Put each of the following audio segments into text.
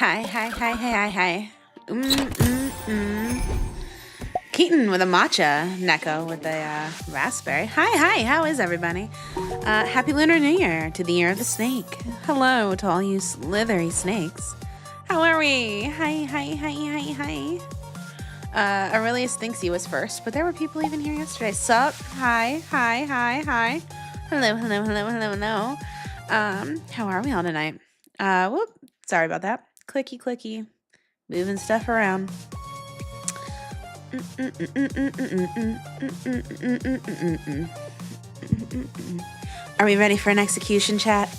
Hi. Keaton with a matcha, Neko with a raspberry. Hi, how is everybody? Happy Lunar New Year to the Year of the Snake. Hello to all you slithery snakes. How are we? Hi. Aurelius thinks he was first, but there were people even here yesterday. Sup? Hi. Hello. How are we all tonight? Whoop, sorry about that. Clicky. Moving stuff around. Are we ready for an execution, chat?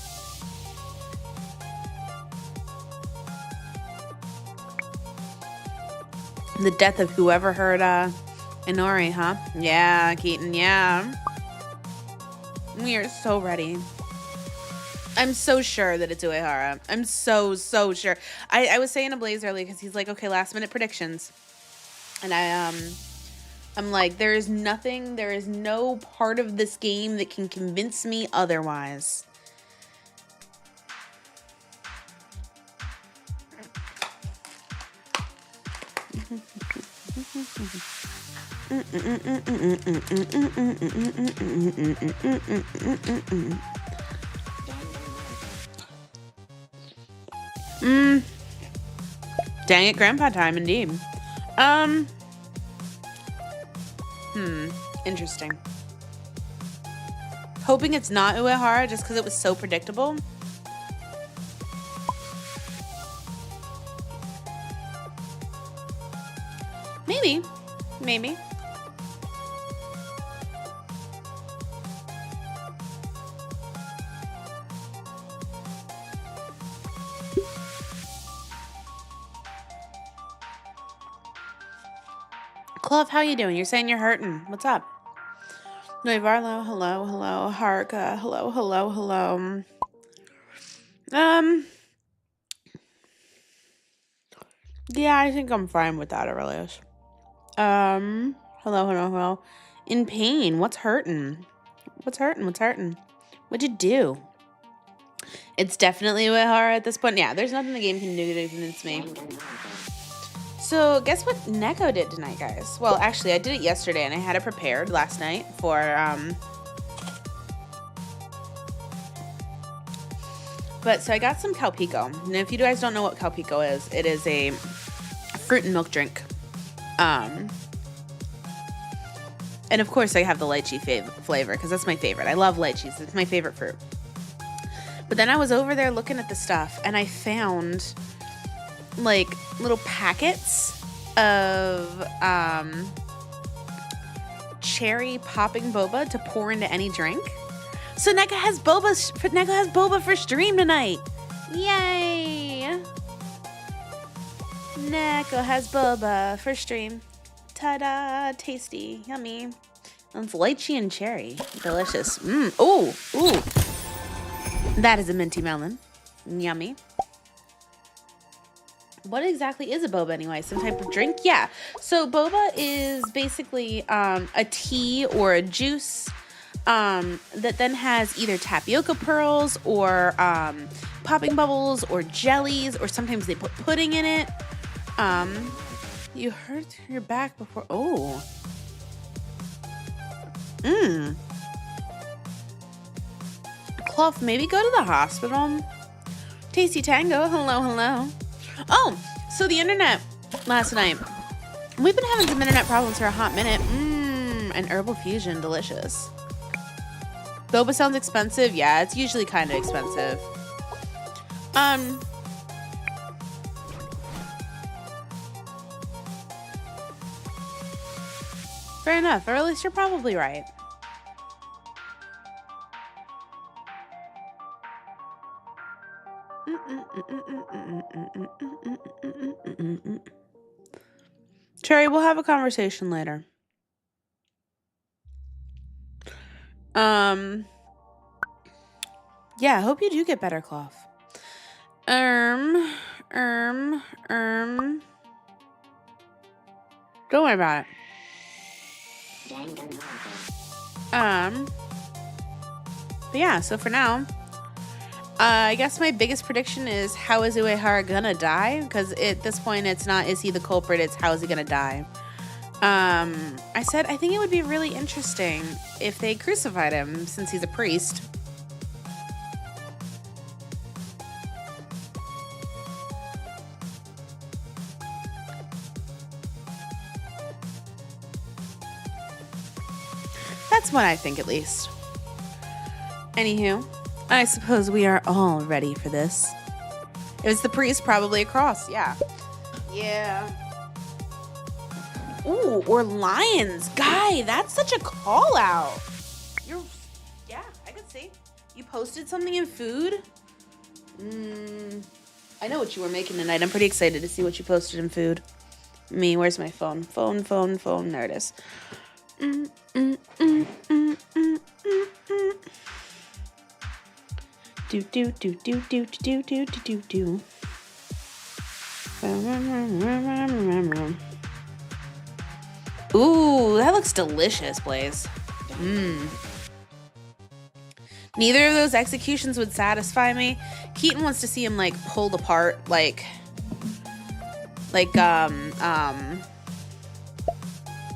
The death of whoever heard Inori, huh? Yeah, Keaton, yeah. We are so ready. I'm so sure that it's Uehara. I'm so sure. I was saying to Blaze earlier because he's like, okay, last minute predictions. And I'm like, there is no part of this game that can convince me otherwise. Dang it, grandpa time indeed. Interesting. Hoping it's not Uehara just because it was so predictable. Maybe. Clove, how you doing? You're saying you're hurting. What's up? No, Varlo, hello. Harka, hello. Yeah, I think I'm fine with that, Aurelius. Hello. In pain. What's hurting? What'd you do? It's definitely Uehara at this point. Yeah, there's nothing the game can do to convince me. So, guess what Neko did tonight, guys? Well, actually, I did it yesterday, and I had it prepared last night for, But, so I got some Calpico. And if you guys don't know what Calpico is, it is a fruit and milk drink. And, of course, I have the lychee flavor, because that's my favorite. I love lychees. It's my favorite fruit. But then I was over there looking at the stuff, and I found like little packets of cherry popping boba to pour into any drink. So Neko has boba for stream tonight. Yay! Neko has boba for stream. Ta-da! Tasty, yummy. And it's lychee and cherry. Delicious. Ooh. That is a minty melon. Yummy. What exactly is a boba anyway? Some type of drink? Yeah. So boba is basically a tea or a juice that then has either tapioca pearls or popping bubbles or jellies, or sometimes they put pudding in it. You hurt your back before. Oh. Clough, maybe go to the hospital. Tasty Tango, hello. Oh, so the internet last night. We've been having some internet problems for a hot minute. An herbal fusion, delicious. Boba sounds expensive. Yeah, it's usually kind of expensive. Fair enough, or at least you're probably right. Cherry, we'll have a conversation later. Yeah, I hope you do get better, Clough. Don't worry about it. But yeah, so for now, I guess my biggest prediction is, how is Uehara gonna die? Because at this point, it's not, is he the culprit? It's, how is he gonna die? I said, I think it would be really interesting if they crucified him, since he's a priest. That's what I think, at least. Anywho, I suppose we are all ready for this. If it's the priest, probably a cross. Yeah. Yeah. Ooh, or lions. Guy, that's such a call out. Yeah, I could see. You posted something in food? I know what you were making tonight. I'm pretty excited to see what you posted in food. Me, where's my phone? Phone. There it is. Do. Ooh, that looks delicious, Blaze. Neither of those executions would satisfy me. Keaton wants to see him like pulled apart, like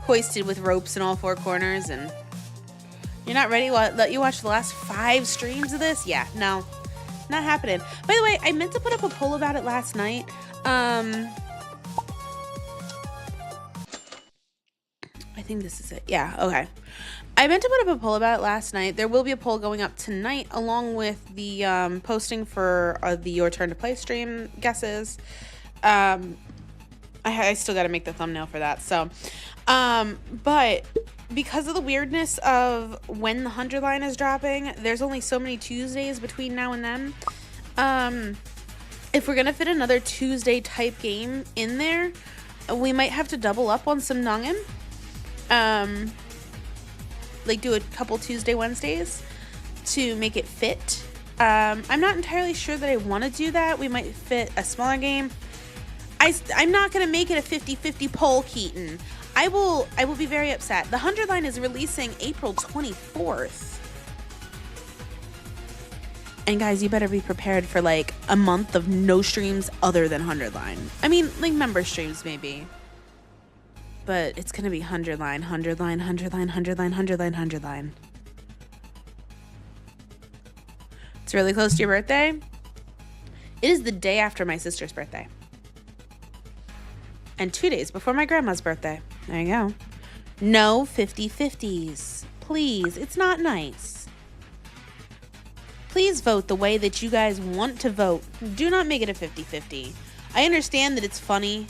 hoisted with ropes in all four corners. And you're not ready? Let you watch the last 5 streams of this? Yeah, no, not happening. By the way, I meant to put up a poll about it last night. I think this is it. Yeah, okay. I meant to put up a poll about it last night. There will be a poll going up tonight, along with the posting for the Your Turn to Play stream guesses. I still got to make the thumbnail for that. So, but because of the weirdness of when the 100 line is dropping, there's only so many Tuesdays between now and then. If we're gonna fit another Tuesday type game in there, we might have to double up on some Nongin. Like do a couple Tuesday Wednesdays to make it fit. I'm not entirely sure that I want to do that. We might fit a smaller game. I'm not gonna make it a 50-50 poll, Keaton. I will be very upset. The 100 line is releasing April 24th. And guys, you better be prepared for like a month of no streams other than 100 line. I mean, like member streams maybe. But it's gonna be 100 line, 100 line, 100 line, 100 line, 100 line, 100 line. It's really close to your birthday. It is the day after my sister's birthday. And 2 days before my grandma's birthday. There you go. No 50-50s. Please, it's not nice. Please vote the way that you guys want to vote. Do not make it a 50-50. I understand that it's funny,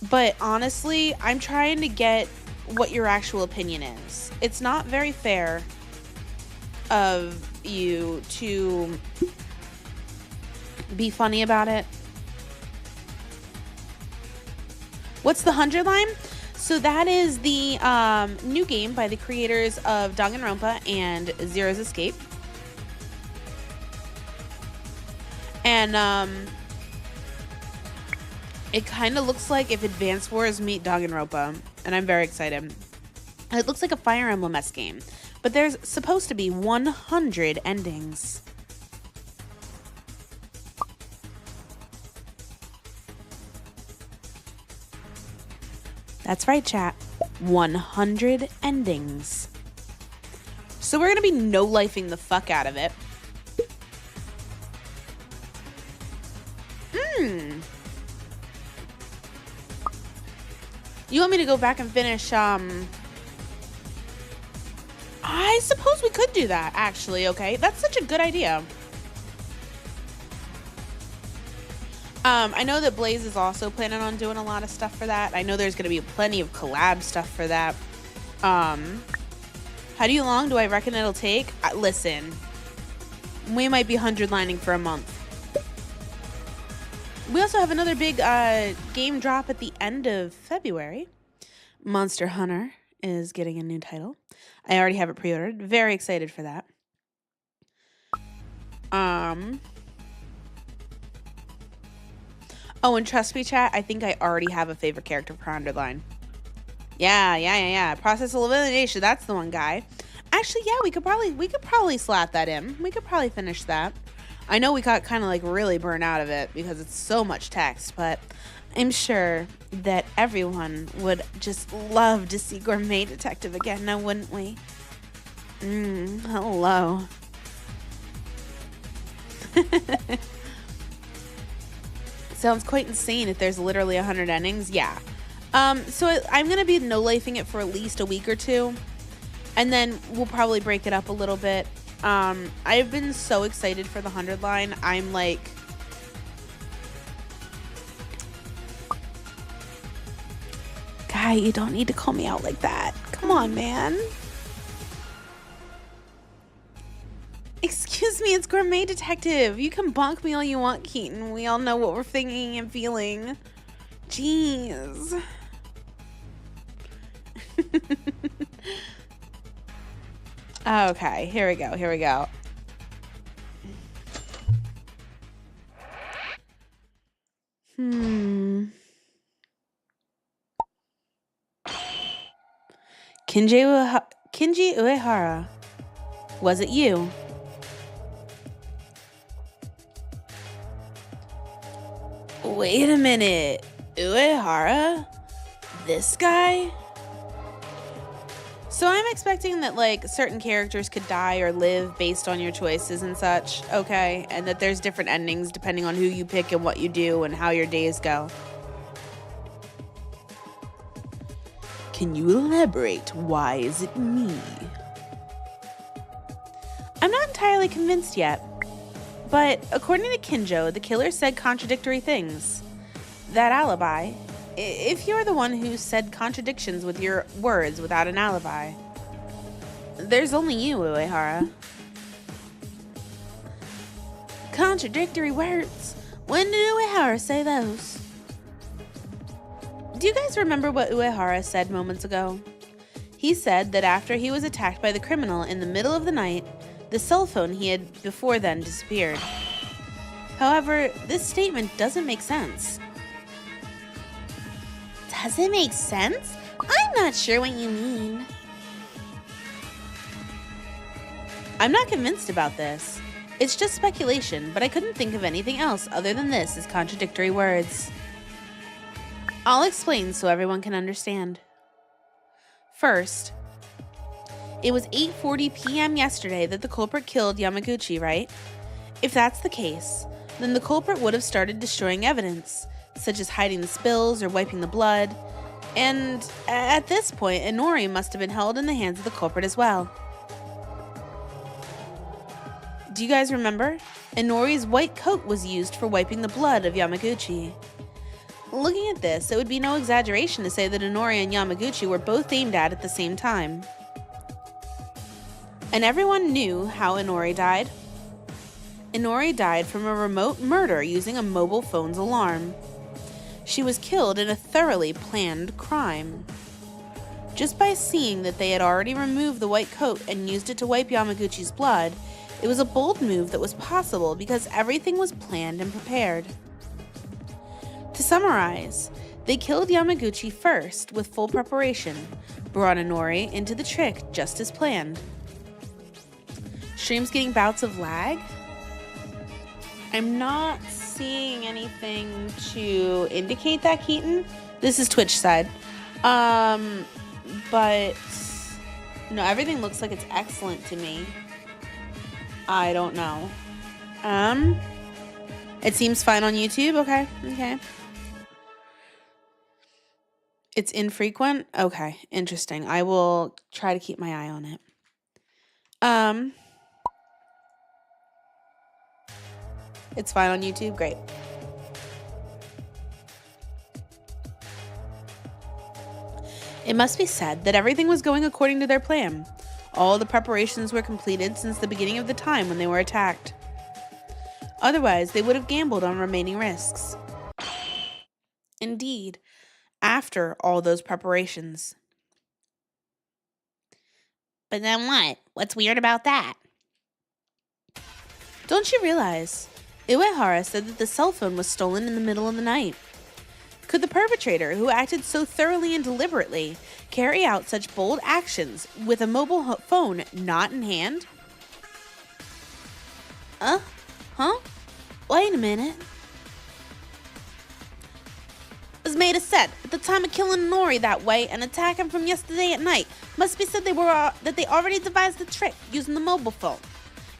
but honestly, I'm trying to get what your actual opinion is. It's not very fair of you to be funny about it. What's the 100 line? So that is the new game by the creators of Danganronpa and Zero's Escape. And it kind of looks like if Advance Wars meet Danganronpa, and I'm very excited. It looks like a Fire Emblem-esque game, but there's supposed to be 100 endings. That's right, chat. 100 endings. So we're gonna be no-lifing the fuck out of it. You want me to go back and finish, I suppose we could do that, actually, okay? That's such a good idea. I know that Blaze is also planning on doing a lot of stuff for that. I know there's going to be plenty of collab stuff for that. How long do I reckon it'll take? Listen, we might be 100 lining for a month. We also have another big game drop at the end of February. Monster Hunter is getting a new title. I already have it pre-ordered. Very excited for that. Oh, and trust me, chat, I think I already have a favorite character for 100 line. Yeah. Process of elimination. That's the one, guy. Actually, yeah, we could probably slap that in. We could probably finish that. I know we got kind of like really burned out of it because it's so much text, but I'm sure that everyone would just love to see Gourmet Detective again, now wouldn't we? Hello. Sounds quite insane if there's literally 100 endings. Yeah. So I'm going to be no-lifing it for at least a week or two, and then we'll probably break it up a little bit. I've been so excited for the 100 line. I'm like, Guy, you don't need to call me out like that. Come on, man. Excuse me, it's Gourmet Detective. You can bonk me all you want, Keaton. We all know what we're thinking and feeling. Jeez. Okay, here we go. Kinji Uehara. Was it you? Wait a minute. Uehara? This guy? So I'm expecting that, like, certain characters could die or live based on your choices and such, okay? And that there's different endings depending on who you pick and what you do and how your days go. Can you elaborate? Why is it me? I'm not entirely convinced yet. But according to Kinjo, the killer said contradictory things. That alibi... If you're the one who said contradictions with your words without an alibi, there's only you, Uehara. Contradictory words? When did Uehara say those? Do you guys remember what Uehara said moments ago? He said that after he was attacked by the criminal in the middle of the night, the cell phone he had before then disappeared. However, this statement doesn't make sense. Does it make sense? I'm not sure what you mean. I'm not convinced about this. It's just speculation, but I couldn't think of anything else other than this as contradictory words. I'll explain so everyone can understand. First, it was 8:40 p.m. yesterday that the culprit killed Yamaguchi, right? If that's the case, then the culprit would have started destroying evidence, such as hiding the spills or wiping the blood, and at this point, Inori must have been held in the hands of the culprit as well. Do you guys remember? Inori's white coat was used for wiping the blood of Yamaguchi. Looking at this, it would be no exaggeration to say that Inori and Yamaguchi were both aimed at the same time. And everyone knew how Inori died. Inori died from a remote murder using a mobile phone's alarm. She was killed in a thoroughly planned crime. Just by seeing that they had already removed the white coat and used it to wipe Yamaguchi's blood, it was a bold move that was possible because everything was planned and prepared. To summarize, they killed Yamaguchi first with full preparation, brought Inori into the trick just as planned. Stream's getting bouts of lag? I'm not seeing anything to indicate that, Keaton. This is Twitch side. But no, everything looks like it's excellent to me. I don't know. It seems fine on YouTube. Okay. It's infrequent? Okay, interesting. I will try to keep my eye on it. It's fine on YouTube? Great. It must be said that everything was going according to their plan. All the preparations were completed since the beginning of the time when they were attacked. Otherwise, they would have gambled on remaining risks. Indeed, after all those preparations. But then what? What's weird about that? Don't you realize? Uehara said that the cell phone was stolen in the middle of the night. Could the perpetrator, who acted so thoroughly and deliberately, carry out such bold actions with a mobile phone not in hand? Huh? Wait a minute. As Maida said, at the time of killing Nori that way and attacking from yesterday at night, must be said that they already devised the trick using the mobile phone.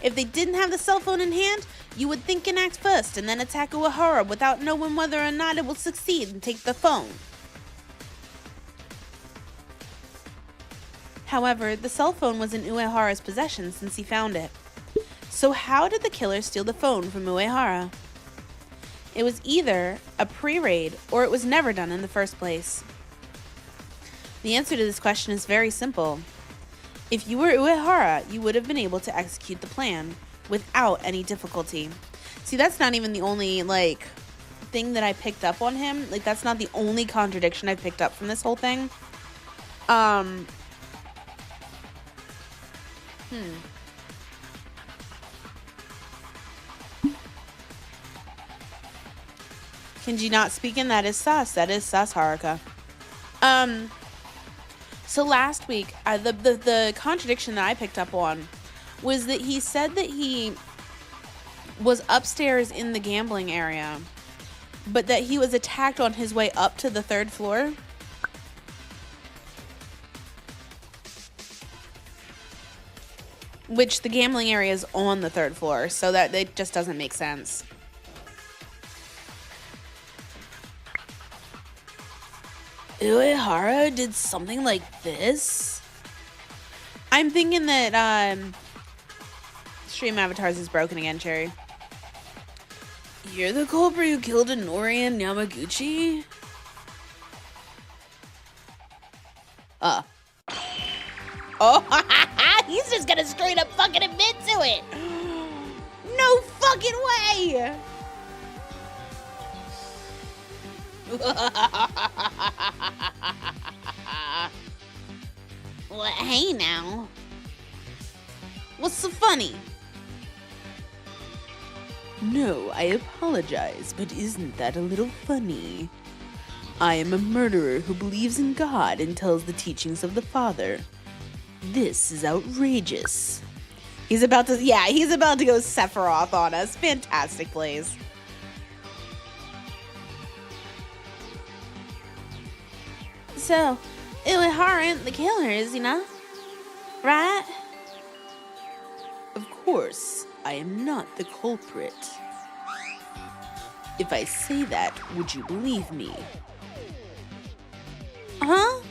If they didn't have the cell phone in hand, you would think and act first and then attack Uehara without knowing whether or not it will succeed and take the phone. However, the cell phone was in Uehara's possession since he found it. So how did the killer steal the phone from Uehara? It was either a pre-raid or it was never done in the first place. The answer to this question is very simple. If you were Uehara, you would have been able to execute the plan without any difficulty. See, that's not even the only, thing that I picked up on him. That's not the only contradiction I picked up from this whole thing. Kenji not speaking, that is sus. That is sus, Haruka. So last week, the contradiction that I picked up on was that he said that he was upstairs in the gambling area, but that he was attacked on his way up to the 3rd floor. Which the gambling area is on the 3rd floor, so that it just doesn't make sense. Uehara did something like this? I'm thinking that, Stream Avatars is broken again, Cherry. You're the culprit who killed Nori and Yamaguchi? Oh, he's just gonna straight up fucking admit to it! No fucking way! Well, hey now. What's so funny? No, I apologize, but isn't that a little funny? I am a murderer who believes in God and tells the teachings of the Father. This is outrageous. He's about to go Sephiroth on us. Fantastic plays. So, Uehara ain't the killers, you know? Right? Of course, I am not the culprit. If I say that, would you believe me? Huh?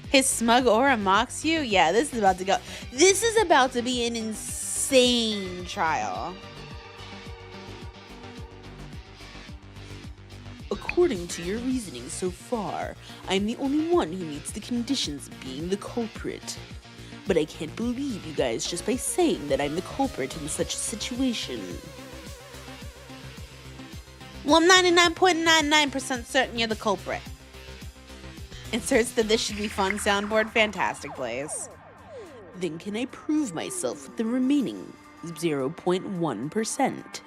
His smug aura mocks you? Yeah, this is about to go. This is about to be an insane trial. According to your reasoning so far, I'm the only one who meets the conditions of being the culprit. But I can't believe you guys just by saying that I'm the culprit in such a situation. Well, I'm 99.99% certain you're the culprit. Inserts the "this should be fun" soundboard. Fantastic plays. Then can I prove myself with the remaining 0.1%?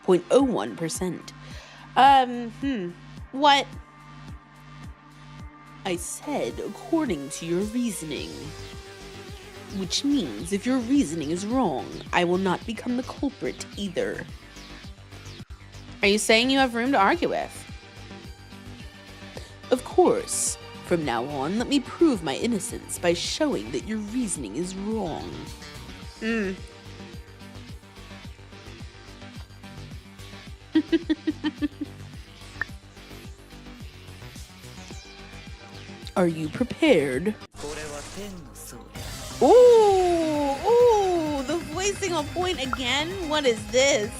0.01%. What? I said according to your reasoning. Which means if your reasoning is wrong, I will not become the culprit either. Are you saying you have room to argue with? Of course. From now on, let me prove my innocence by showing that your reasoning is wrong. Are you prepared? Ooh, the voicing on point again? What is this?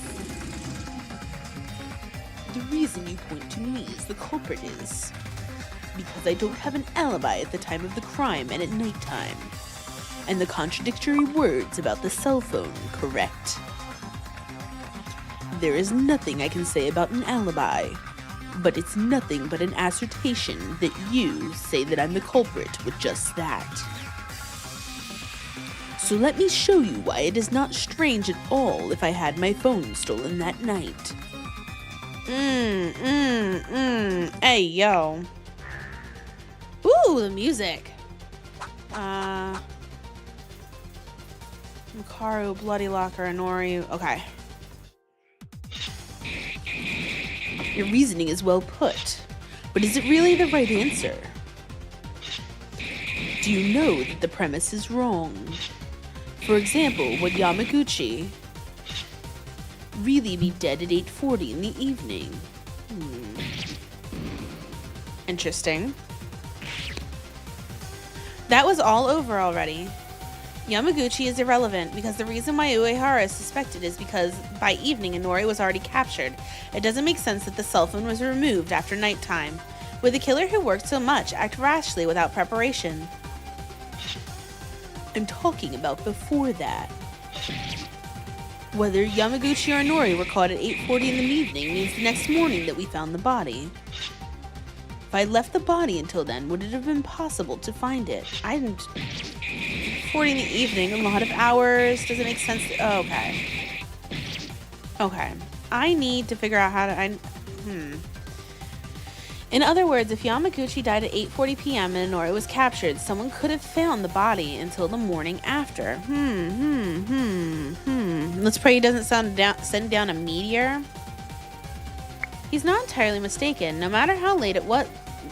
The reason you point to me as the culprit is because I don't have an alibi at the time of the crime and at nighttime. And the contradictory words about the cell phone, correct? There is nothing I can say about an alibi, but it's nothing but an assertion that you say that I'm the culprit with just that. So let me show you why it is not strange at all if I had my phone stolen that night. Hey, yo. Ooh, the music. Makaru, Bloody Locker, Inori. Okay. Your reasoning is well put, but is it really the right answer? Do you know that the premise is wrong? For example, would Yamaguchi really be dead at 8:40 in the evening? Interesting. That was all over already. Yamaguchi is irrelevant because the reason why Uehara is suspected is because by evening Inori was already captured. It doesn't make sense that the cell phone was removed after nighttime. Would the killer who worked so much act rashly without preparation? I'm talking about before that. Whether Yamaguchi or Inori were caught at 8:40 in the evening means the next morning that we found the body. If I left the body until then, would it have been possible to find it? I didn't... 40 in the evening, a lot of hours. Does it make sense? Okay. Okay. I need to figure out how to... In other words, if Yamaguchi died at 8:40 p.m. and Inori was captured, someone could have found the body until the morning after. Let's pray he doesn't send down a meteor. He's not entirely mistaken. No matter how late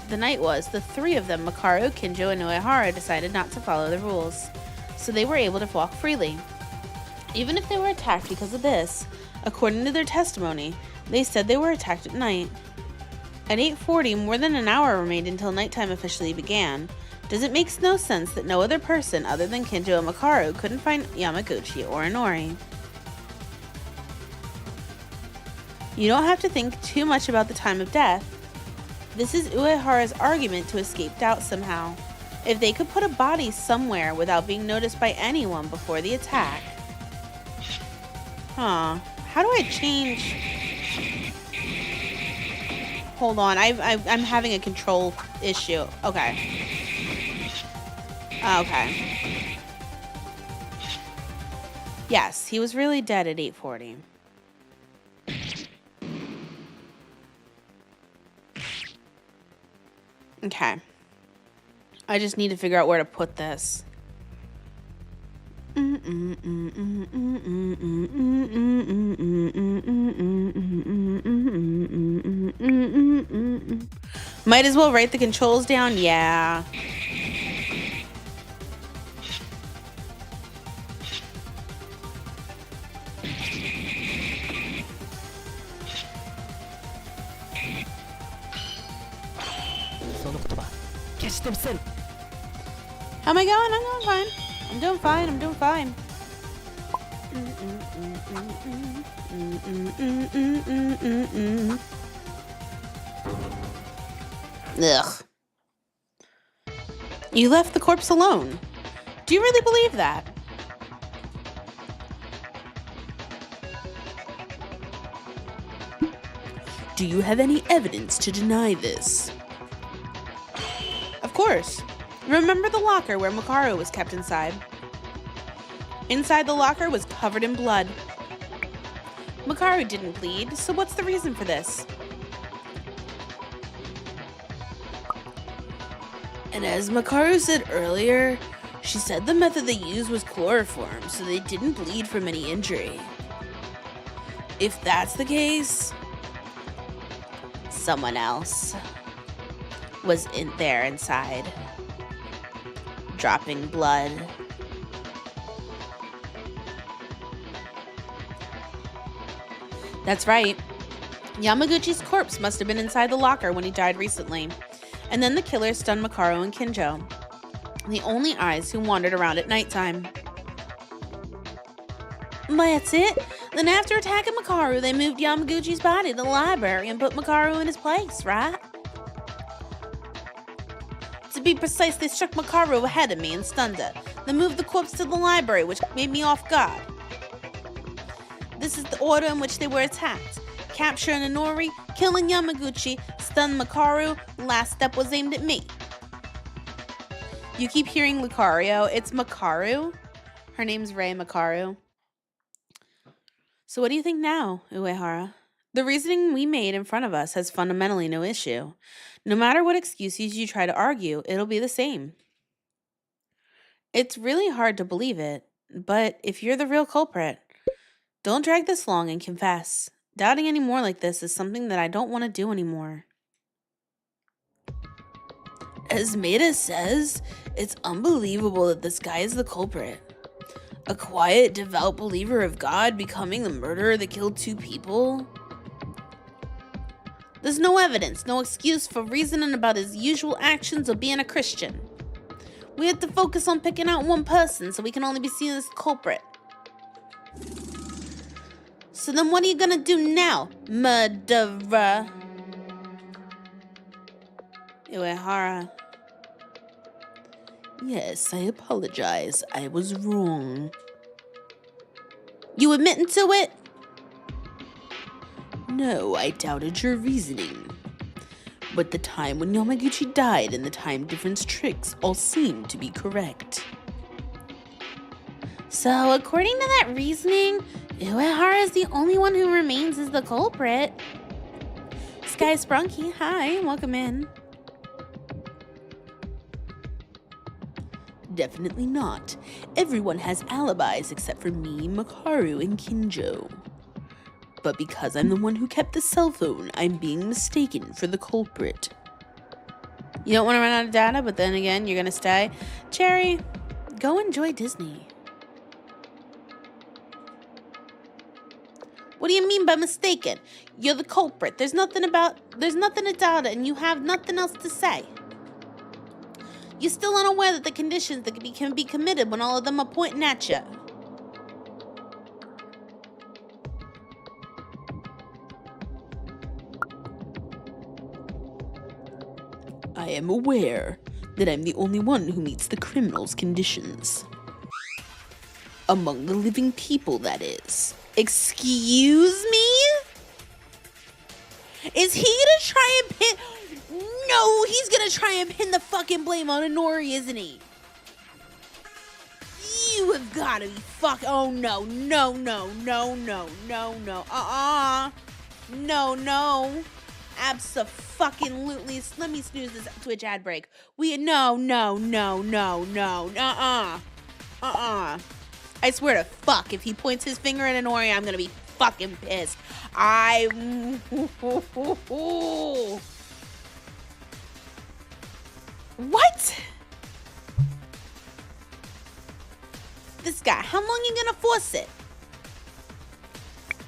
the night was, the three of them, Makaru, Kinjo, and Uehara, decided not to follow the rules, so they were able to walk freely. Even if they were attacked because of this, according to their testimony, they said they were attacked at night. At 8:40, more than an hour remained until nighttime officially began. Does it make no sense that no other person other than Kinjo and Makaru couldn't find Yamaguchi or Inori? You don't have to think too much about the time of death. This is Uehara's argument to escape doubt somehow. If they could put a body somewhere without being noticed by anyone before the attack. How do I change... Hold on, I'm having a control issue. Okay. Okay. Yes, he was really dead at 8:40. Okay. I just need to figure out where to put this. Might as well write the controls down. Yeah. How am I going? I'm going fine. I'm doing fine. I'm doing fine. Ugh. You left the corpse alone. Do you really believe that? Do you have any evidence to deny this? Of course. Remember the locker where Makaru was kept inside? Inside the locker was covered in blood. Makaru didn't bleed, so what's the reason for this? And as Makaru said earlier, she said the method they used was chloroform, so they didn't bleed from any injury. If that's the case, someone else was inside, dropping blood. That's right. Yamaguchi's corpse must have been inside the locker when he died recently. And then the killer stunned Makaru and Kinjo, the only eyes who wandered around at nighttime. That's it? Then after attacking Makaru, they moved Yamaguchi's body to the library and put Makaru in his place, right? To be precise, they struck Makaru ahead of me and stunned her, then moved the corpse to the library, which made me off guard. This is the order in which they were attacked. Capturing Inori, killing Yamaguchi, stun Makaru, last step was aimed at me. You keep hearing Lucario, it's Makaru. Her name's Rei Makaru. So what do you think now, Uehara? The reasoning we made in front of us has fundamentally no issue. No matter what excuses you try to argue, it'll be the same. It's really hard to believe it. But if you're the real culprit, don't drag this long and confess. Doubting any more like this is something that I don't want to do anymore. As Maida says, it's unbelievable that this guy is the culprit. A quiet, devout believer of God becoming the murderer that killed 2 people? There's no evidence, no excuse for reasoning about his usual actions or being a Christian. We have to focus on picking out one person so we can only be seen as the culprit. So then what are you gonna do now, murderer? Uehara. Yes, I apologize. I was wrong. You admitting to it? No, I doubted your reasoning. But the time when Yamaguchi died and the time difference tricks all seem to be correct. So, according to that reasoning, Uehara is the only one who remains as the culprit. Sky Sprunky, hi, welcome in. Definitely not. Everyone has alibis except for me, Makaru, and Kinjo. But because I'm the one who kept the cell phone, I'm being mistaken for the culprit. You don't want to run out of data, but then again, you're gonna stay. Cherry, go enjoy Disney. What do you mean by mistaken? You're the culprit. There's nothing to doubt it, and you have nothing else to say. You're still unaware that the conditions that can be committed when all of them are pointing at you. I am aware that I'm the only one who meets the criminal's conditions. Among the living people, that is. Excuse me? Is he gonna try and pin... No, he's gonna try and pin the fucking blame on Inori, isn't he? You have gotta be oh no, no, no, no, no, no, no, no, no. Abso-fucking-lutely. Let me snooze this Twitch ad break. No. I swear to fuck, if he points his finger at Inori, I'm gonna be fucking pissed. What? This guy, how long you gonna force it?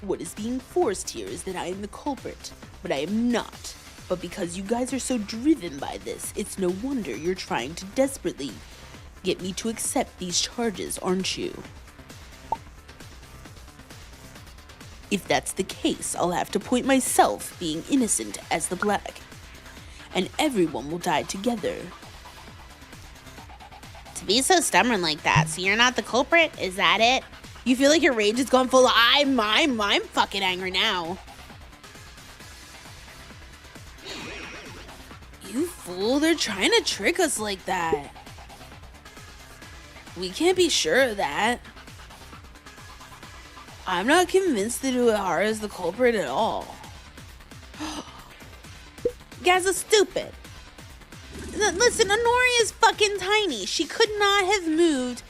What is being forced here is that I am the culprit, but I am not. But because you guys are so driven by this, it's no wonder you're trying to desperately get me to accept these charges, aren't you? If that's the case, I'll have to point myself being innocent as the black, and everyone will die together. To be so stubborn like that, so you're not the culprit? Is that it? You feel like your rage has gone full of, I'm fucking angry now. You fool, they're trying to trick us like that. We can't be sure of that. I'm not convinced that Uehara is the culprit at all. You guys are stupid. Listen, Inori is fucking tiny. She could not have moved.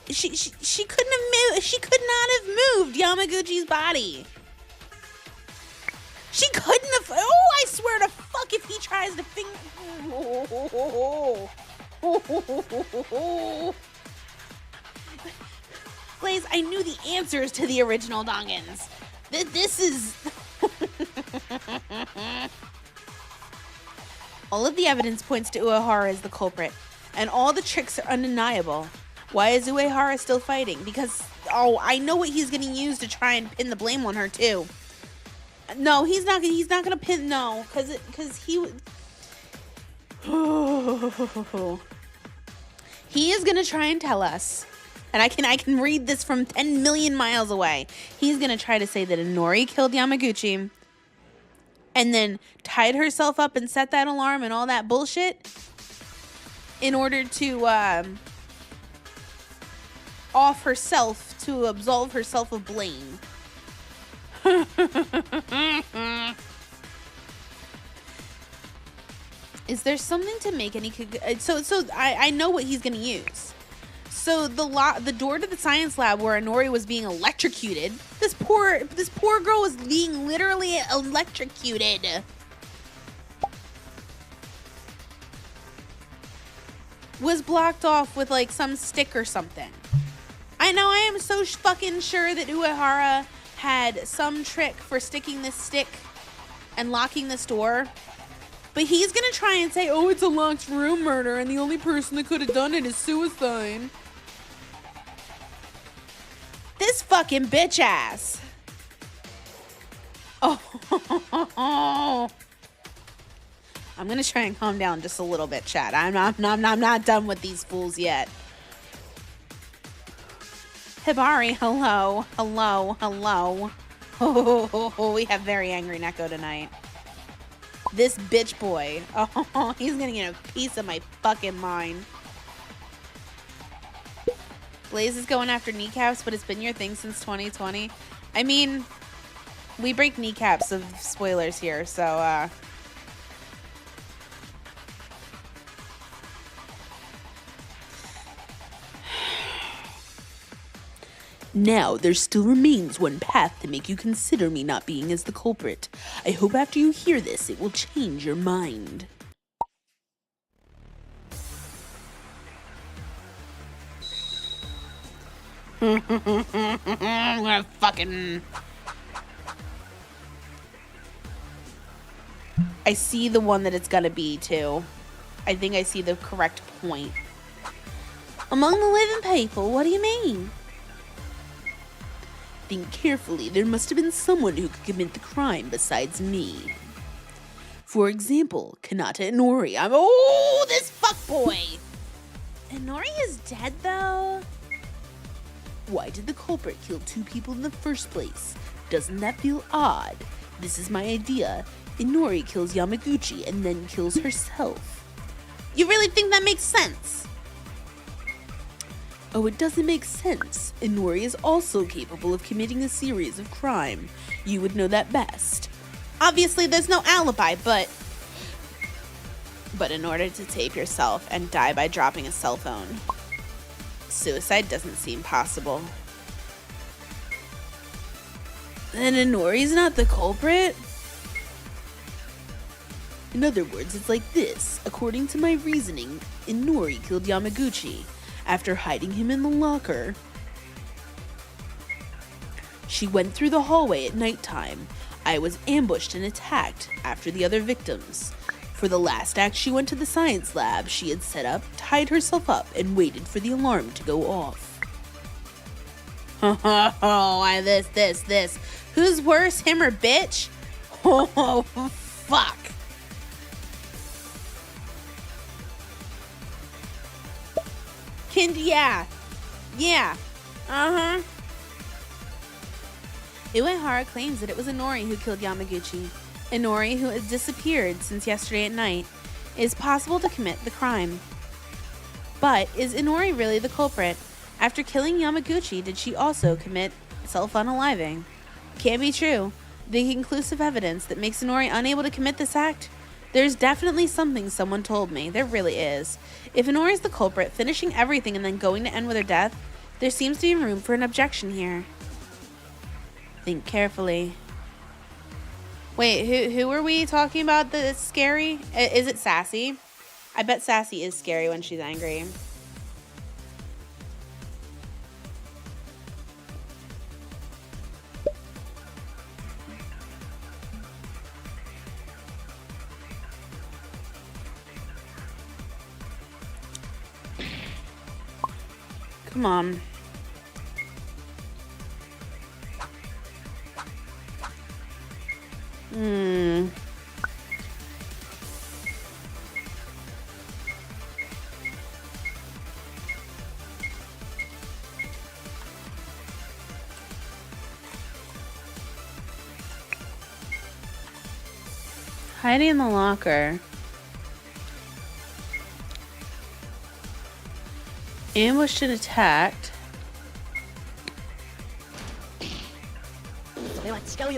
She couldn't have moved. She could not have moved Yamaguchi's body. She couldn't have. Oh, I swear to fuck if he tries to finger. Blaze, I knew the answers to the original Dongans. This is. All of the evidence points to Uehara as the culprit, and all the tricks are undeniable. Why is Uehara still fighting? Because, I know what he's gonna use to try and pin the blame on her too. No, he's not gonna pin, no, because he he is gonna try and tell us, and I can read this from 10 million miles away. He's gonna try to say that Inori killed Yamaguchi, and then tied herself up and set that alarm and all that bullshit in order to off herself, to absolve herself of blame. Is there something to make any... So I know what he's going to use. So the door to the science lab where Inori was being electrocuted. This poor girl was being literally electrocuted. Was blocked off with like some stick or something. I know I am so fucking sure that Uehara had some trick for sticking this stick and locking this door. But he's gonna try and say, oh, it's a locked room murder and the only person that could have done it is suicide. This fucking bitch ass. Oh. I'm gonna try and calm down just a little bit, chat. I'm not done with these fools yet. Hibari, hello. Oh, we have very angry Neko tonight. This bitch boy. Oh, he's gonna get a piece of my fucking mind. Blaze is going after kneecaps, but it's been your thing since 2020. I mean, we break kneecaps of spoilers here, so, Now, there still remains one path to make you consider me not being as the culprit. I hope after you hear this, it will change your mind. I'm gonna fucking... I see the one that it's gonna be, too. I think I see the correct point. Among the living people, what do you mean? Think carefully, there must have been someone who could commit the crime besides me. For example, Kanata Inori. Oh, this fuckboy! Inori is dead, though? Why did the culprit kill 2 people in the first place? Doesn't that feel odd? This is my idea. Inori kills Yamaguchi and then kills herself. You really think that makes sense? Oh, it doesn't make sense. Inori is also capable of committing a series of crime. You would know that best. Obviously, there's no alibi, but in order to tape yourself and die by dropping a cell phone, suicide doesn't seem possible. Then Inori's not the culprit? In other words, it's like this. According to my reasoning, Inori killed Yamaguchi. After hiding him in the locker, she went through the hallway at nighttime. I was ambushed and attacked after the other victims. For the last act, she went to the science lab she had set up, tied herself up, and waited for the alarm to go off. Oh, this. Who's worse, him or bitch? Oh, fuck. Yeah. Uehara claims that it was Inori who killed Yamaguchi. Inori, who has disappeared since yesterday at night, is possible to commit the crime. But is Inori really the culprit? After killing Yamaguchi, did she also commit self-unaliving? Can't be true. The conclusive evidence that makes Inori unable to commit this act? There's definitely something someone told me. There really is. If Inori's the culprit, finishing everything and then going to end with her death, there seems to be room for an objection here. Think carefully. Wait, who are we talking about that's scary? Is it Sassy? I bet Sassy is scary when she's angry. Come on. Hiding in the locker. Ambushed and attacked.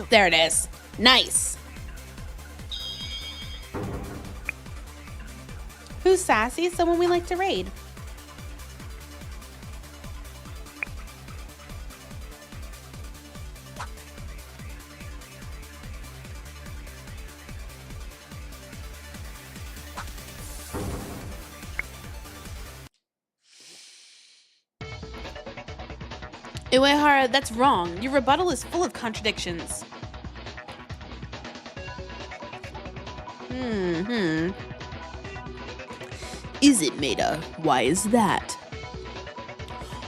There it is. Nice. Who's Sassy? Someone we like to raid. Uehara, that's wrong. Your rebuttal is full of contradictions. Is it, Maida? Why is that?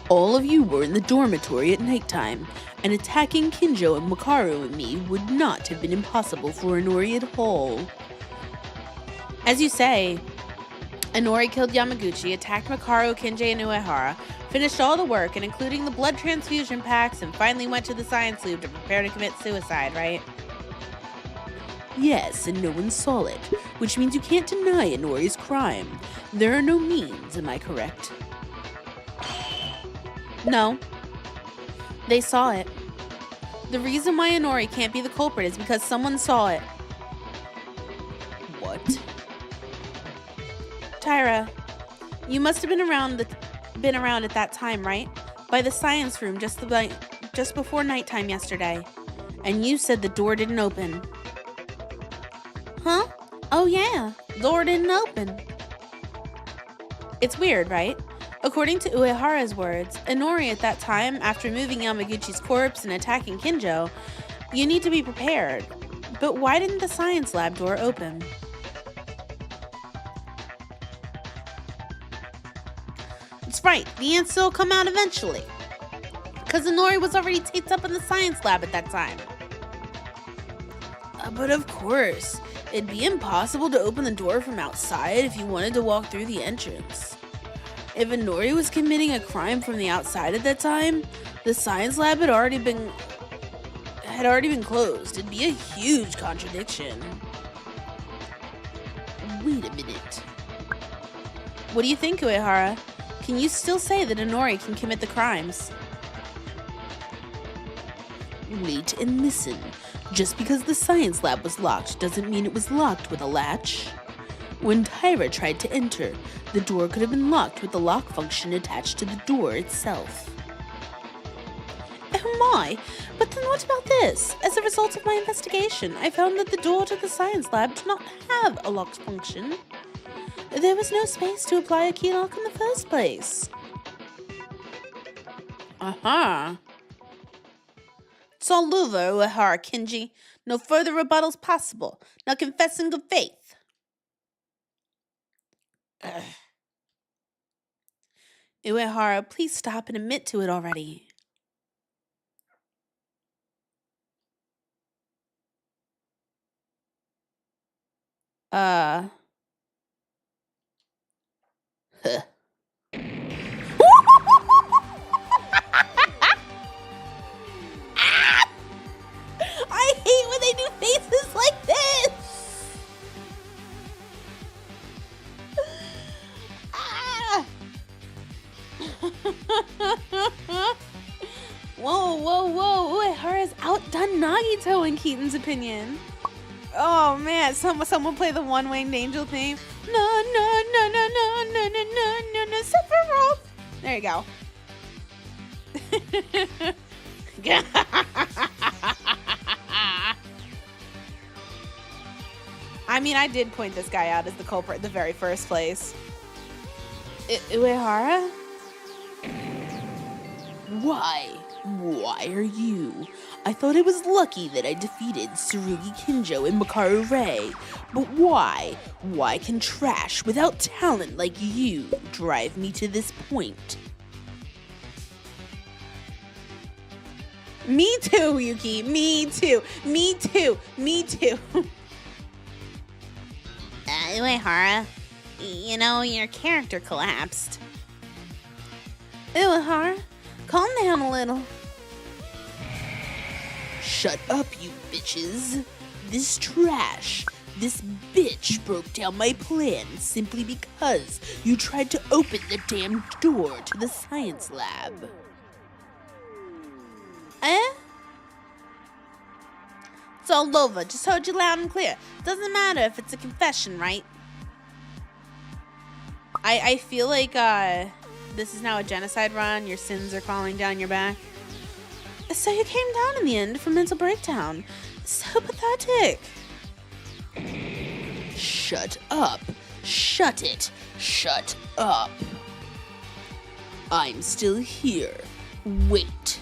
All of you were in the dormitory at nighttime, and attacking Kinjo and Makaru and me would not have been impossible for Inori at all. As you say, Inori killed Yamaguchi, attacked Makaru, Kinji, and Uehara, finished all the work, and including the blood transfusion packs, and finally went to the science lab to prepare to commit suicide, right? Yes, and no one saw it, which means you can't deny Inori's crime. There are no means, am I correct? No. They saw it. The reason why Inori can't be the culprit is because someone saw it. What? Tyra, you must have been around at that time, right? By the science room just before nighttime yesterday. And you said the door didn't open. Huh? Oh yeah, door didn't open. It's weird, right? According to Uehara's words, Inori at that time, after moving Yamaguchi's corpse and attacking Kinjo, you need to be prepared. But why didn't the science lab door open? That's right, the answer will come out eventually. Because Inori was already taped up in the science lab at that time. But of course, it'd be impossible to open the door from outside if you wanted to walk through the entrance. If Inori was committing a crime from the outside at that time, the science lab had already been closed. It'd be a huge contradiction. Wait a minute. What do you think, Uehara? Can you still say that Inori can commit the crimes? Wait and listen. Just because the science lab was locked doesn't mean it was locked with a latch. When Tyra tried to enter, the door could have been locked with the lock function attached to the door itself. Oh my! But then what about this? As a result of my investigation, I found that the door to the science lab did not have a locked function. There was no space to apply a key lock in the first place. Uh-huh. It's all over, Uehara Kinji. No further rebuttals possible. Now confess in good faith. Uehara, please stop and admit to it already. Huh. I hate when they do faces like this. Whoa. Uehara's outdone Nagito in Keaton's opinion. Oh man, someone play the one-winged angel theme. No, Sephiroth. There you go. I mean, I did point this guy out as the culprit in the very first place. Uehara? Why? Why are you? I thought I was lucky that I defeated Tsurugi Kinjo and Makaru Ray. But why? Why can trash without talent like you drive me to this point? Me too, Yuki. Me too. Uehara, you know, your character collapsed. Uehara, calm down a little. Shut up, you bitches. This trash, this bitch broke down my plan simply because you tried to open the damn door to the science lab. It's all over. Just heard you loud and clear. Doesn't matter if it's a confession, right? I feel like this is now a genocide run. Your sins are falling down your back. So you came down in the end from mental breakdown. So pathetic. Shut up. Shut it. Shut up. I'm still here. Wait.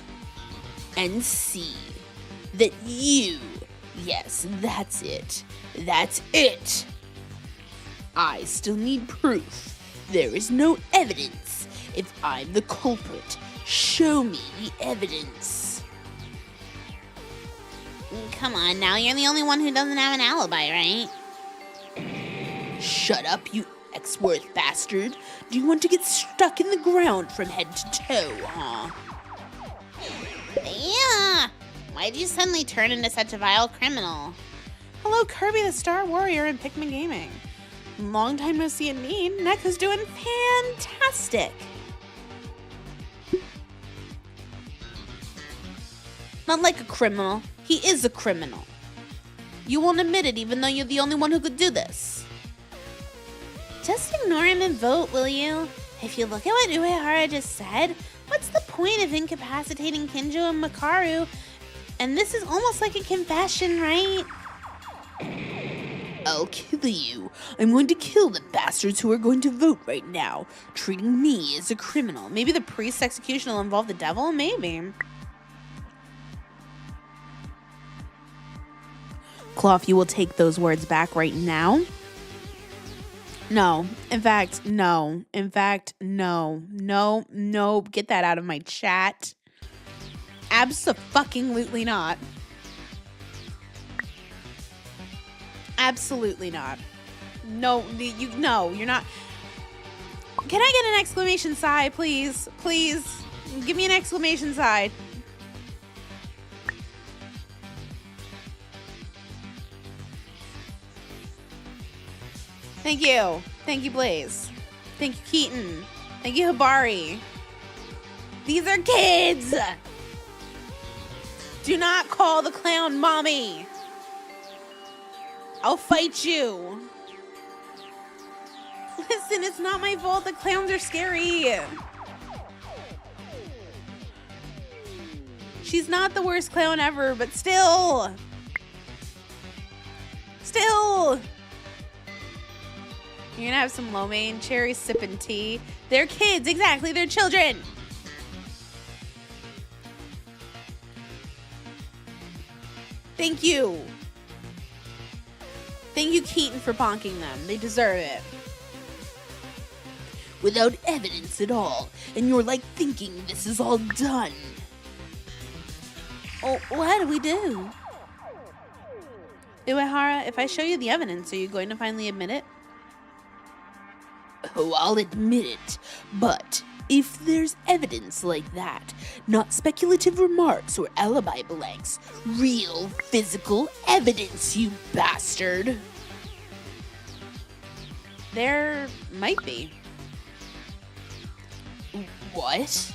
and see that you, yes, that's it. I still need proof. There is no evidence. If I'm the culprit, show me the evidence. Come on now, you're the only one who doesn't have an alibi, right? Shut up, you X-Worth bastard. Do you want to get stuck in the ground from head to toe, huh? Yeah! Why'd you suddenly turn into such a vile criminal? Hello, Kirby the Star Warrior in Pikmin Gaming. Long time no see indeed. Neku's doing fantastic. Not like a criminal. He is a criminal. You won't admit it even though you're the only one who could do this. Just ignore him and vote, will you? If you look at what Uehara just said, what's the point of incapacitating Kinjo and Makaru? And this is almost like a confession, right? I'll kill you. I'm going to kill the bastards who are going to vote right now, treating me as a criminal. Maybe the priest's execution will involve the devil? Maybe. Cloth, you will take those words back right now? No. In fact, no. No. Get that out of my chat. Abso-fucking-lutely not. Absolutely not. No, you're not. Can I get an exclamation sigh, please? Please. Give me an exclamation sigh. Thank you. Thank you, Blaze. Thank you, Keaton. Thank you, Hibari. These are kids! Do not call the clown mommy. I'll fight you. Listen, it's not my fault. The clowns are scary. She's not the worst clown ever, but still. You're gonna have some lo mein, cherry sipping tea. They're kids, exactly, they're children. Thank you. Thank you, Keaton, for bonking them. They deserve it. Without evidence at all, and you're like thinking this is all done. Oh, what do we do? Uehara, if I show you the evidence, are you going to finally admit it? Oh, I'll admit it, but if there's evidence like that, not speculative remarks or alibi blanks, real physical evidence, you bastard. There might be. What?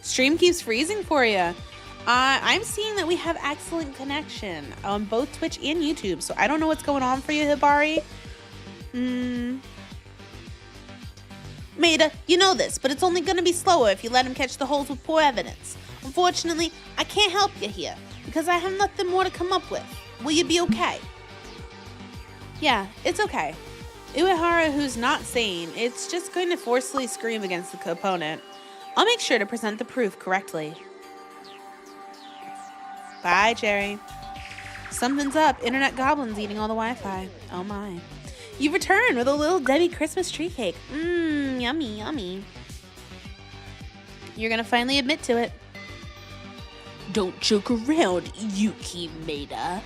Stream keeps freezing for you. I'm seeing that we have excellent connection on both Twitch and YouTube, so I don't know what's going on for you, Hibari. Maida, you know this, but it's only going to be slower if you let him catch the holes with poor evidence. Unfortunately, I can't help you here, because I have nothing more to come up with. Will you be okay? Yeah, it's okay. Uehara, who's not sane, it's just going to forcefully scream against the opponent. I'll make sure to present the proof correctly. Bye, Cherry. Something's up. Internet Goblin's eating all the Wi-Fi. Oh my. You've returned with a little Debbie Christmas tree cake. Yummy, yummy. You're gonna finally admit to it. Don't joke around, Yuki Maida.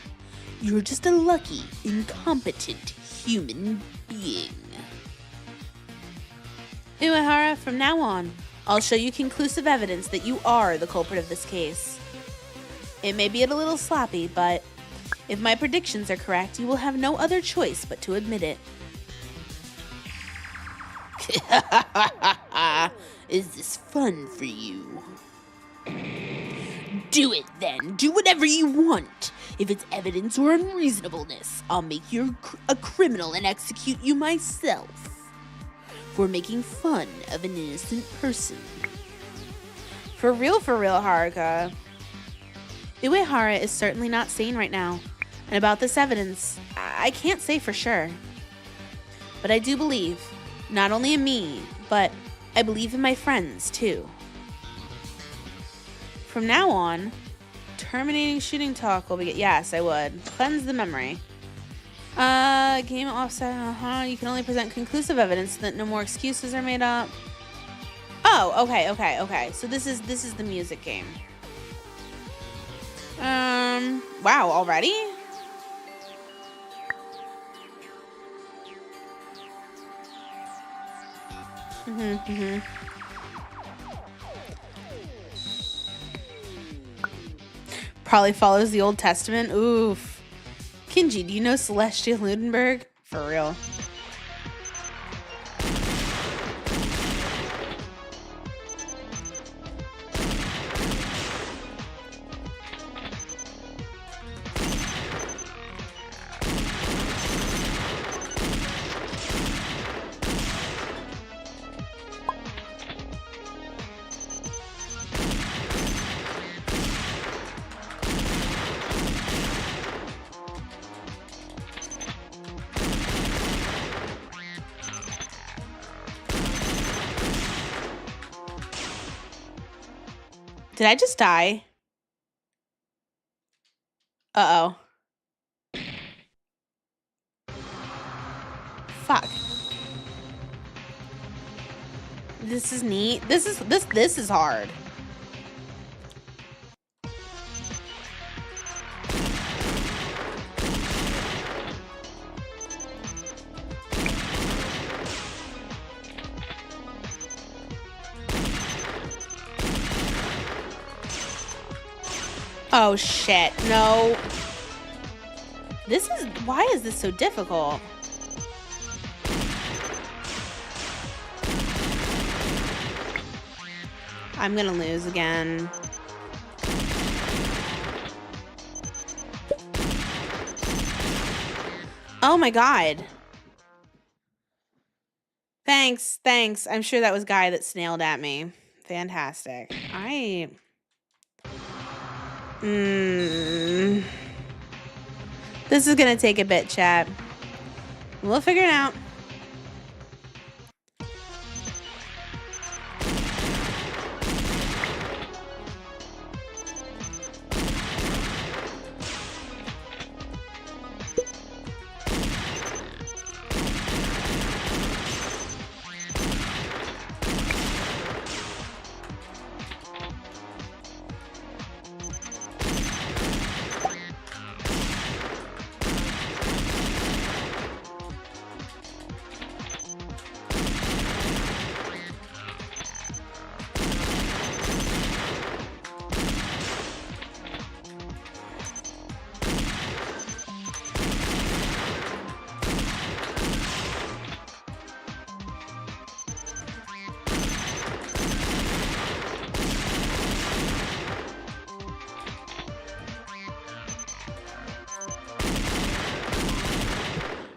You're just a lucky, incompetent human being. Uehara, from now on, I'll show you conclusive evidence that you are the culprit of this case. It may be a little sloppy, but if my predictions are correct, you will have no other choice but to admit it. Is this fun for you? Do it then. Do whatever you want. If it's evidence or unreasonableness, I'll make you a criminal and execute you myself for making fun of an innocent person. For real, Haruka. Uehara is certainly not sane right now. And about this evidence, I can't say for sure. But I do believe, not only in me, but I believe in my friends too. From now on, terminating shooting talk will be... Yes, I would. Cleanse the memory. Game offset. You can only present conclusive evidence so that no more excuses are made up. Oh, okay. So this is the music game. Wow, already? Probably follows the Old Testament. Oof. Kinji, do you know Celestia Ludenberg? For real. Did I just die? Uh-oh. Fuck. This is neat. This is hard. Oh shit, no. Why is this so difficult? I'm gonna lose again. Oh my god. Thanks. I'm sure that was Guy that snailed at me. Fantastic. This is gonna take a bit, chat. We'll figure it out.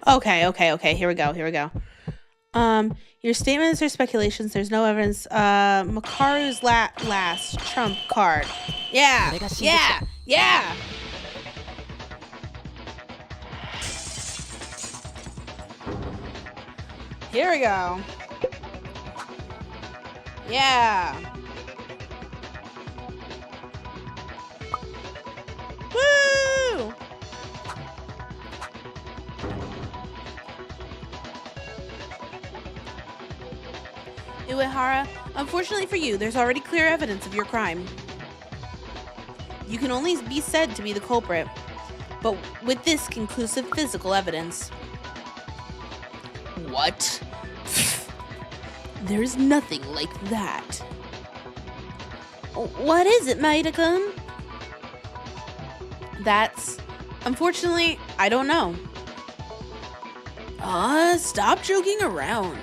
Okay. Here we go. Your statements are speculations. There's no evidence. Makaru's last trump card. Yeah. Here we go. Yeah. Woo! Uehara, unfortunately for you, there's already clear evidence of your crime. You can only be said to be the culprit, but with this conclusive physical evidence. What? There's nothing like that. What is it, Maida-kun? Unfortunately, I don't know. Stop joking around.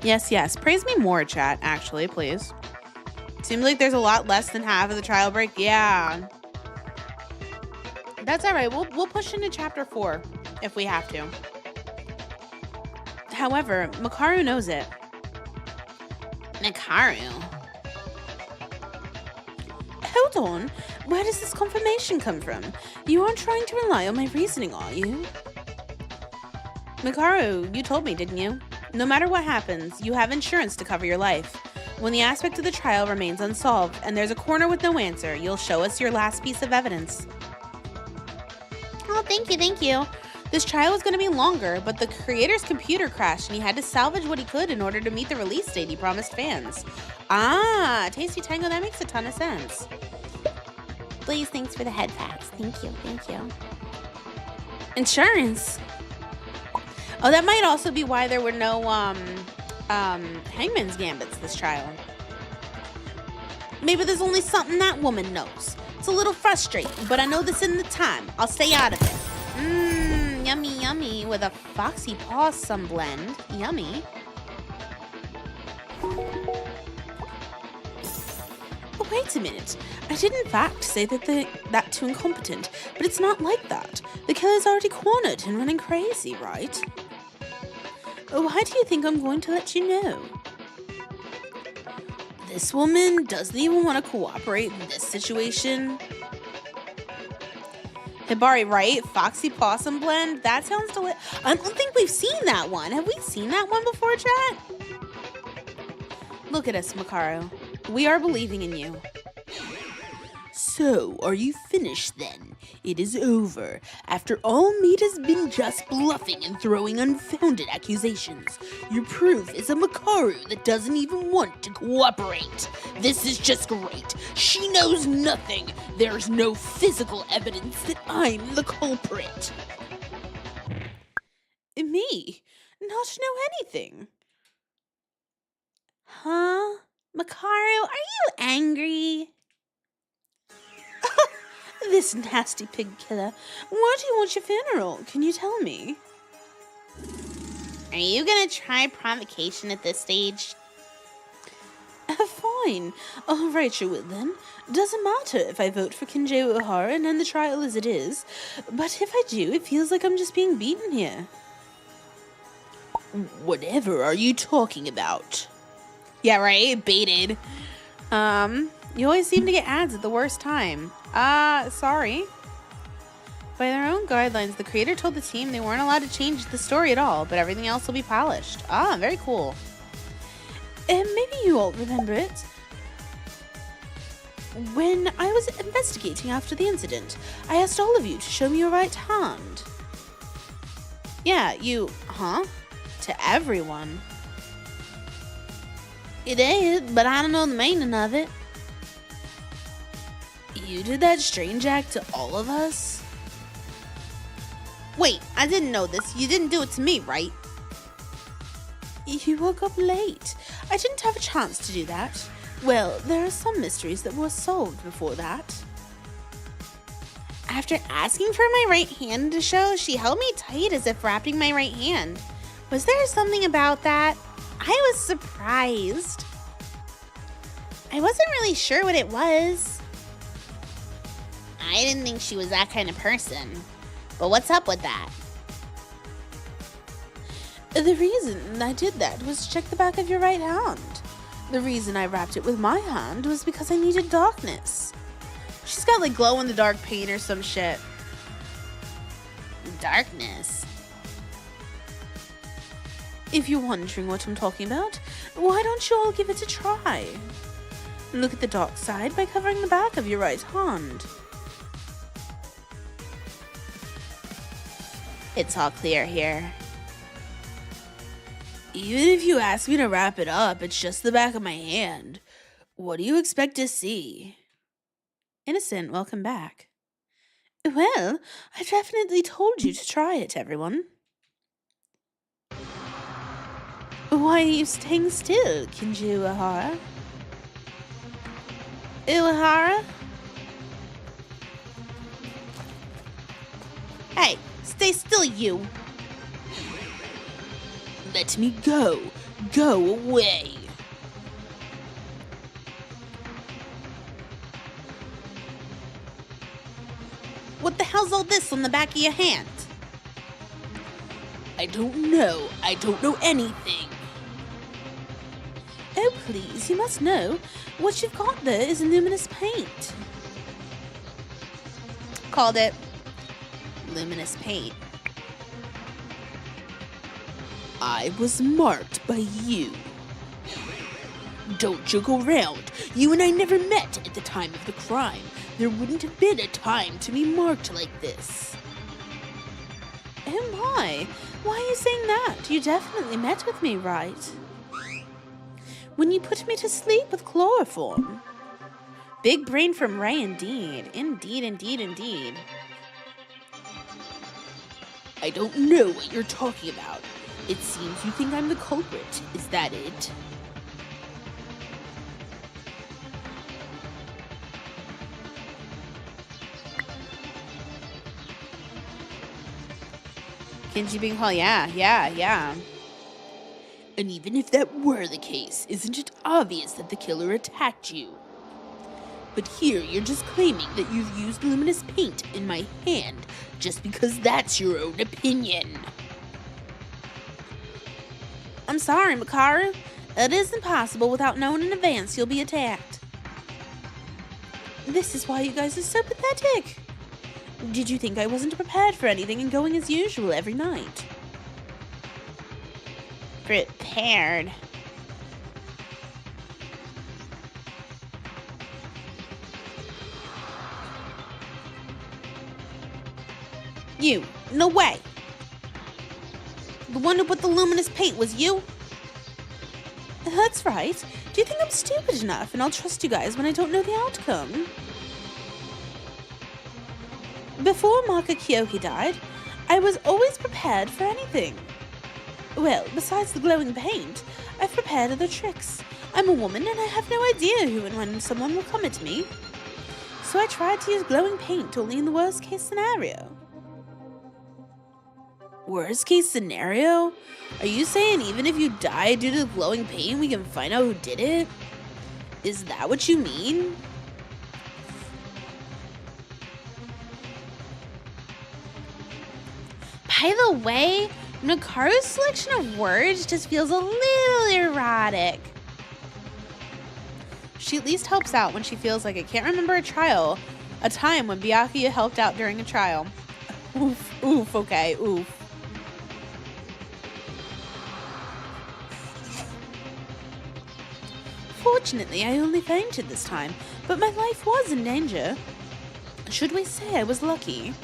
Yes. Praise me more, chat, actually, please. Seems like there's a lot less than half of the trial break. Yeah. That's all right. We'll push into chapter 4 if we have to. However, Makaru knows it. Makaru? Hold on. Where does this confirmation come from? You aren't trying to rely on my reasoning, are you? Makaru, you told me, didn't you? No matter what happens, you have insurance to cover your life. When the aspect of the trial remains unsolved and there's a corner with no answer, you'll show us your last piece of evidence. Oh, thank you, thank you. This trial is going to be longer, but the creator's computer crashed and he had to salvage what he could in order to meet the release date he promised fans. Ah, Tasty Tango, that makes a ton of sense. Please, thanks for the head pats. Thank you, thank you. Insurance? Oh, that might also be why there were no, Hangman's Gambits this trial. Maybe there's only something that woman knows. It's a little frustrating, but I know this in the time. I'll stay out of it. Mmm, yummy, yummy, with a foxy possum blend. Yummy. Oh, wait a minute. I did in fact say that too incompetent, but it's not like that. The killer's already cornered and running crazy, right? Why do you think I'm going to let you know? This woman doesn't even want to cooperate in this situation. Hibari, right? Foxy Possum Blend? That sounds delicious. I don't think we've seen that one. Have we seen that one before, chat? Look at us, Makaru. We are believing in you. So, are you finished then? It is over. After all Meat has been just bluffing and throwing unfounded accusations, your proof is a Makaru that doesn't even want to cooperate. This is just great. She knows nothing. There's no physical evidence that I'm the culprit. Me? Not to know anything. Huh? Makaru, are you angry? This nasty pig killer. Why do you want your funeral? Can you tell me? Are you gonna try provocation at this stage? Fine. I'll write you it then. Doesn't matter if I vote for Kinjo Uhara and end the trial as it is. But if I do, it feels like I'm just being beaten here. Whatever are you talking about? Yeah, right? Baited. You always seem to get ads at the worst time. Sorry. By their own guidelines, the creator told the team they weren't allowed to change the story at all, but everything else will be polished. Ah, very cool. And maybe you all remember it. When I was investigating after the incident, I asked all of you to show me your right hand. Yeah, you, huh? To everyone. It is, but I don't know the meaning of it. You did that strange act to all of us? Wait, I didn't know this. You didn't do it to me, right? You woke up late. I didn't have a chance to do that. Well, there are some mysteries that were solved before that. After asking for my right hand to show, she held me tight as if wrapping my right hand. Was there something about that? I was surprised. I wasn't really sure what it was. I didn't think she was that kind of person. But what's up with that? The reason I did that was to check the back of your right hand. The reason I wrapped it with my hand was because I needed darkness. She's got like glow-in-the-dark paint or some shit. Darkness? If you're wondering what I'm talking about, why don't you all give it a try? Look at the dark side by covering the back of your right hand. It's all clear here. Even if you ask me to wrap it up, it's just the back of my hand. What do you expect to see? Innocent, welcome back. Well, I definitely told you to try it, everyone. Why are you staying still, Kinju Uhara? Uhara? Hey, stay still, you! Let me go! Go away! What the hell's all this on the back of your hand? I don't know. I don't know anything. Oh, please, you must know. What you've got there is luminous paint. Called it. Luminous paint. I was marked by you. Don't joke around. You and I never met at the time of the crime. There wouldn't have been a time to be marked like this. Oh my, why are you saying that? You definitely met with me, right? When you put me to sleep with chloroform. Big brain from Ray, indeed. Indeed, indeed, indeed. I don't know what you're talking about. It seems you think I'm the culprit. Is that it? Kenji being Hall, yeah. And even if that were the case, isn't it obvious that the killer attacked you? But here you're just claiming that you've used luminous paint in my hand just because that's your own opinion. I'm sorry, Makaru. It is impossible without knowing in advance you'll be attacked. This is why you guys are so pathetic. Did you think I wasn't prepared for anything and going as usual every night? Prepared. You. No way. The one who put the luminous paint was you? That's right. Do you think I'm stupid enough and I'll trust you guys when I don't know the outcome? Before Maka Kyoki died, I was always prepared for anything. Well, besides the glowing paint, I've prepared other tricks. I'm a woman and I have no idea who and when someone will come at me. So I tried to use glowing paint only in the worst case scenario. Worst case scenario? Are you saying even if you die due to the glowing paint, we can find out who did it? Is that what you mean? By the way, Nakaru's selection of words just feels a little erotic. She at least helps out when she feels like it. Can't remember a time when Byakuya helped out during a trial. Oof, okay, oof. Fortunately, I only fainted this time, but my life was in danger. Should we say I was lucky?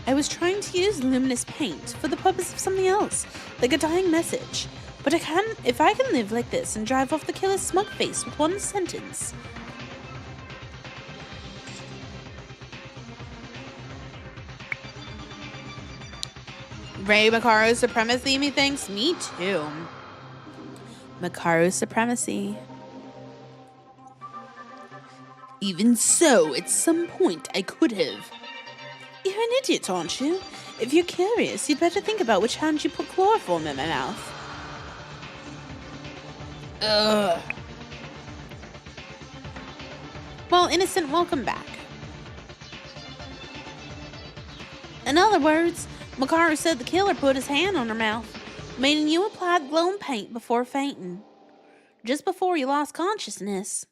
I was trying to use luminous paint for the purpose of something else, like a dying message. But if I can live like this and drive off the killer's smug face with one sentence. Ray Makaru supremacy, methinks? Me too. Makaru supremacy. Even so, at some point I could have. You're an idiot, aren't you? If you're curious, you'd better think about which hand you put chloroform in my mouth. Ugh. Well, innocent, welcome back. In other words, Makaru said the killer put his hand on her mouth, meaning you applied glowing paint before fainting. Just before you lost consciousness.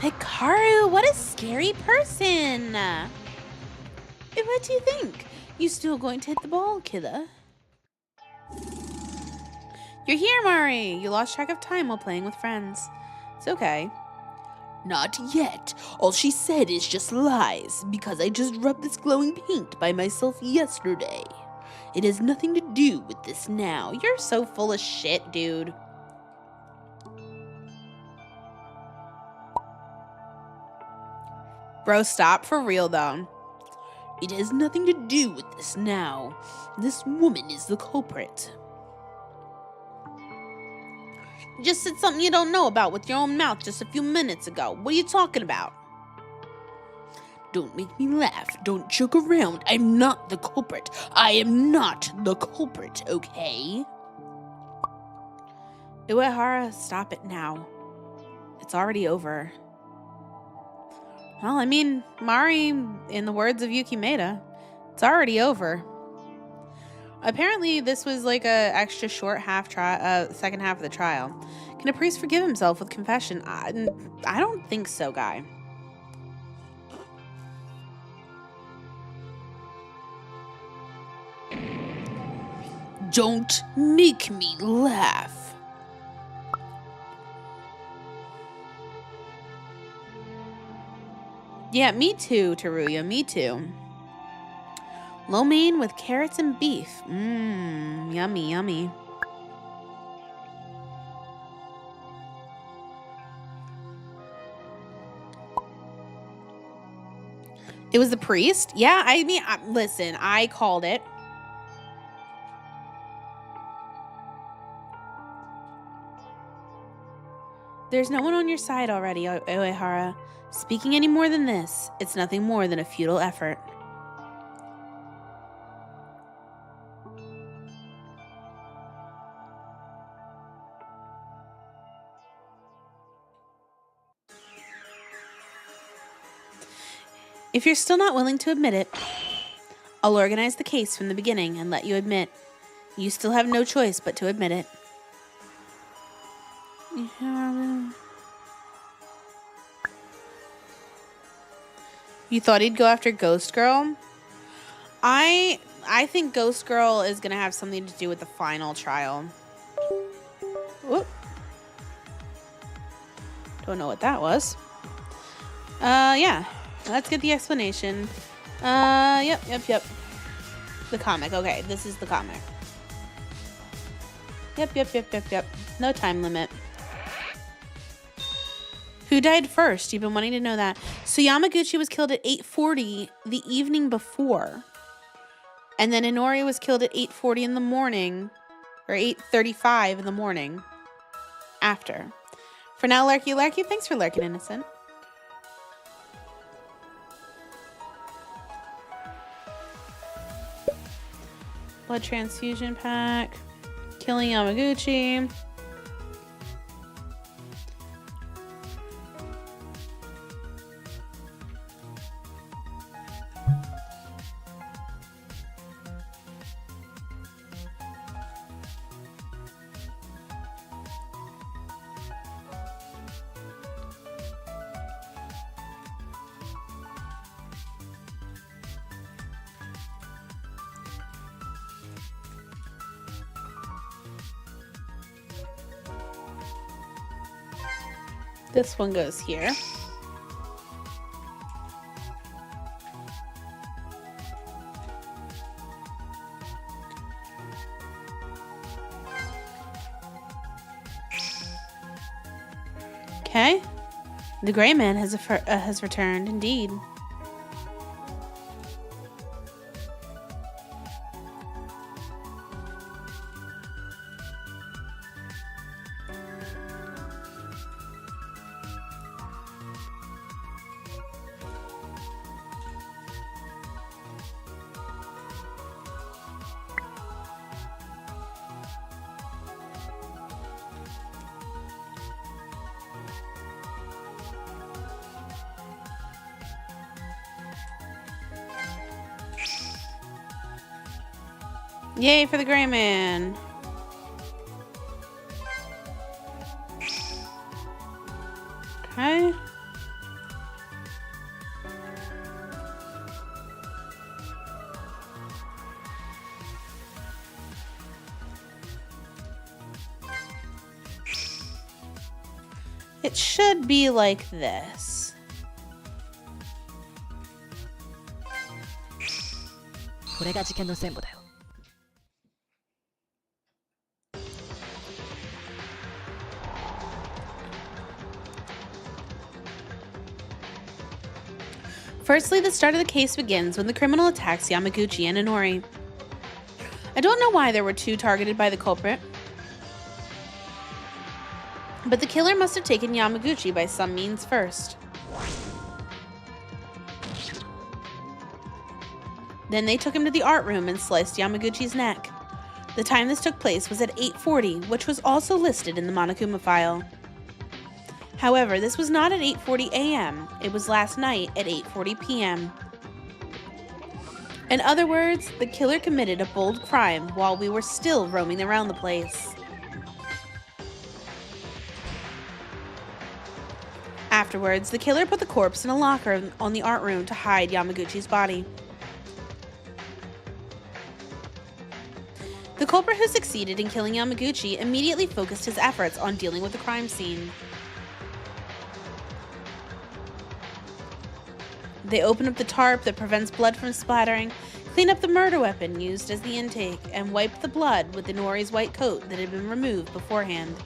Hikaru, what a scary person! What do you think? You still going to hit the ball, killer? You're here, Mari! You lost track of time while playing with friends. It's okay. Not yet. All she said is just lies, because I just rubbed this glowing paint by myself yesterday. It has nothing to do with this now. You're so full of shit, dude. Bro, stop for real, though. It has nothing to do with this now. This woman is the culprit. You just said something you don't know about with your own mouth just a few minutes ago. What are you talking about? Don't make me laugh. Don't joke around. I'm not the culprit. I am not the culprit, okay? Uehara, stop it now. It's already over. Well, I mean, Mari, in the words of Yukimeda, it's already over. Apparently, this was like a extra short second half of the trial. Can a priest forgive himself with confession? I don't think so, guy. Don't make me laugh. Yeah, me too, Teruya, me too. Lo mein with carrots and beef. Mmm, yummy, yummy. It was the priest? Yeah, I mean, listen, I called it. There's no one on your side already, Uehara. Speaking any more than this, it's nothing more than a futile effort. If you're still not willing to admit it, I'll organize the case from the beginning and let you admit. You still have no choice but to admit it. You thought he'd go after Ghost Girl? I think Ghost Girl is going to have something to do with the final trial. Whoop. Don't know what that was. Yeah. Let's get the explanation. Yep. The comic. Okay, this is the comic. Yep. No time limit. Who died first? You've been wanting to know that. So Yamaguchi was killed at 8:40 the evening before. And then Inori was killed at 8:40 in the morning. Or 8:35 in the morning. After. For now, Larky, thanks for lurking, innocent. Blood transfusion pack. Killing Yamaguchi. This one goes here. Okay. The gray man has returned, indeed. Yay for the gray man. Okay. It should be like this. Firstly, the start of the case begins when the criminal attacks Yamaguchi and Inori. I don't know why there were two targeted by the culprit, but the killer must have taken Yamaguchi by some means first. Then they took him to the art room and sliced Yamaguchi's neck. The time this took place was at 8:40, which was also listed in the Monokuma file. However, this was not at 8:40 a.m. It was last night at 8:40 p.m. In other words, the killer committed a bold crime while we were still roaming around the place. Afterwards, the killer put the corpse in a locker on the art room to hide Yamaguchi's body. The culprit who succeeded in killing Yamaguchi immediately focused his efforts on dealing with the crime scene. They open up the tarp that prevents blood from splattering, clean up the murder weapon used as the intake, and wipe the blood with Inori's white coat that had been removed beforehand.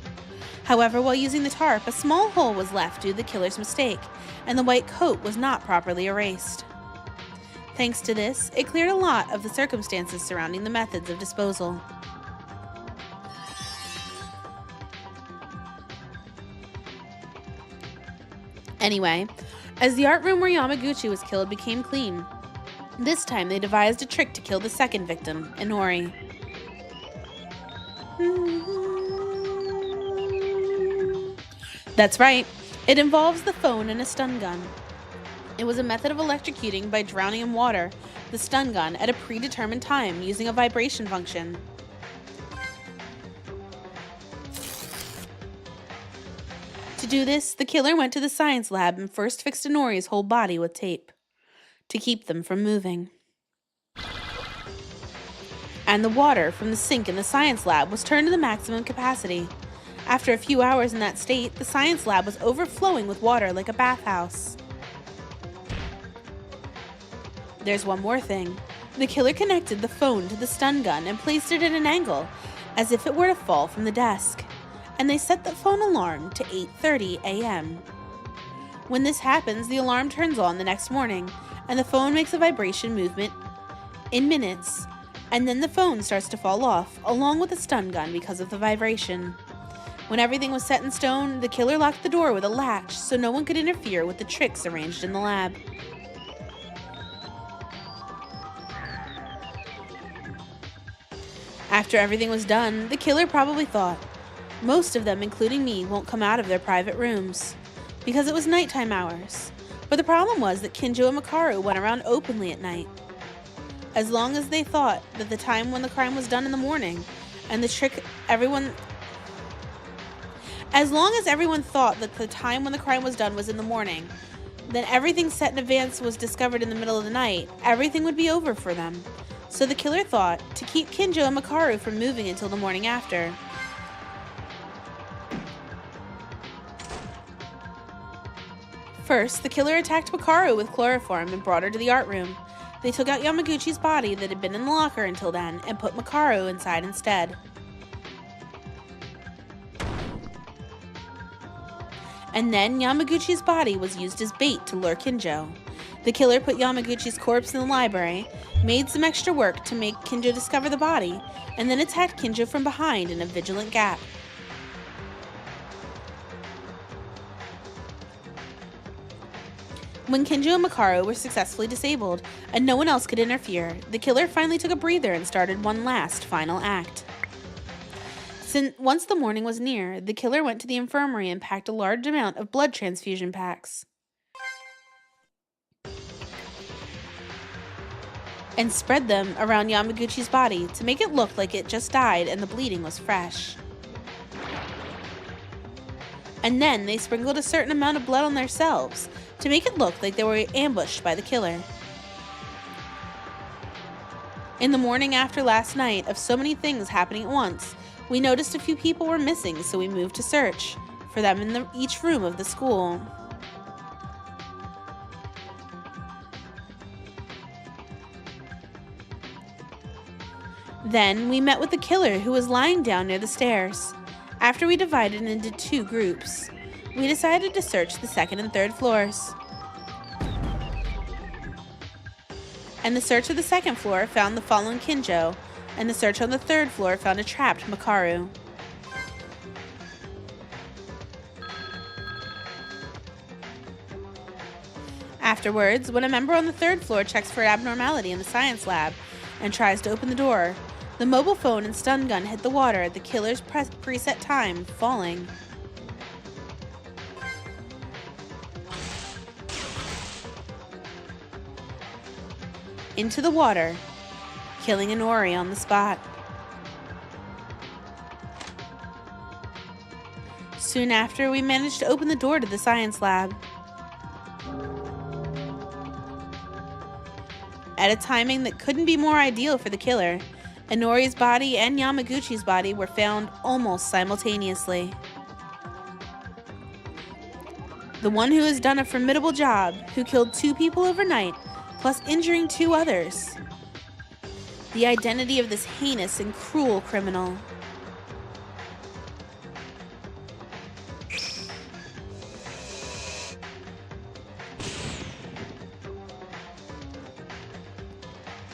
However, while using the tarp, a small hole was left due to the killer's mistake, and the white coat was not properly erased. Thanks to this, it cleared a lot of the circumstances surrounding the methods of disposal. Anyway, as the art room where Yamaguchi was killed became clean, this time they devised a trick to kill the second victim, Inori. That's right, it involves the phone and a stun gun. It was a method of electrocuting by drowning in water the stun gun at a predetermined time using a vibration function. To do this, the killer went to the science lab and first fixed Inori's whole body with tape to keep them from moving. And the water from the sink in the science lab was turned to the maximum capacity. After a few hours in that state, the science lab was overflowing with water like a bathhouse. There's one more thing. The killer connected the phone to the stun gun and placed it at an angle, as if it were to fall from the desk. And they set the phone alarm to 8:30 a.m. When this happens, the alarm turns on the next morning, and the phone makes a vibration movement in minutes, and then the phone starts to fall off, along with the stun gun because of the vibration. When everything was set in stone, the killer locked the door with a latch so no one could interfere with the tricks arranged in the lab. After everything was done, the killer probably thought, most of them, including me, won't come out of their private rooms, because it was nighttime hours. But the problem was that Kinjo and Makaru went around openly at night. As long as they thought that the time when the crime was done in the morning, and the trick As long as everyone thought that the time when the crime was done was in the morning, then everything set in advance was discovered in the middle of the night, everything would be over for them. So the killer thought to keep Kinjo and Makaru from moving until the morning after. First, the killer attacked Makaru with chloroform and brought her to the art room. They took out Yamaguchi's body that had been in the locker until then and put Makaru inside instead. And then Yamaguchi's body was used as bait to lure Kinjo. The killer put Yamaguchi's corpse in the library, made some extra work to make Kinjo discover the body, and then attacked Kinjo from behind in a vigilant gap. When Kinjo and Makaru were successfully disabled, and no one else could interfere, the killer finally took a breather and started one last, final act. Once the morning was near, the killer went to the infirmary and packed a large amount of blood transfusion packs. And spread them around Yamaguchi's body to make it look like it just died and the bleeding was fresh. And then they sprinkled a certain amount of blood on themselves to make it look like they were ambushed by the killer. In the morning after last night, of so many things happening at once, we noticed a few people were missing, so we moved to search for them in each room of the school. Then we met with the killer who was lying down near the stairs. After we divided into two groups, we decided to search the second and third floors. And the search of the second floor found the fallen Kinjo, and the search on the third floor found a trapped Makaru. Afterwards, when a member on the third floor checks for abnormality in the science lab and tries to open the door, the mobile phone and stun gun hit the water at the killer's preset time, falling. Into the water, killing Inori on the spot. Soon after, we managed to open the door to the science lab. At a timing that couldn't be more ideal for the killer, Inori's body and Yamaguchi's body were found almost simultaneously. The one who has done a formidable job, who killed 2 people overnight, plus injuring 2 others. The identity of this heinous and cruel criminal.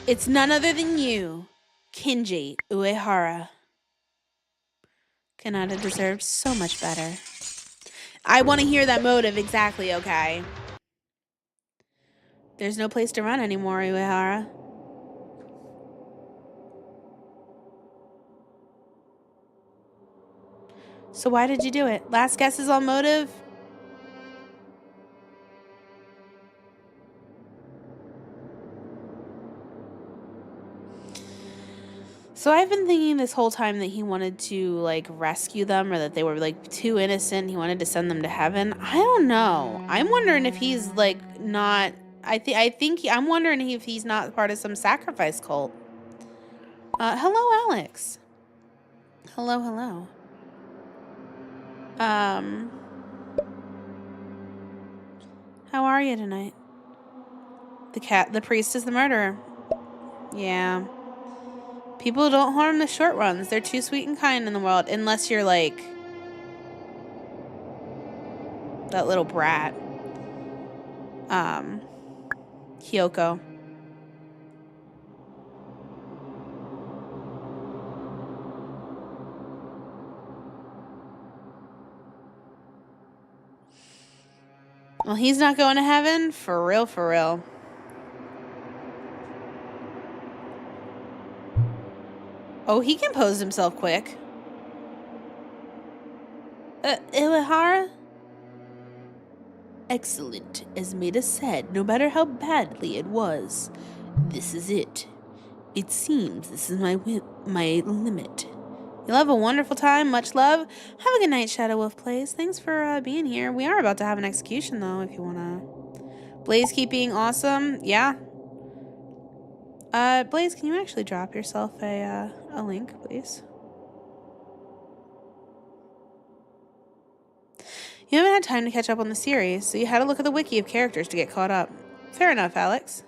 It's none other than you, Kinji Uehara. Kanata deserved so much better. I want to hear that motive exactly, okay? There's no place to run anymore, Uehara. So why did you do it? Last guesses on motive? So I've been thinking this whole time that he wanted to, like, rescue them or that they were, like, too innocent. He wanted to send them to heaven. I don't know. I'm wondering if he's, like, not... I'm wondering if he's not part of some sacrifice cult. Hello, Alex. Hello, hello. How are you tonight? The priest is the murderer. Yeah. People don't harm the short ones. They're too sweet and kind in the world. Unless you're like... that little brat. Kyoko. Well, he's not going to heaven? For real, for real. Oh, he composed himself quick. Uehara? Excellent, as Maida said, no matter how badly it was. This is it. It seems this is my limit. You'll have a wonderful time. Much love. Have a good night, Shadow Wolf Plays. Thanks for being here. We are about to have an execution, though, if you want to. Blaze, keep being awesome. Yeah. Blaze, can you actually drop yourself a link, please? You haven't had time to catch up on the series, so you had to look at the wiki of characters to get caught up. Fair enough, Alex.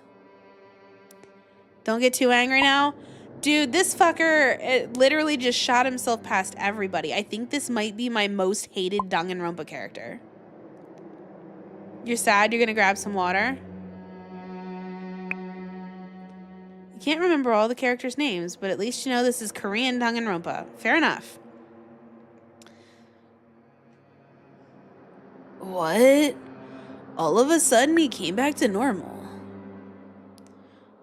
Don't get too angry now. Dude, this fucker literally just shot himself past everybody. I think this might be my most hated Danganronpa character. You're sad you're gonna grab some water? You can't remember all the characters' names, but at least you know this is Korean Danganronpa. Fair enough. What? All of a sudden he came back to normal.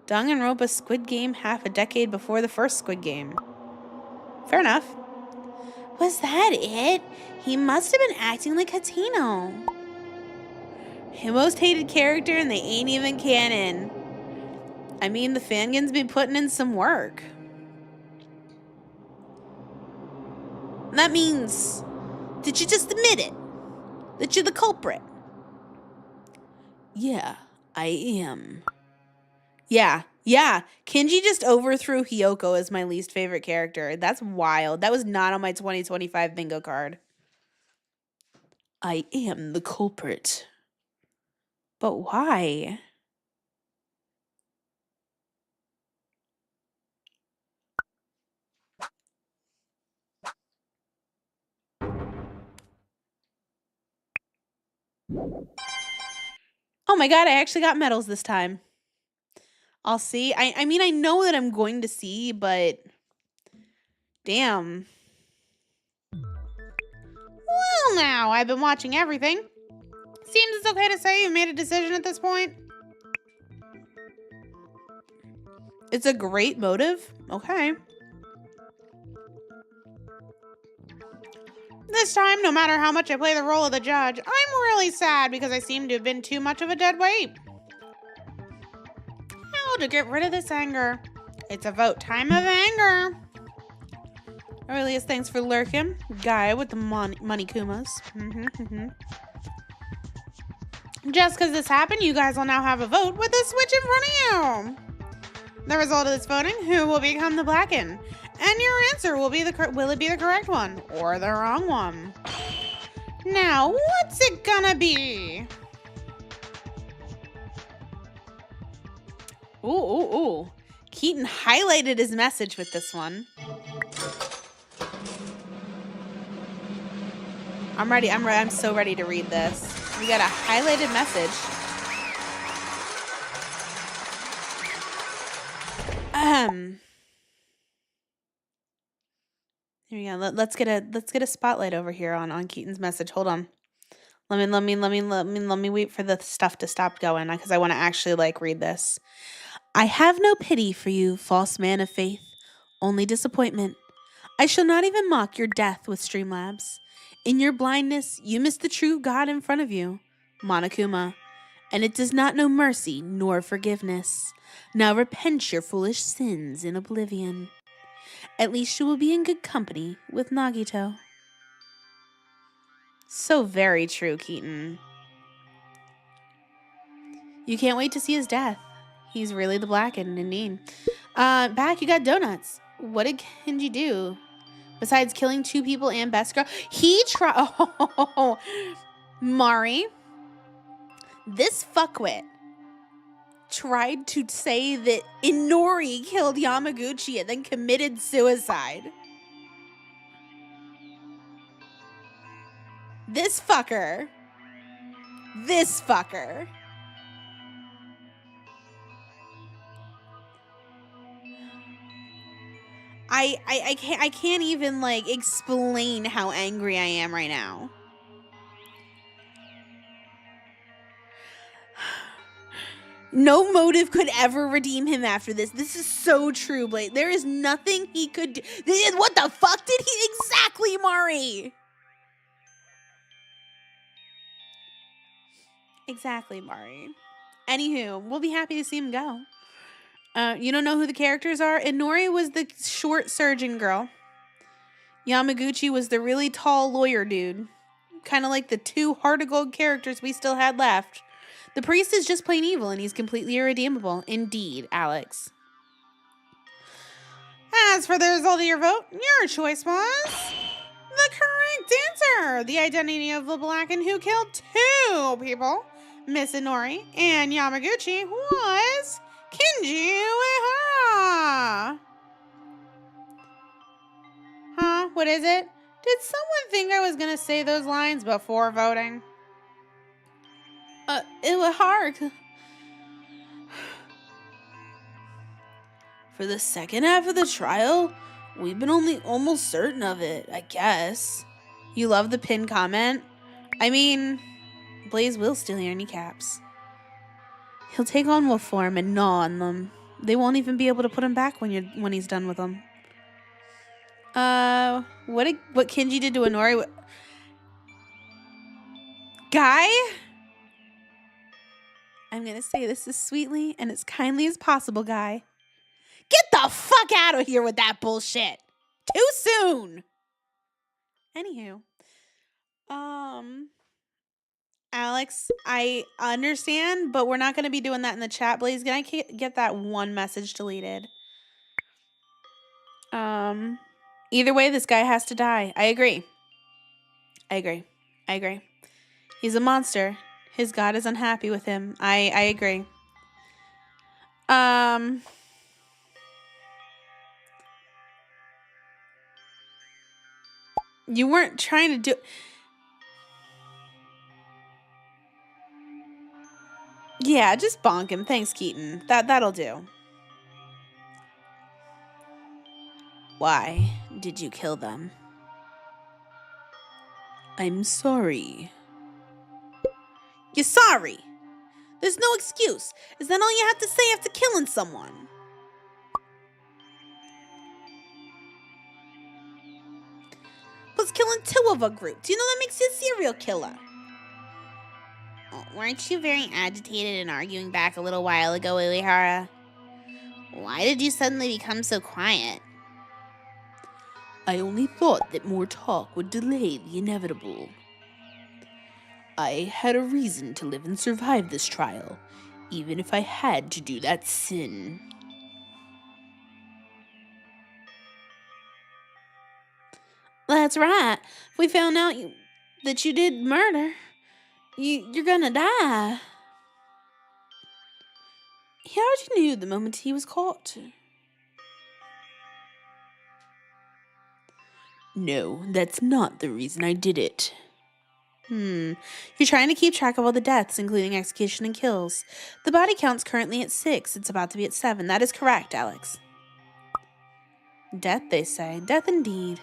Danganronpa Squid Game half a decade before the first Squid Game. Fair enough. Was that it? He must have been acting like Hatino. His most hated character and they ain't even canon. I mean, the fangins been putting in some work. That means that you just admit it. That you're the culprit. Yeah, I am. Yeah. Kinji just overthrew Hyoko as my least favorite character. That's wild. That was not on my 2025 bingo card. I am the culprit. But why? Oh my god, I actually got medals this time. I'll see. I mean, I know that I'm going to see, but... damn. Well, now, I've been watching everything. Seems it's okay to say you made a decision at this point. It's a great motive. Okay. This time, no matter how much I play the role of the judge, I'm really sad because I seem to have been too much of a dead weight. How to get rid of this anger? It's a vote time of anger. Earliest thanks for lurking. Guy with the money kumas. Just because this happened, you guys will now have a vote with this switch in front of you. The result of this voting, who will become the Blackened? And your answer will it be the correct one or the wrong one? Now, what's it gonna be? Ooh. Keaton highlighted his message with this one. I'm ready. I'm so ready to read this. We got a highlighted message. Here we go. Let's get a spotlight over here on Keaton's message. Hold on. Let me wait for the stuff to stop going because I want to actually read this. I have no pity for you, false man of faith, only disappointment. I shall not even mock your death with Streamlabs. In your blindness, you miss the true God in front of you, Monokuma, and it does not know mercy nor forgiveness. Now repent your foolish sins in oblivion. At least you will be in good company with Nagito. So very true, Keaton. You can't wait to see his death. He's really the Blackened, indeed. Back, you got donuts. What did Kenji do? Besides killing 2 people and Best Girl, he tried. Oh, Mari, this fuckwit tried to say that Inori killed Yamaguchi and then committed suicide. This fucker. I can't even explain how angry I am right now. No motive could ever redeem him after this. This is so true, Blade. There is nothing he could do. What the fuck did he exactly, Mari? Exactly, Mari. Anywho, we'll be happy to see him go. You don't know who the characters are? Inori was the short surgeon girl. Yamaguchi was the really tall lawyer dude. Kind of like the 2 heart of gold characters we still had left. The priest is just plain evil and he's completely irredeemable. Indeed, Alex. As for the result of your vote, your choice was the correct answer. The identity of the Blackened who killed 2 people, Miss Inori and Yamaguchi, was Kenji Uehara. Huh? What is it? Did someone think I was gonna say those lines before voting? It was hard. For the second half of the trial, we've been only almost certain of it, I guess. You love the pinned comment? I mean, Blaze will steal your kneecaps. He'll take on wolf form and gnaw on them. They won't even be able to put him back when he's done with them. What Kenji did to Inori? Guy? I'm gonna say this as sweetly and as kindly as possible, Guy. Get the fuck out of here with that bullshit! Too soon! Anywho. Alex, I understand, but we're not gonna be doing that in the chat. Blaze, can I get that one message deleted? Either way, this guy has to die. I agree. He's a monster. His god is unhappy with him. I agree. You weren't trying to do... Yeah, just bonk him. Thanks, Keaton. That'll do. Why did you kill them? I'm sorry. You're sorry? There's no excuse. Is that all you have to say after killing someone? Plus killing 2 of a group. Do you know that makes you a serial killer? Oh, weren't you very agitated and arguing back a little while ago, Uehara? Why did you suddenly become so quiet? I only thought that more talk would delay the inevitable. I had a reason to live and survive this trial, even if I had to do that sin. That's right. If we found out that you did murder, you're gonna die. He already knew the moment he was caught. No, that's not the reason I did it. You're trying to keep track of all the deaths, including execution and kills. The body count's currently at 6. It's about to be at 7. That is correct, Alex. Death, they say. Death indeed.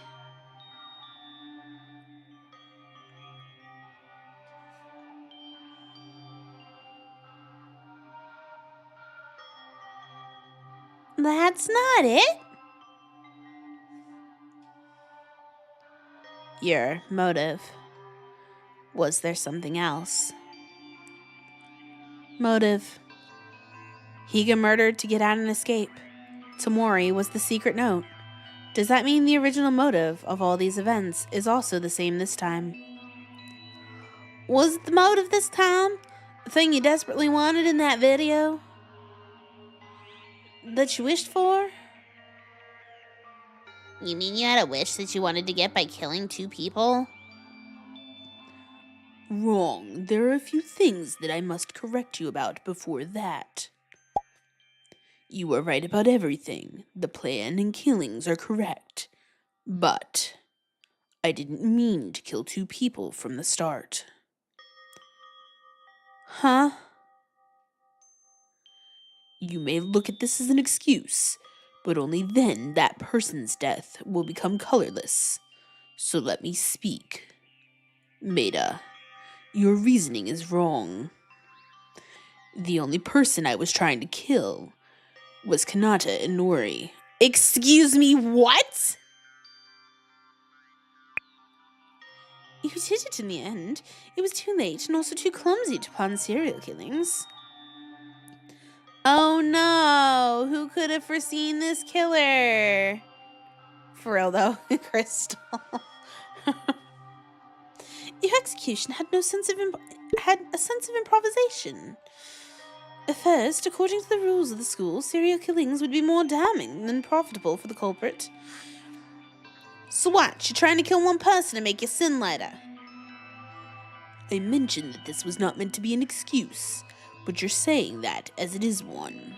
That's not it. Your motive. Was there something else? Motive. Higa murdered to get out and escape. Tamori was the secret note. Does that mean the original motive of all these events is also the same this time? Was it the motive this time? The thing you desperately wanted in that video? That you wished for? You mean you had a wish that you wanted to get by killing 2 people? Wrong. There are a few things that I must correct you about before that. You are right about everything. The plan and killings are correct. But I didn't mean to kill 2 people from the start. Huh? You may look at this as an excuse, but only then that person's death will become colorless. So let me speak. Maida, your reasoning is wrong. The only person I was trying to kill was Kanata Inori. Excuse me, what? You did it in the end. It was too late and also too clumsy to pun serial killings. Oh no, who could have foreseen this killer? For real though, Crystal. Your execution had a sense of improvisation. At first, according to the rules of the school, serial killings would be more damning than profitable for the culprit. So what? You're trying to kill one person to make your sin lighter? I mentioned that this was not meant to be an excuse, but you're saying that as it is one.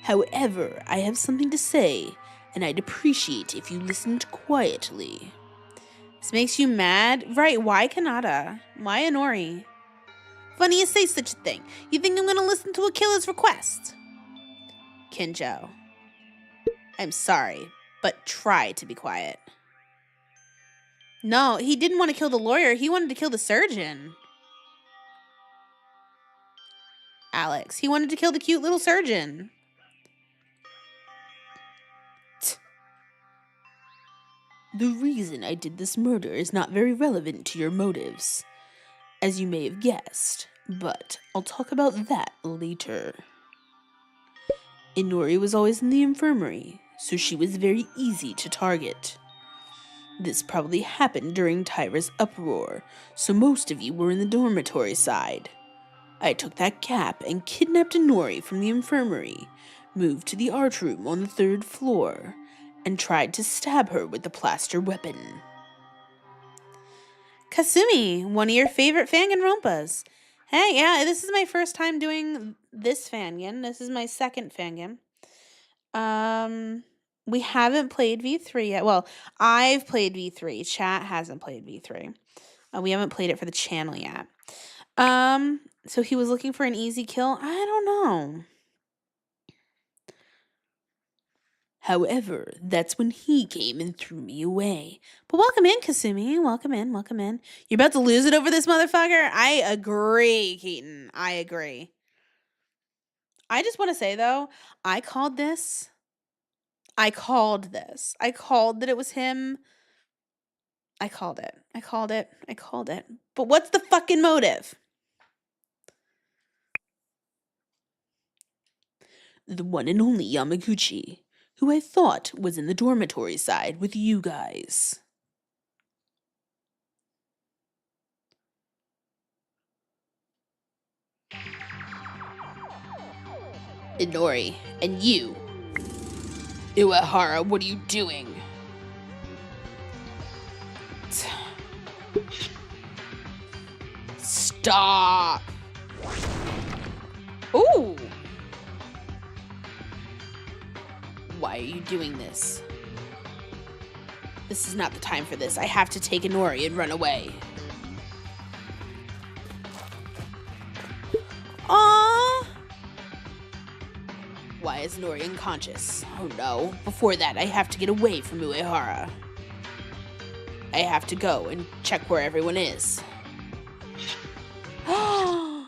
However, I have something to say, and I'd appreciate if you listened quietly. This makes you mad? Right, why Kanata? Why Inori? Funny you say such a thing. You think I'm gonna listen to a killer's request? Kinjo. I'm sorry, but try to be quiet. No, he didn't want to kill the lawyer. He wanted to kill the surgeon. Alex, he wanted to kill the cute little surgeon. The reason I did this murder is not very relevant to your motives, as you may have guessed, but I'll talk about that later. Inori was always in the infirmary, so she was very easy to target. This probably happened during Tyra's uproar, so most of you were in the dormitory side. I took that cap and kidnapped Inori from the infirmary, moved to the art room on the 3rd floor, and tried to stab her with the plaster weapon. Kasumi, one of your favorite Danganronpas. Hey, yeah, this is my first time doing this fangame. This is my second fangame. We haven't played V3 yet. Well, I've played V3. Chat hasn't played V3. We haven't played it for the channel yet. So he was looking for an easy kill? I don't know. However, that's when he came and threw me away. But welcome in, Kasumi. Welcome in, welcome in. You're about to lose it over this motherfucker? I agree, Keaton. I agree. I just want to say, though, I called this. I called that it was him. I called it. But what's the fucking motive? The one and only Yamaguchi, who I thought was in the dormitory side with you guys. Inori, and you. Uehara, what are you doing? Stop! Ooh! Why are you doing this? This is not the time for this. I have to take Inori and run away. Aww! Why is Inori unconscious? Oh no. Before that, I have to get away from Uehara. I have to go and check where everyone is. Oh!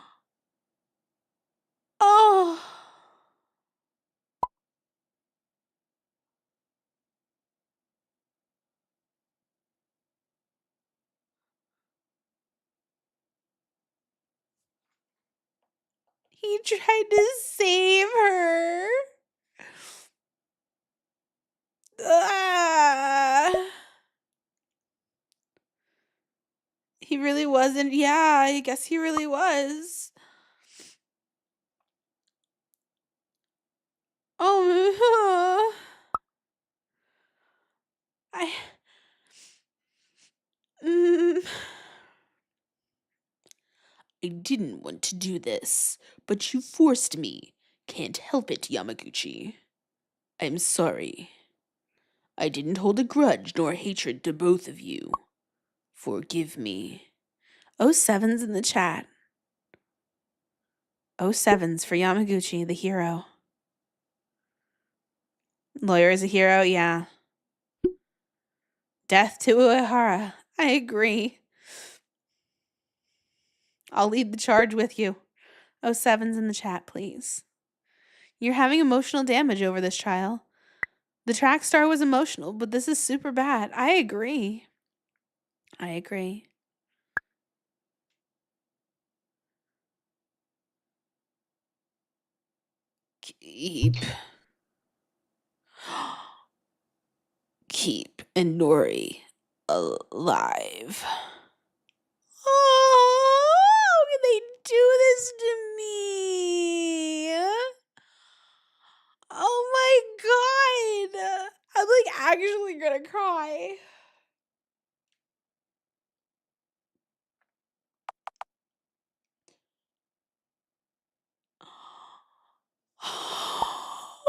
He tried to save her. He really wasn't. Yeah, I guess he really was. Oh, I didn't want to do this, but you forced me. Can't help it, Yamaguchi. I'm sorry. I didn't hold a grudge nor hatred to both of you. Forgive me. 07's in the chat. 07's for Yamaguchi, the hero. Lawyer is a hero, yeah. Death to Uehara. I agree. I'll lead the charge with you. 07's in the chat, please. You're having emotional damage over this trial. The track star was emotional, but this is super bad. I agree. I agree. Keep Inori alive. Oh, how can they do this to me? Oh my god. I'm like actually gonna cry.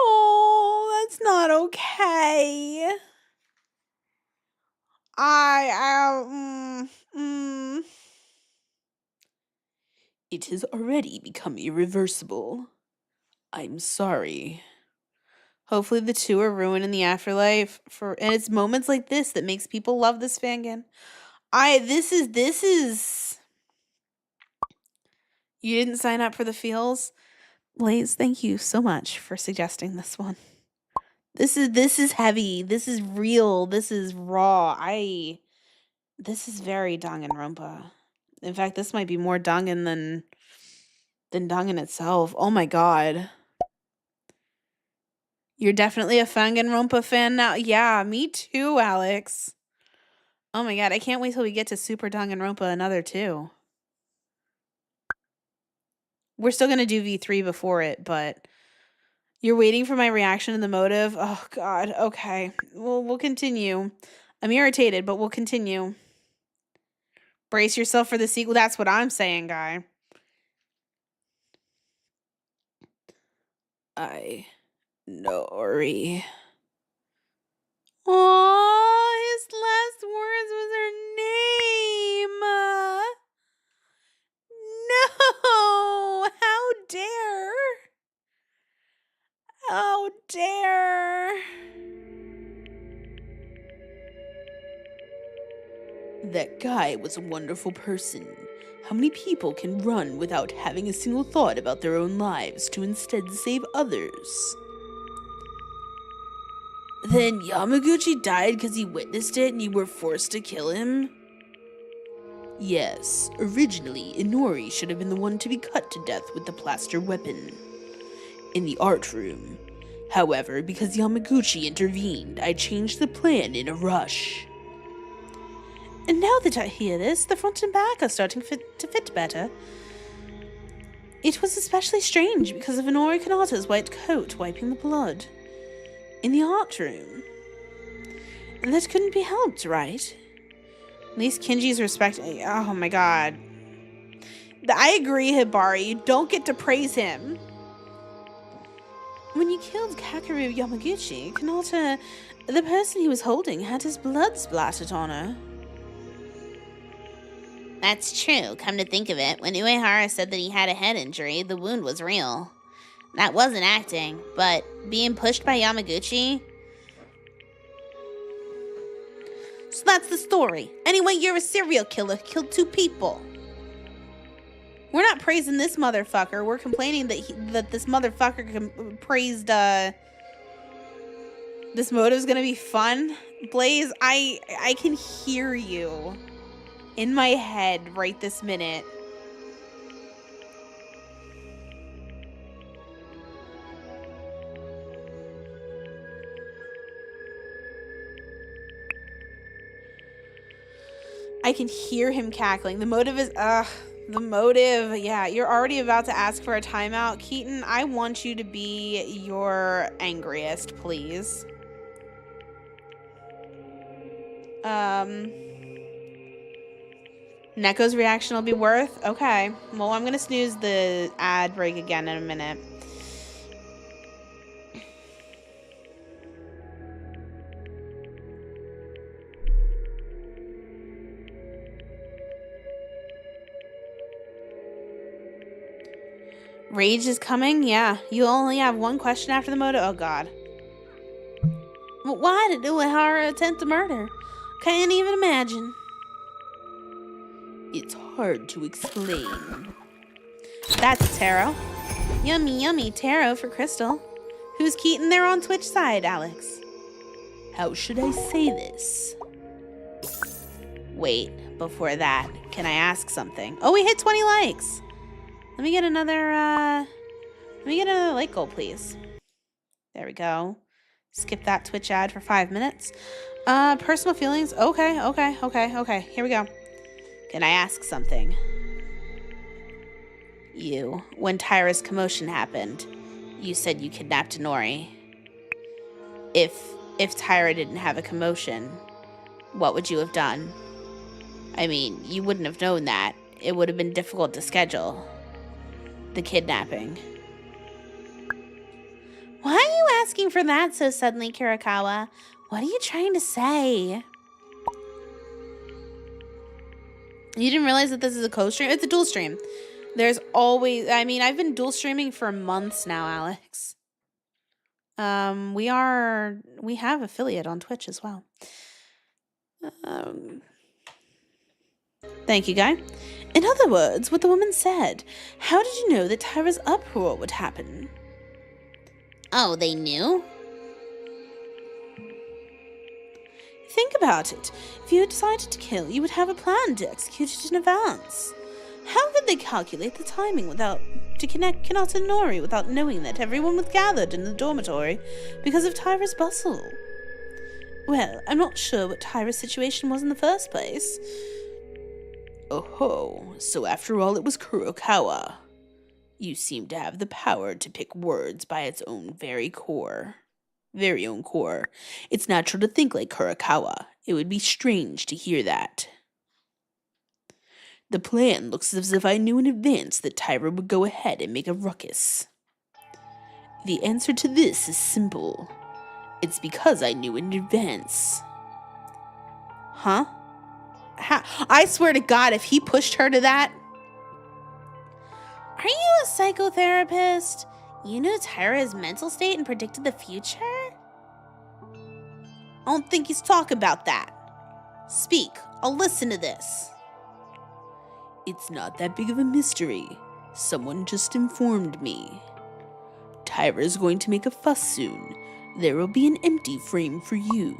Oh, that's not okay. It has already become irreversible. I'm sorry. Hopefully the two are ruined in the afterlife and it's moments like this that makes people love this fangin. This is You didn't sign up for the feels? Blaze, thank you so much for suggesting this one. This is heavy. This is real. This is raw. This is very Danganronpa. In fact, this might be more Dangan than Dangan itself. Oh my god. You're definitely a Danganronpa fan now? Yeah, me too, Alex. Oh my god, I can't wait till we get to Super Danganronpa another 2. We're still going to do V3 before it, but you're waiting for my reaction to the motive? Oh god, okay. We'll continue. I'm irritated, but we'll continue. Brace yourself for the sequel. That's what I'm saying, guy. Nori. Oh, his last words was her name. No! How dare! How dare! That guy was a wonderful person. How many people can run without having a single thought about their own lives to instead save others? Then Yamaguchi died because he witnessed it and you were forced to kill him? Yes, originally Inori should have been the one to be cut to death with the plaster weapon in the art room. However, because Yamaguchi intervened, I changed the plan in a rush. And now that I hear this, the front and back are starting to fit better. It was especially strange because of Inori Kanata's white coat wiping the blood in the art room. And that couldn't be helped, right? At least Kinji's respect. Oh my god. I agree, Hibari. You don't get to praise him. When you killed Kakeru Yamaguchi, Kanata, the person he was holding, had his blood splattered on her. That's true. Come to think of it, when Uehara said that he had a head injury, the wound was real. That wasn't acting, but being pushed by Yamaguchi... So that's the story. Anyway, you're a serial killer. Killed 2 people. We're not praising this motherfucker. We're complaining that this motherfucker praised, this motive's gonna be fun. Blaze, I can hear you in my head right this minute. I can hear him cackling. The motive is, the motive. Yeah, you're already about to ask for a timeout. Keaton, I want you to be your angriest, please. Neko's reaction will be worth? Okay. Well, I'm going to snooze the ad break again in a minute. Rage is coming? Yeah. You only have one question after the motive? Oh, God. But why did Uehara attempt to murder? Can't even imagine. It's hard to explain. That's Taro. Yummy, yummy Taro for Crystal. Who's Keaton there on Twitch side, Alex? How should I say this? Wait, before that, can I ask something? Oh, we hit 20 likes. Let me get another like goal, please. There we go. Skip that Twitch ad for 5 minutes. Personal feelings. Okay. Here we go. Can I ask something? When Tyra's commotion happened, you said you kidnapped Nori. If Tyra didn't have a commotion, what would you have done? I mean, you wouldn't have known that. It would have been difficult to schedule the kidnapping. Why are you asking for that so suddenly, Kirikawa? What are you trying to say? You didn't realize that this is a co-stream? It's a dual stream. There's always... I mean, I've been dual streaming for months now, Alex. We have affiliate on Twitch as well. Thank you, Guy. In other words, what the woman said. How did you know that Tyra's uproar would happen? Oh, they knew? Think about it. If you had decided to kill, you would have a plan to execute it in advance. How could they calculate the timing to connect Kanata and Nori without knowing that everyone was gathered in the dormitory because of Tyra's bustle? Well, I'm not sure what Tyra's situation was in the first place. Oh, so after all it was Kurokawa. You seem to have the power to pick words by its own very own core. It's natural to think like Kurokawa. It would be strange to hear that. The plan looks as if I knew in advance that Tyra would go ahead and make a ruckus. The answer to this is simple. It's because I knew in advance. Huh? I swear to God, if he pushed her to that... Are you a psychotherapist? You knew Tyra's mental state and predicted the future? I don't think he's talking about that. Speak. I'll listen to this. It's not that big of a mystery. Someone just informed me. Tyra's going to make a fuss soon. There will be an empty frame for you.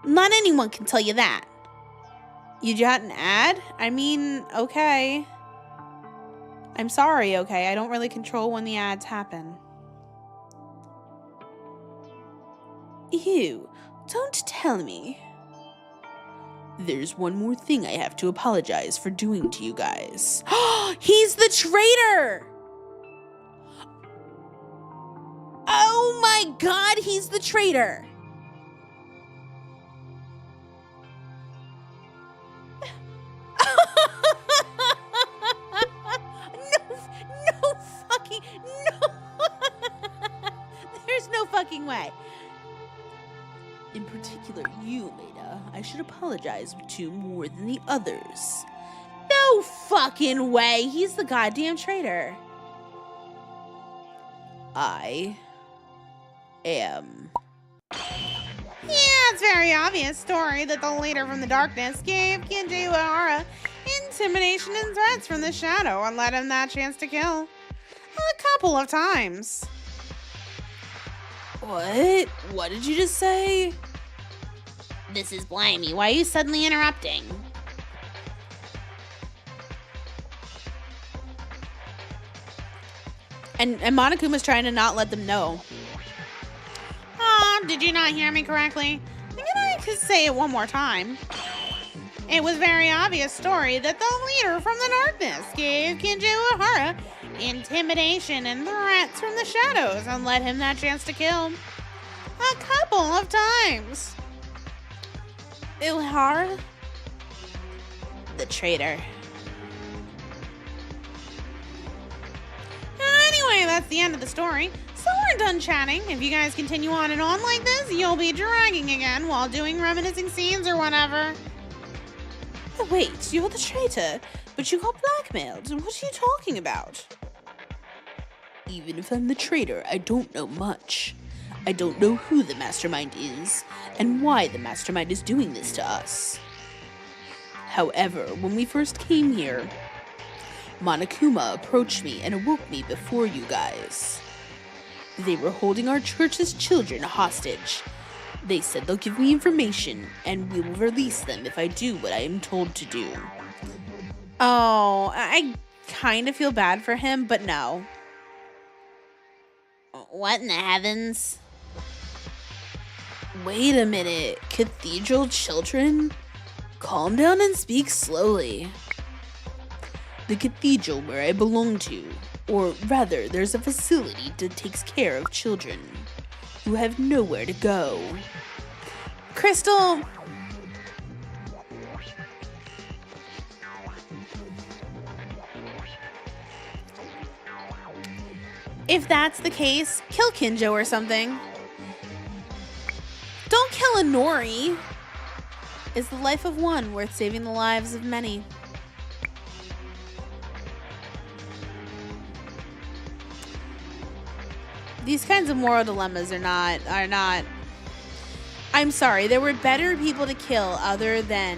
Not anyone can tell you that. You got an ad? I mean, okay. I'm sorry, okay? I don't really control when the ads happen. Ew, don't tell me. There's one more thing I have to apologize for doing to you guys. He's the traitor! Oh my God, he's the traitor! There's no fucking way. In particular, you, Maida, I should apologize to more than the others. No fucking way. He's the goddamn traitor. I am. Yeah, it's very obvious story that the leader from the darkness gave Kinji Uehara intimidation and threats from the shadow and let him that chance to kill. A couple of times. What? What did you just say? This is Blimey. Why are you suddenly interrupting? And Monokuma's trying to not let them know. Did you not hear me correctly? Can I just say it one more time? It was very obvious story that the leader from the darkness gave Kinji Uehara intimidation and threats from the shadows and let him that chance to kill. A couple of times. Uehara? The traitor. Anyway, that's the end of the story. So we're done chatting. If you guys continue on and on like this, you'll be dragging again while doing reminiscing scenes or whatever. Oh, wait, you're the traitor, but you got blackmailed. What are you talking about? Even if I'm the traitor, I don't know much. I don't know who the mastermind is, and why the mastermind is doing this to us. However, when we first came here, Monokuma approached me and awoke me before you guys. They were holding our church's children hostage. They said they'll give me information, and we will release them if I do what I am told to do. Oh, I kind of feel bad for him, but no. What in the heavens? Wait a minute, cathedral children? Calm down and speak slowly. The cathedral where I belong to, or rather, there's a facility that takes care of children who have nowhere to go. Crystal! If that's the case, kill Kinjo or something. Don't kill Inori. Is the life of one worth saving the lives of many? These kinds of moral dilemmas are not. I'm sorry, there were better people to kill other than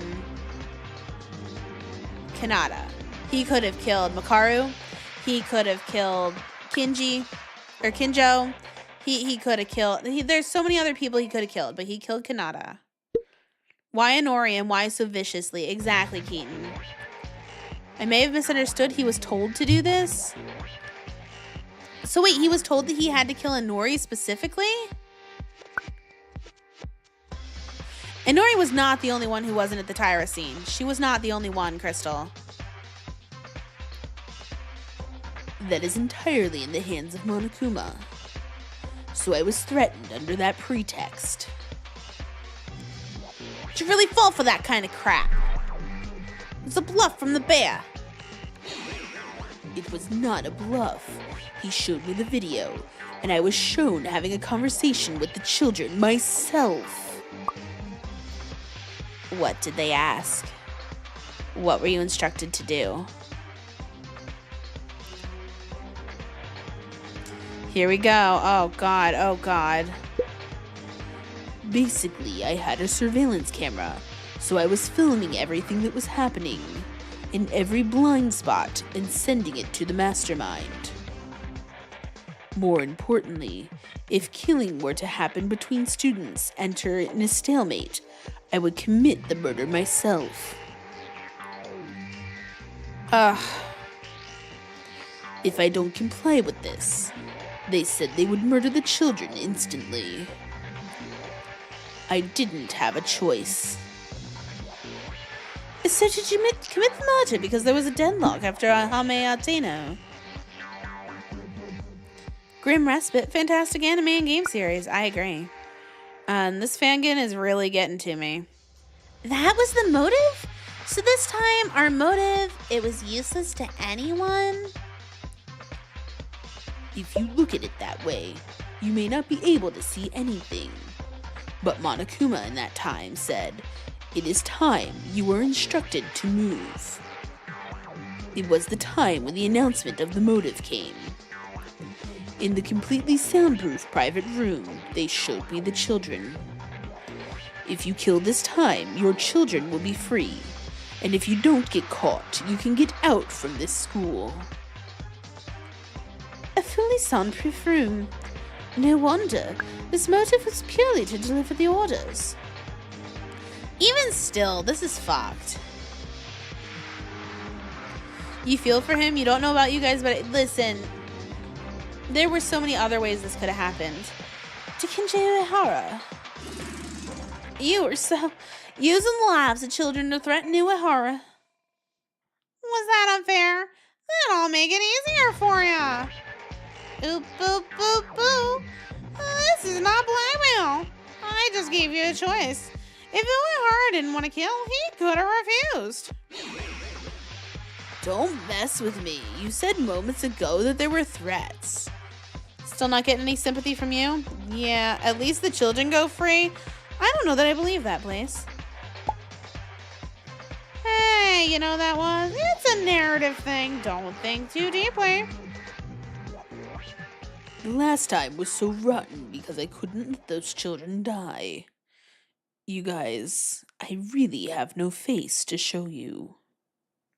Kanata. He could have killed Makaru. He could have killed Kinjo. He could have killed. There's so many other people he could have killed, but he killed Kanata. Why Inori and why so viciously? Exactly, Keaton. I may have misunderstood. He was told to do this. So wait, he was told that he had to kill Inori specifically? Inori was not the only one who wasn't at the Tyra scene. She was not the only one, Crystal. That is entirely in the hands of Monokuma. So I was threatened under that pretext. Did you really fall for that kind of crap? It's a bluff from the bear. It was not a bluff. He showed me the video, and I was shown having a conversation with the children myself. What did they ask? What were you instructed to do? Here we go. Oh God, oh God. Basically, I had a surveillance camera, so I was filming everything that was happening in every blind spot and sending it to the mastermind. More importantly, if killing were to happen between students enter in a stalemate, I would commit the murder myself. If I don't comply with this, they said they would murder the children instantly. I didn't have a choice. So did you commit the murder because there was a deadlock after Hame Ateno? Grim Respite, fantastic anime and game series. I agree. This fangin is really getting to me. That was the motive? So this time, our motive, it was useless to anyone? If you look at it that way, You may not be able to see anything. But Monokuma in that time said, "It is time you were instructed to move." It was the time when the announcement of the motive came. In the completely soundproof private room, they showed me the children. If you kill this time, your children will be free. And if you don't get caught, you can get out from this school. A fully soundproof room. No wonder. This motive was purely to deliver the orders. Even still, this is fucked. You feel for him. You don't know about you guys, but listen. There were so many other ways this could have happened. To Kenji Uehara. You were so... using the lives of children to threaten Uehara. Was that unfair? Then I'll make it easier for ya. Oop, boop, boop, boop. This is not blackmail. I just gave you a choice. If Uehara didn't want to kill, he could have refused. Don't mess with me. You said moments ago that there were threats. Still not getting any sympathy from you? Yeah, at least the children go free. I don't know that I believe that, Blaze. Hey, you know that was? It's a narrative thing. Don't think too deeply. The last time was so rotten because I couldn't let those children die. You guys, I really have no face to show you.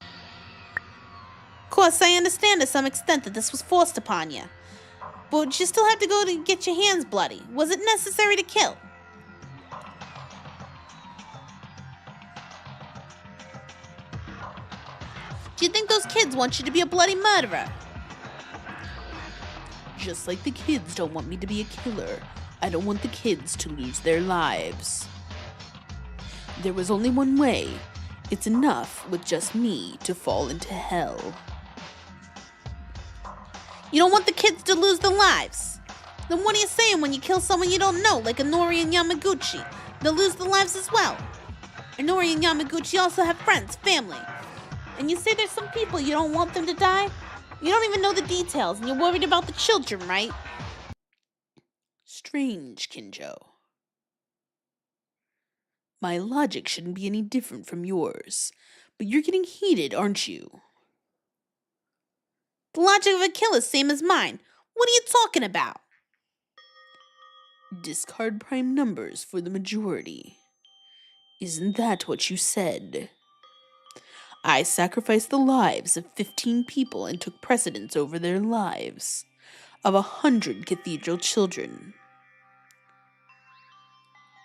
Of course, I understand to some extent that this was forced upon you. But you still have to go to get your hands bloody. Was it necessary to kill? Do you think those kids want you to be a bloody murderer? Just like the kids don't want me to be a killer, I don't want the kids to lose their lives. There was only one way. It's enough with just me to fall into hell. You don't want the kids to lose their lives. Then what are you saying when you kill someone you don't know, like Inori and Yamaguchi? They'll lose their lives as well. Inori and Yamaguchi also have friends, family. And you say there's some people you don't want them to die? You don't even know the details, and you're worried about the children, right? Strange, Kinjo. My logic shouldn't be any different from yours, but you're getting heated, aren't you? The logic of a kill is same as mine. What are you talking about? Discard prime numbers for the majority. Isn't that what you said? I sacrificed the lives of 15 people and took precedence over their lives of 100 cathedral children.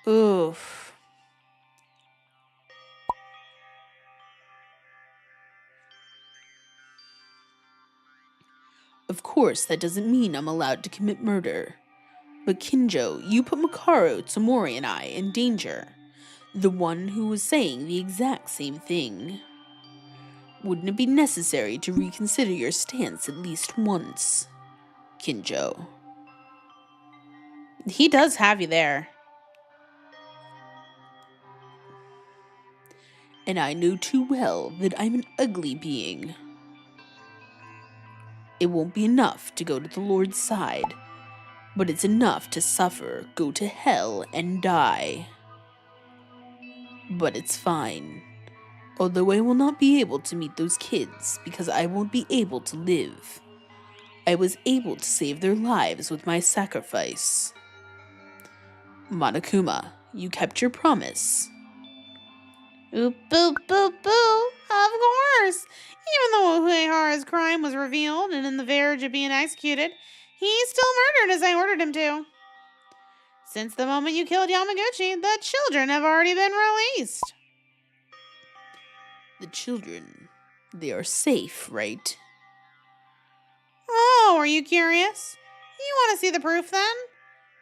Oof. Of course, that doesn't mean I'm allowed to commit murder. But Kinjo, you put Mikaro, Tamori, and I in danger. The one who was saying the exact same thing. Wouldn't it be necessary to reconsider your stance at least once, Kinjo? He does have you there. And I know too well that I'm an ugly being. It won't be enough to go to the Lord's side, but it's enough to suffer, go to hell, and die. But it's fine. Although I will not be able to meet those kids because I won't be able to live. I was able to save their lives with my sacrifice. Monokuma, you kept your promise. Oop, boop, boop, boo. Of course. Even though Uehara's crime was revealed and in the verge of being executed, he still murdered as I ordered him to. Since the moment you killed Yamaguchi, the children have already been released. The children, they are safe, right? Oh, are you curious? You want to see the proof then?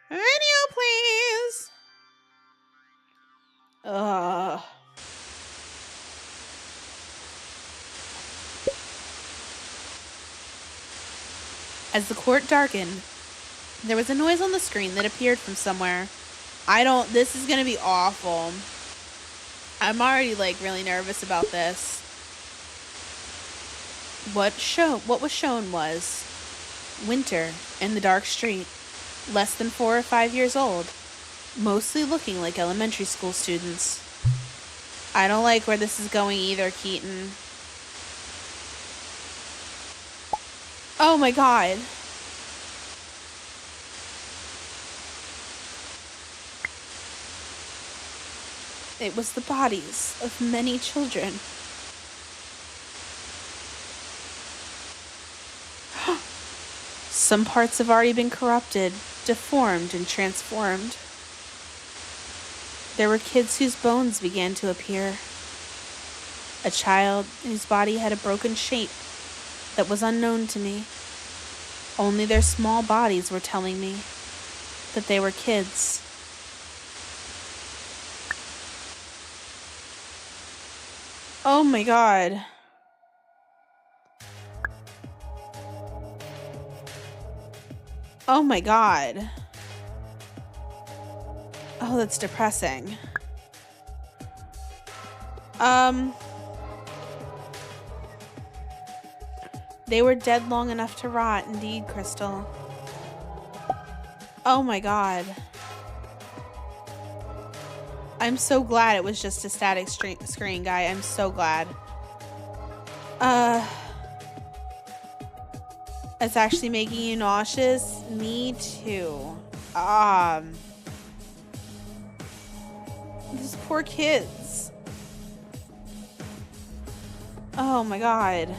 Video, please. As the court darkened, there was a noise on the screen that appeared from somewhere. This is gonna be awful. I'm already really nervous about this. What was shown was winter in the dark street. less than 4 or 5 years old, mostly looking like elementary school students. I don't like where this is going either, Keaton. Oh my god. It was the bodies of many children. Some parts have already been corrupted, deformed, and transformed. There were kids whose bones began to appear. A child whose body had a broken shape that was unknown to me. Only their small bodies were telling me that they were kids. Oh my god. Oh my god. Oh, that's depressing. They were dead long enough to rot, indeed, Crystal. Oh my god. I'm so glad it was just a static screen, guy. I'm so glad. It's actually making you nauseous? Me too. These poor kids. Oh my god.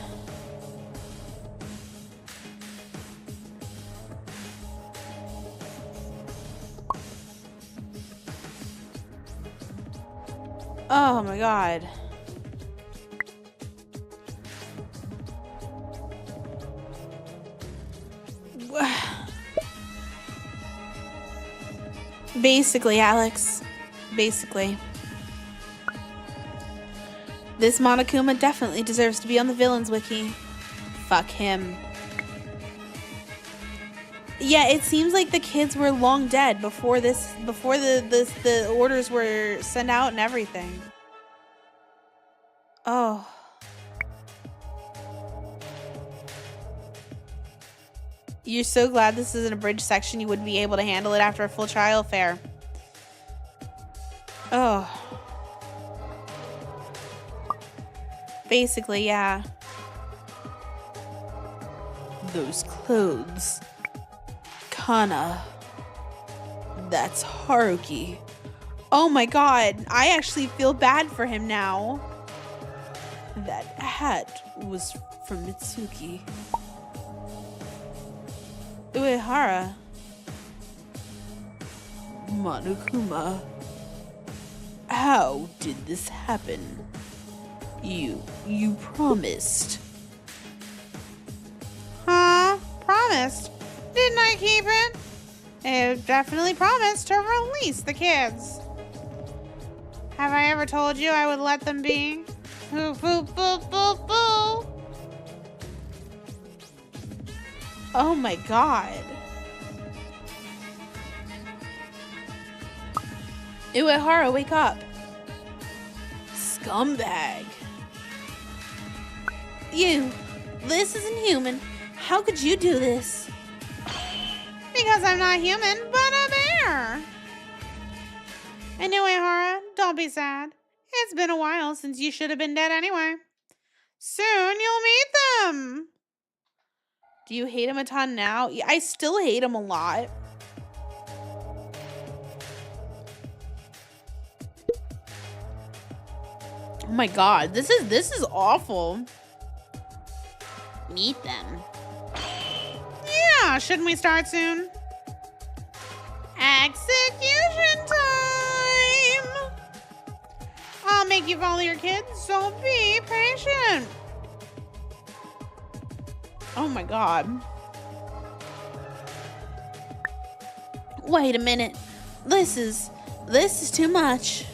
Oh my god. Basically, Alex. Basically. This Monokuma definitely deserves to be on the villains wiki. Fuck him. Yeah, it seems like the kids were long dead before the orders were sent out and everything. Oh. You're so glad this is an abridged section. You wouldn't be able to handle it after a full trial. Fair. Oh. Basically, yeah. Those clothes. Kana. That's Haruki. Oh my god. I actually feel bad for him now. That hat was from Mitsuki. Uehara. Monokuma. How did this happen? You promised. Huh? Promised? Didn't I keep it? I definitely promised to release the kids. Have I ever told you I would let them be? Boo, boo, boo, boo, boo. Oh my god. Uehara, wake up. Scumbag. You. This isn't human. How could you do this? Because I'm not human, but a bear. And Uehara, don't be sad. It's been a while since you should have been dead anyway. Soon you'll meet them. Do you hate him a ton now? Yeah, I still hate him a lot. Oh my god, this is awful. Meet them. Yeah, shouldn't we start soon? Execution time! I'll make you follow your kids, so be patient. Oh my god. Wait a minute. This is too much.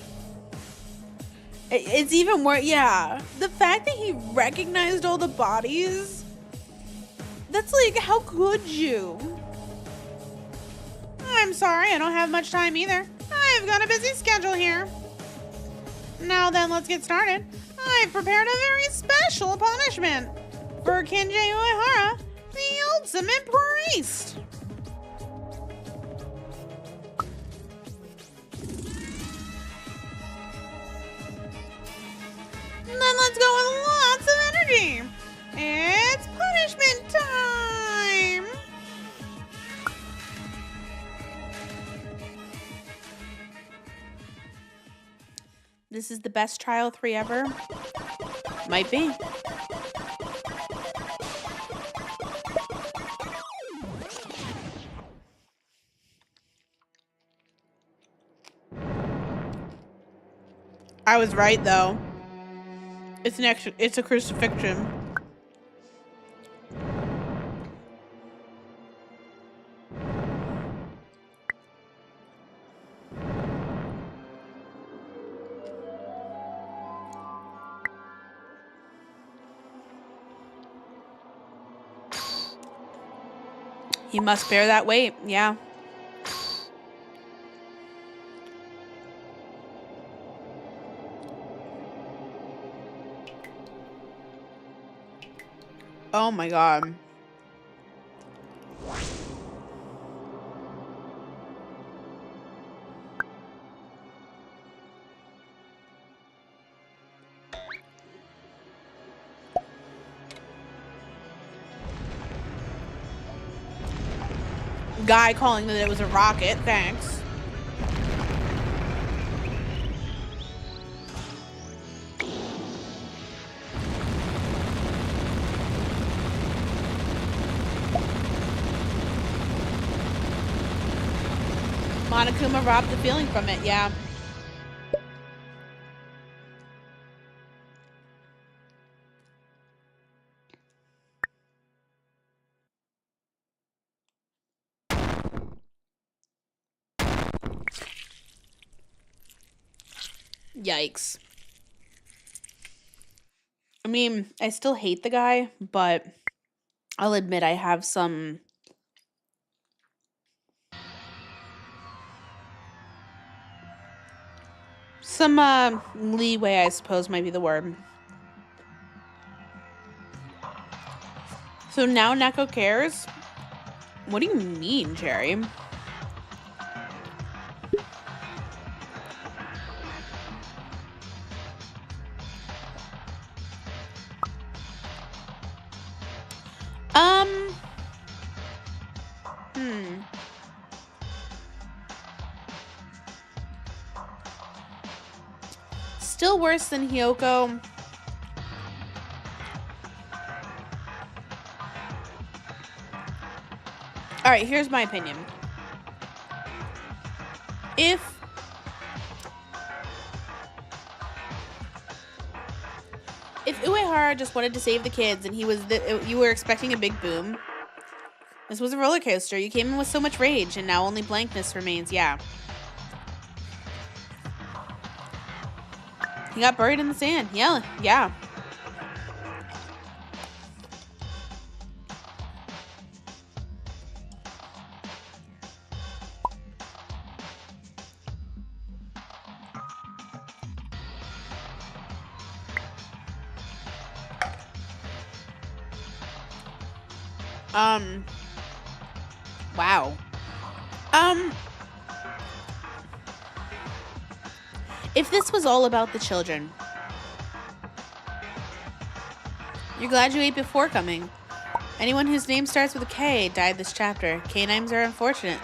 It's even more, yeah. The fact that he recognized all the bodies, that's like, how could you? I'm sorry, I don't have much time either. I've got a busy schedule here. Now then, let's get started. I've prepared a very special punishment for Kinjay Uehara, the ultimate priest. on, let's go with lots of energy. It's punishment time. This is the best trial 3 ever. Might be. I was right though. It's a crucifixion. He must bear that weight, yeah. Oh my god. Guy calling that it was a rocket, thanks. Monokuma robbed the feeling from it, yeah. Yikes. I mean, I still hate the guy, but I'll admit I have some leeway, I suppose might be the word. So now Neko cares? What do you mean, Cherry? Still worse than Hyoko. All right, here's my opinion. If Uehara just wanted to save the kids and you were expecting a big boom, this was a roller coaster. You came in with so much rage and now only blankness remains. Yeah. He got buried in the sand. Yeah. Yeah. Wow. If this was all about the children, you're glad you ate before coming. Anyone whose name starts with a K died this chapter. K names are unfortunate.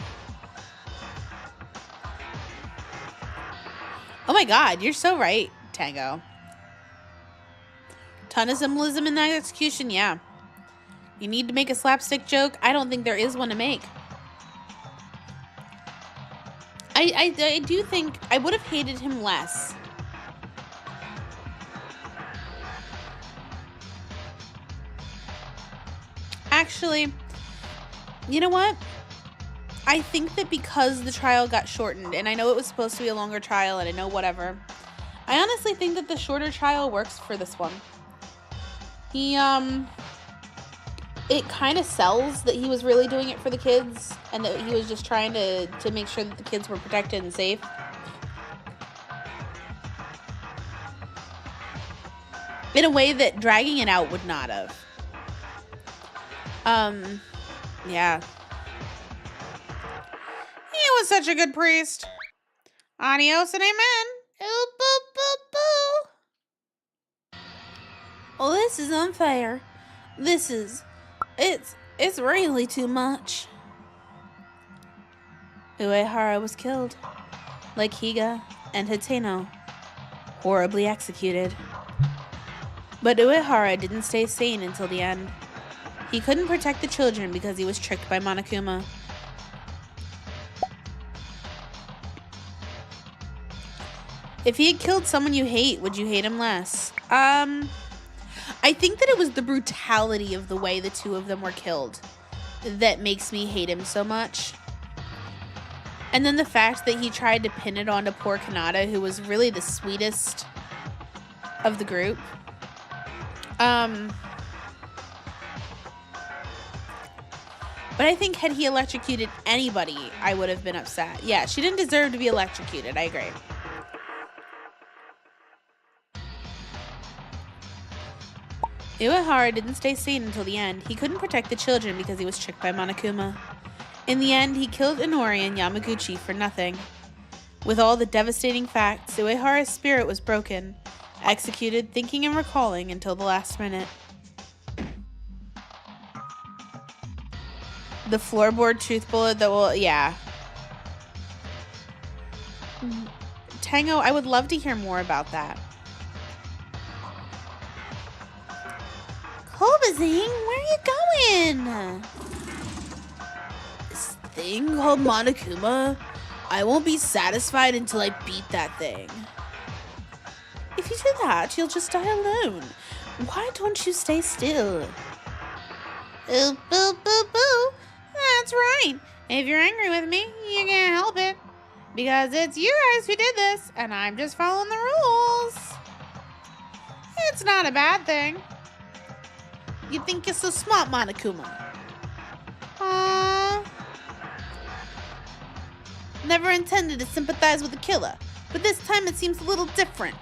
Oh my god, you're so right, Tango. Ton of symbolism in that execution, yeah. You need to make a slapstick joke? I don't think there is one to make. I do think I would have hated him less. Actually, you know what? I think that because the trial got shortened, and I know it was supposed to be a longer trial, and I know whatever, I honestly think that the shorter trial works for this one. It kind of sells that he was really doing it for the kids and that he was just trying to make sure that the kids were protected and safe. In a way that dragging it out would not have. Yeah. He was such a good priest. Adios and amen. Ooh, boo, boo, boo. Well, this is unfair. It's really too much. Uehara was killed, like Higa and Hateno, horribly executed. But Uehara didn't stay sane until the end. He couldn't protect the children because he was tricked by Monokuma. If he had killed someone you hate, would you hate him less? I think that it was the brutality of the way the two of them were killed that makes me hate him so much. And then the fact that he tried to pin it onto poor Kanata, who was really the sweetest of the group. But I think had he electrocuted anybody, I would have been upset. Yeah, she didn't deserve to be electrocuted. I agree. Uehara didn't stay sane until the end. He couldn't protect the children because he was tricked by Monokuma. In the end, he killed Inori and Yamaguchi for nothing. With all the devastating facts, Uehara's spirit was broken, executed, thinking and recalling until the last minute. The floorboard truth bullet that will, yeah. Tango, I would love to hear more about that. Kobazing, where are you going? This thing called Monokuma? I won't be satisfied until I beat that thing. If you do that, you'll just die alone. Why don't you stay still? Boo, boo, boo, boo. That's right. If you're angry with me, you can't help it. Because it's you guys who did this, and I'm just following the rules. It's not a bad thing. You think you're so smart, Monokuma? Never intended to sympathize with the killer, but this time it seems a little different.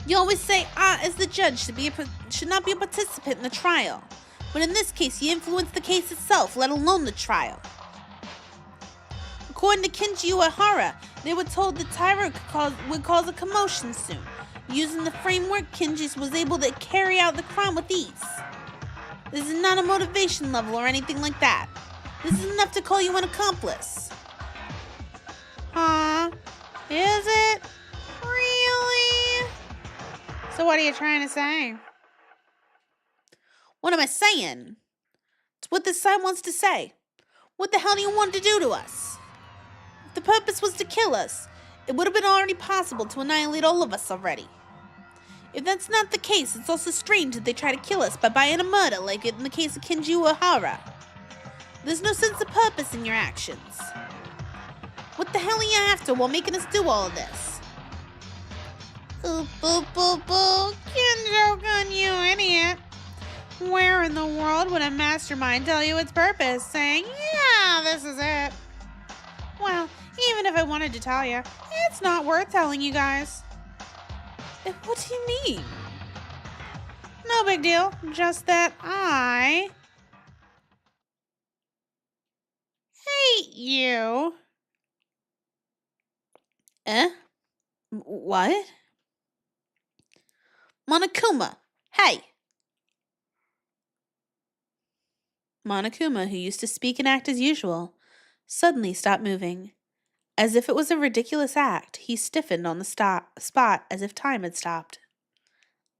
You always say I, as the judge, should not be a participant in the trial. But in this case, you influenced the case itself, let alone the trial. According to Kinji Uehara, they were told that Tyro would cause a commotion soon. Using the framework, Kinji was able to carry out the crime with ease. This is not a motivation level or anything like that. This is enough to call you an accomplice. Huh? Is it? Really? So what are you trying to say? What am I saying? It's what this side wants to say. What the hell do you want to do to us? If the purpose was to kill us, it would have been already possible to annihilate all of us already. If that's not the case, it's also strange that they try to kill us by buying a murder like in the case of Kinji Uehara. There's no sense of purpose in your actions. What the hell are you after while making us do all of this? Boo, boo, boo, boo. Kinjo-kun, you idiot. Where in the world would a mastermind tell you its purpose, saying, yeah, this is it? Well, even if I wanted to tell you, it's not worth telling you guys. What do you mean? No big deal, just that I hate you. What? Monokuma, hey! Monokuma, who used to speak and act as usual, suddenly stopped moving. As if it was a ridiculous act, he stiffened on the spot as if time had stopped.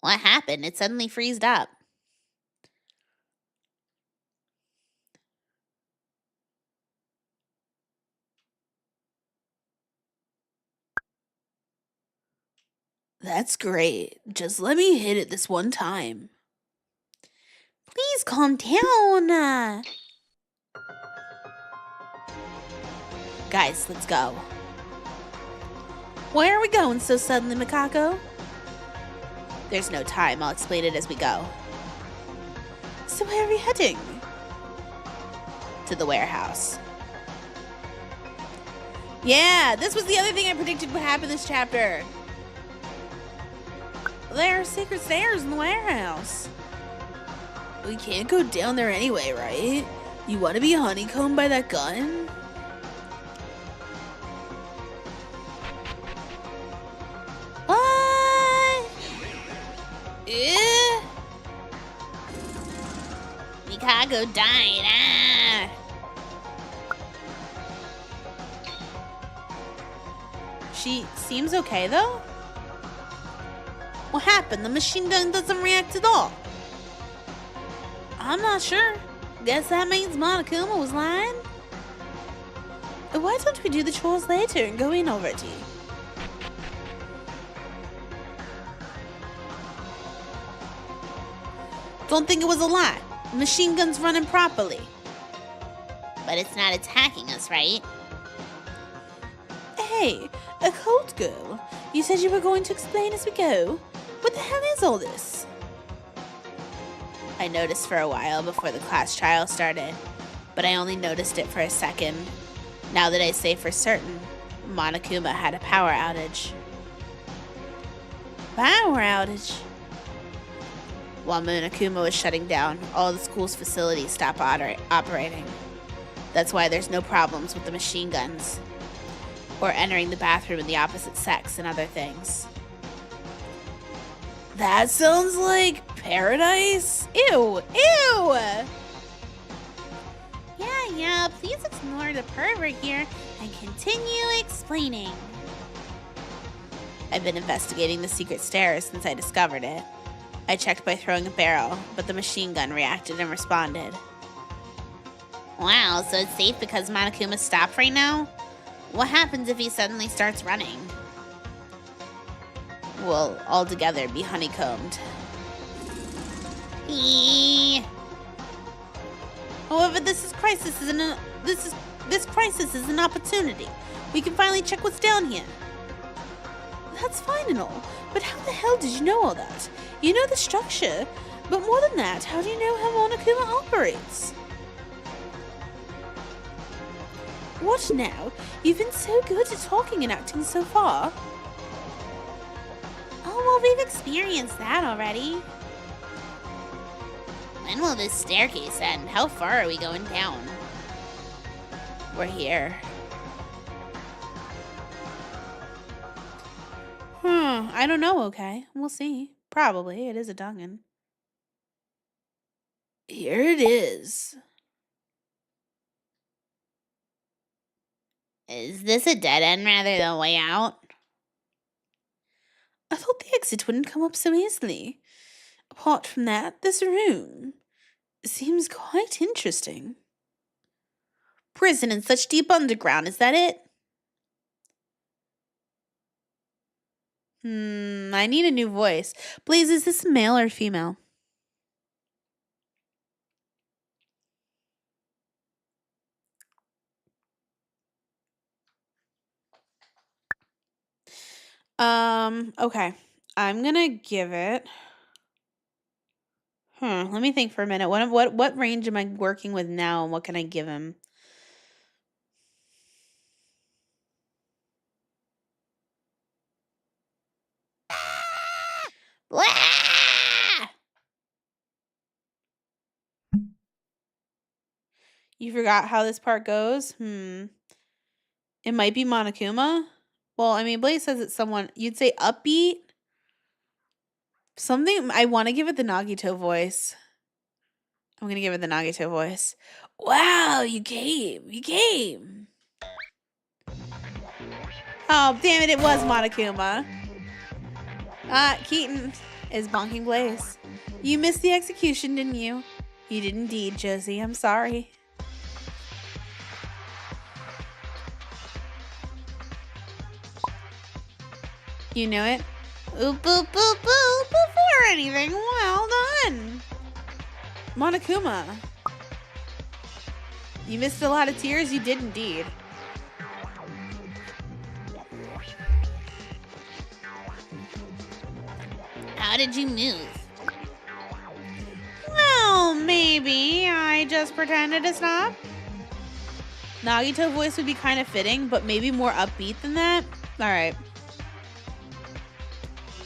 What happened? It suddenly freezed up. That's great. Just let me hit it this one time. Please calm down. Guys, let's go. Where are we going so suddenly, Mikako? There's no time. I'll explain it as we go. So where are we heading? To the warehouse. Yeah, this was the other thing I predicted would happen this chapter. There are secret stairs in the warehouse. We can't go down there anyway, right? You want to be honeycombed by that gun? What? Ew. Chicago died. Ah. She seems okay, though? What happened? The machine gun doesn't react at all. I'm not sure. Guess that means Monokuma was lying? Why don't we do the chores later and go in already? Don't think it was a lie. The machine gun's running properly. But it's not attacking us, right? Hey, a cold girl. You said you were going to explain as we go. What the hell is all this? I noticed for a while before the class trial started, but I only noticed it for a second. Now that I say for certain, Monokuma had a power outage. Power outage? While Monokuma was shutting down, all the school's facilities stopped operating. That's why there's no problems with the machine guns, or entering the bathroom in the opposite sex and other things. That sounds like paradise? Ew! Ew! Yeah, please ignore the pervert here and continue explaining. I've been investigating the secret stairs since I discovered it. I checked by throwing a barrel, but the machine gun reacted and responded. Wow, so it's safe because Monokuma stopped right now? What happens if he suddenly starts running? We'll all together be honeycombed. However, this crisis is an opportunity. We can finally check what's down here. That's fine and all, but how the hell did you know all that? You know the structure, but more than that, how do you know how Monokuma operates? What now? You've been so good at talking and acting so far. Oh, well, we've experienced that already. When will this staircase end? How far are we going down? We're here. I don't know, okay? We'll see. Probably. It is a dungeon. Here it is. Is this a dead end rather than a way out? I thought the exit wouldn't come up so easily. Apart from that, this room seems quite interesting. Prison in such deep underground, is that it? I need a new voice. Please, is this male or female? Okay. I'm gonna give it. Let me think for a minute. What range am I working with now, and what can I give him? Blah! You forgot how this part goes? It might be Monokuma. Well, I mean, Blaze says it's someone. You'd say upbeat? Something. I want to give it the Nagito voice. I'm going to give it the Nagito voice. Wow, you came. You came. Oh, damn it. It was Monokuma. Keaton is bonking Blaze. You missed the execution, didn't you? You did indeed, Josie. I'm sorry. You knew it? Oop, boop, boop, boop. Before anything, well done. Monokuma. You missed a lot of tears? You did indeed. How did you move? Well, maybe I just pretended to stop. Nagito voice would be kind of fitting, but maybe more upbeat than that. Alright.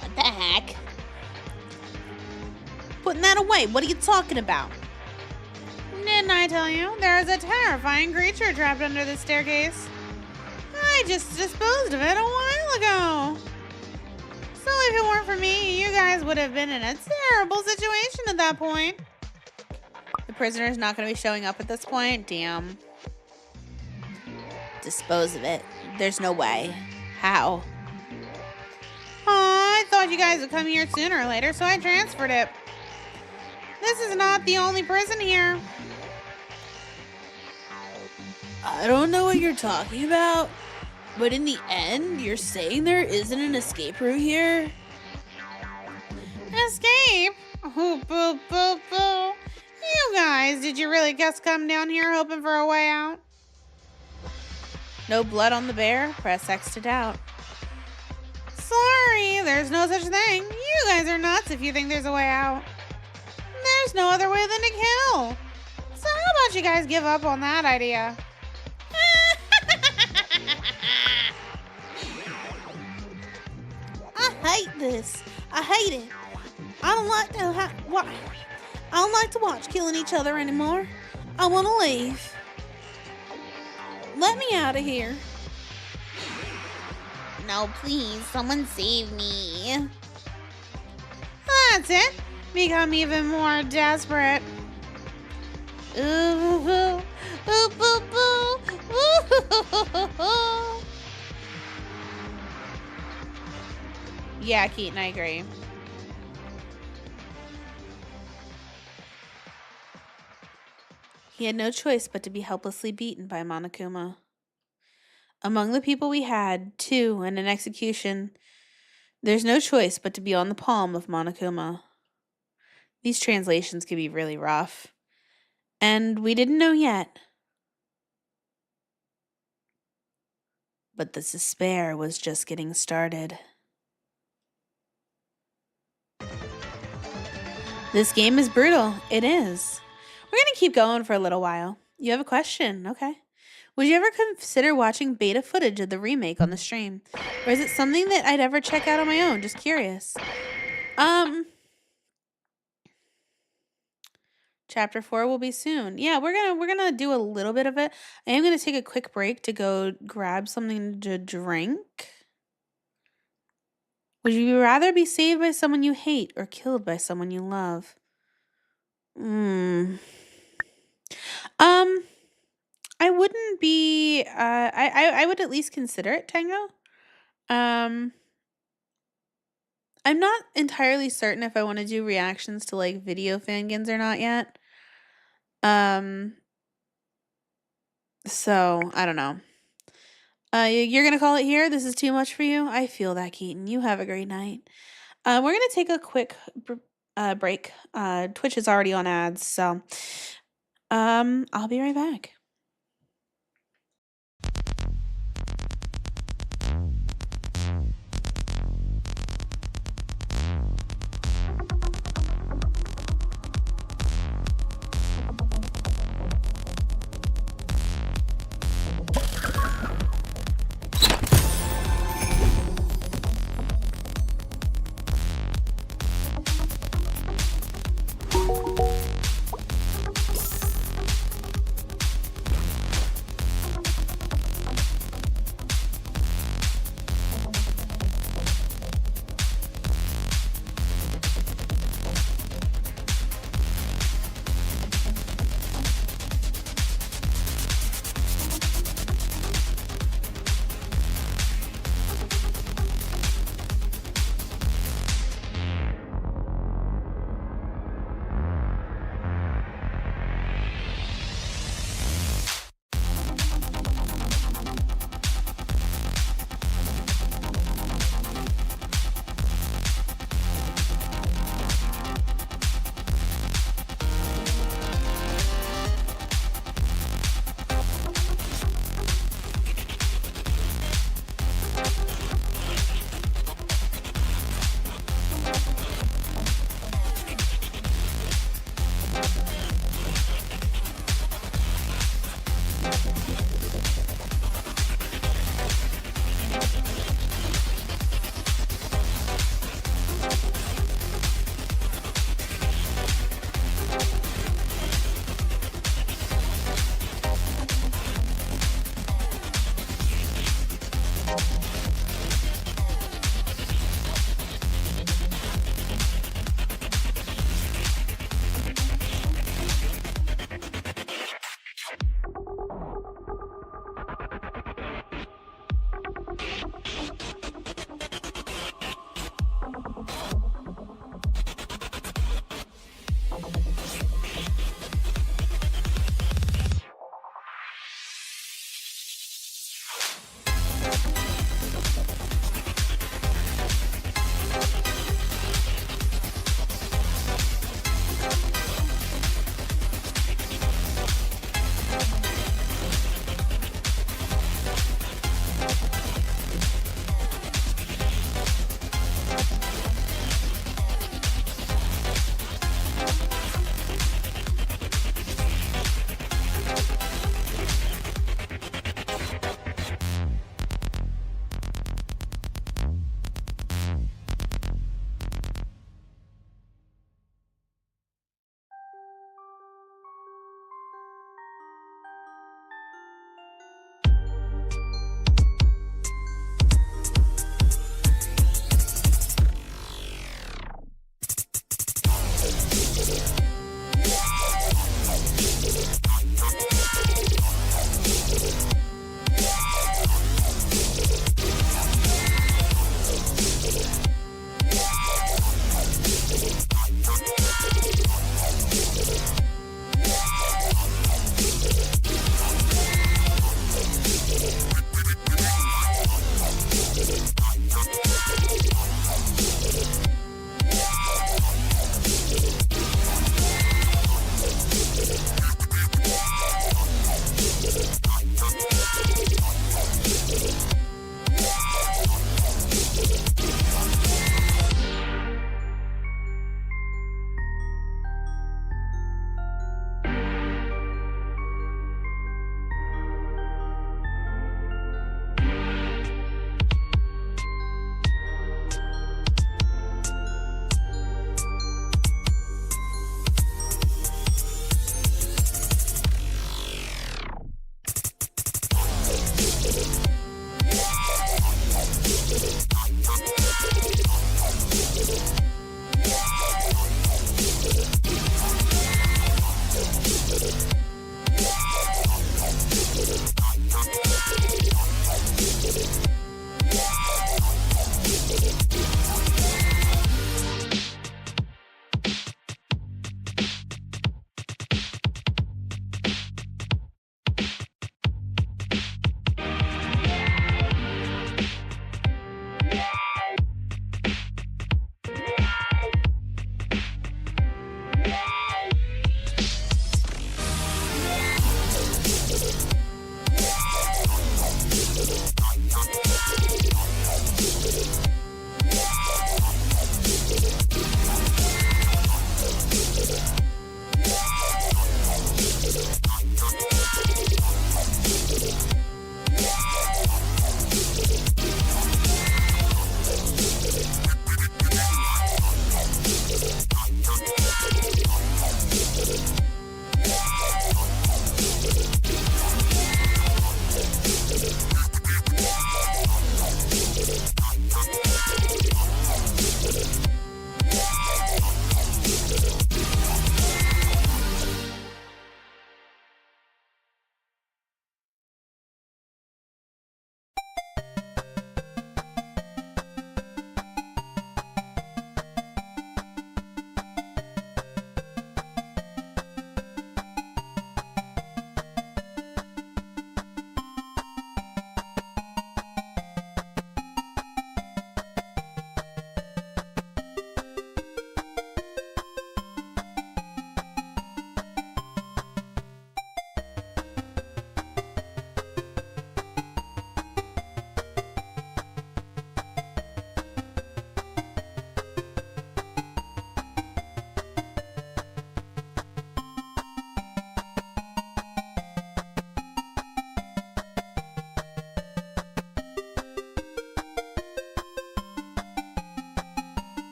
What the heck? Putting that away. What are you talking about? Didn't I tell you? There's a terrifying creature trapped under the staircase. I just disposed of it a while ago. So if it weren't for me, you guys would have been in a terrible situation at that point. The prisoner's not going to be showing up at this point? Damn. Dispose of it. There's no way. How? I thought you guys would come here sooner or later, so I transferred it. This is not the only prison here. I don't know what you're talking about, but in the end, you're saying there isn't an escape route here? Escape? Oh, boo, boo, boo. You guys, did you really just come down here hoping for a way out? No blood on the bear? Press X to doubt. Sorry, there's no such thing. You guys are nuts if you think there's a way out. There's no other way than to kill. So how about you guys give up on that idea? I hate this. I hate it. I don't like to watch killing each other anymore. I want to leave. Let me out of here. No, please, someone save me. That's it. Become even more desperate. Ooh, ooh, ooh, boo, boo. Ooh. Yeah, Keaton, I agree. He had no choice but to be helplessly beaten by Monokuma. Among the people we had, two, and an execution, there's no choice but to be on the palm of Monokuma. These translations can be really rough. And we didn't know yet. But the despair was just getting started. This game is brutal. It is. We're going to keep going for a little while. You have a question? Okay. Would you ever consider watching beta footage of the remake on the stream? Or is it something that I'd ever check out on my own? Just curious. Chapter 4 will be soon. Yeah, we're gonna do a little bit of it. I am gonna take a quick break to go grab something to drink. Would you rather be saved by someone you hate or killed by someone you love? I wouldn't be I would at least consider it, Tango. I'm not entirely certain if I want to do reactions to like video fangins or not yet. So I don't know. You're gonna call it here? This is too much for you? I feel that, Keaton. You have a great night. We're gonna take a quick break. Twitch is already on ads, so I'll be right back.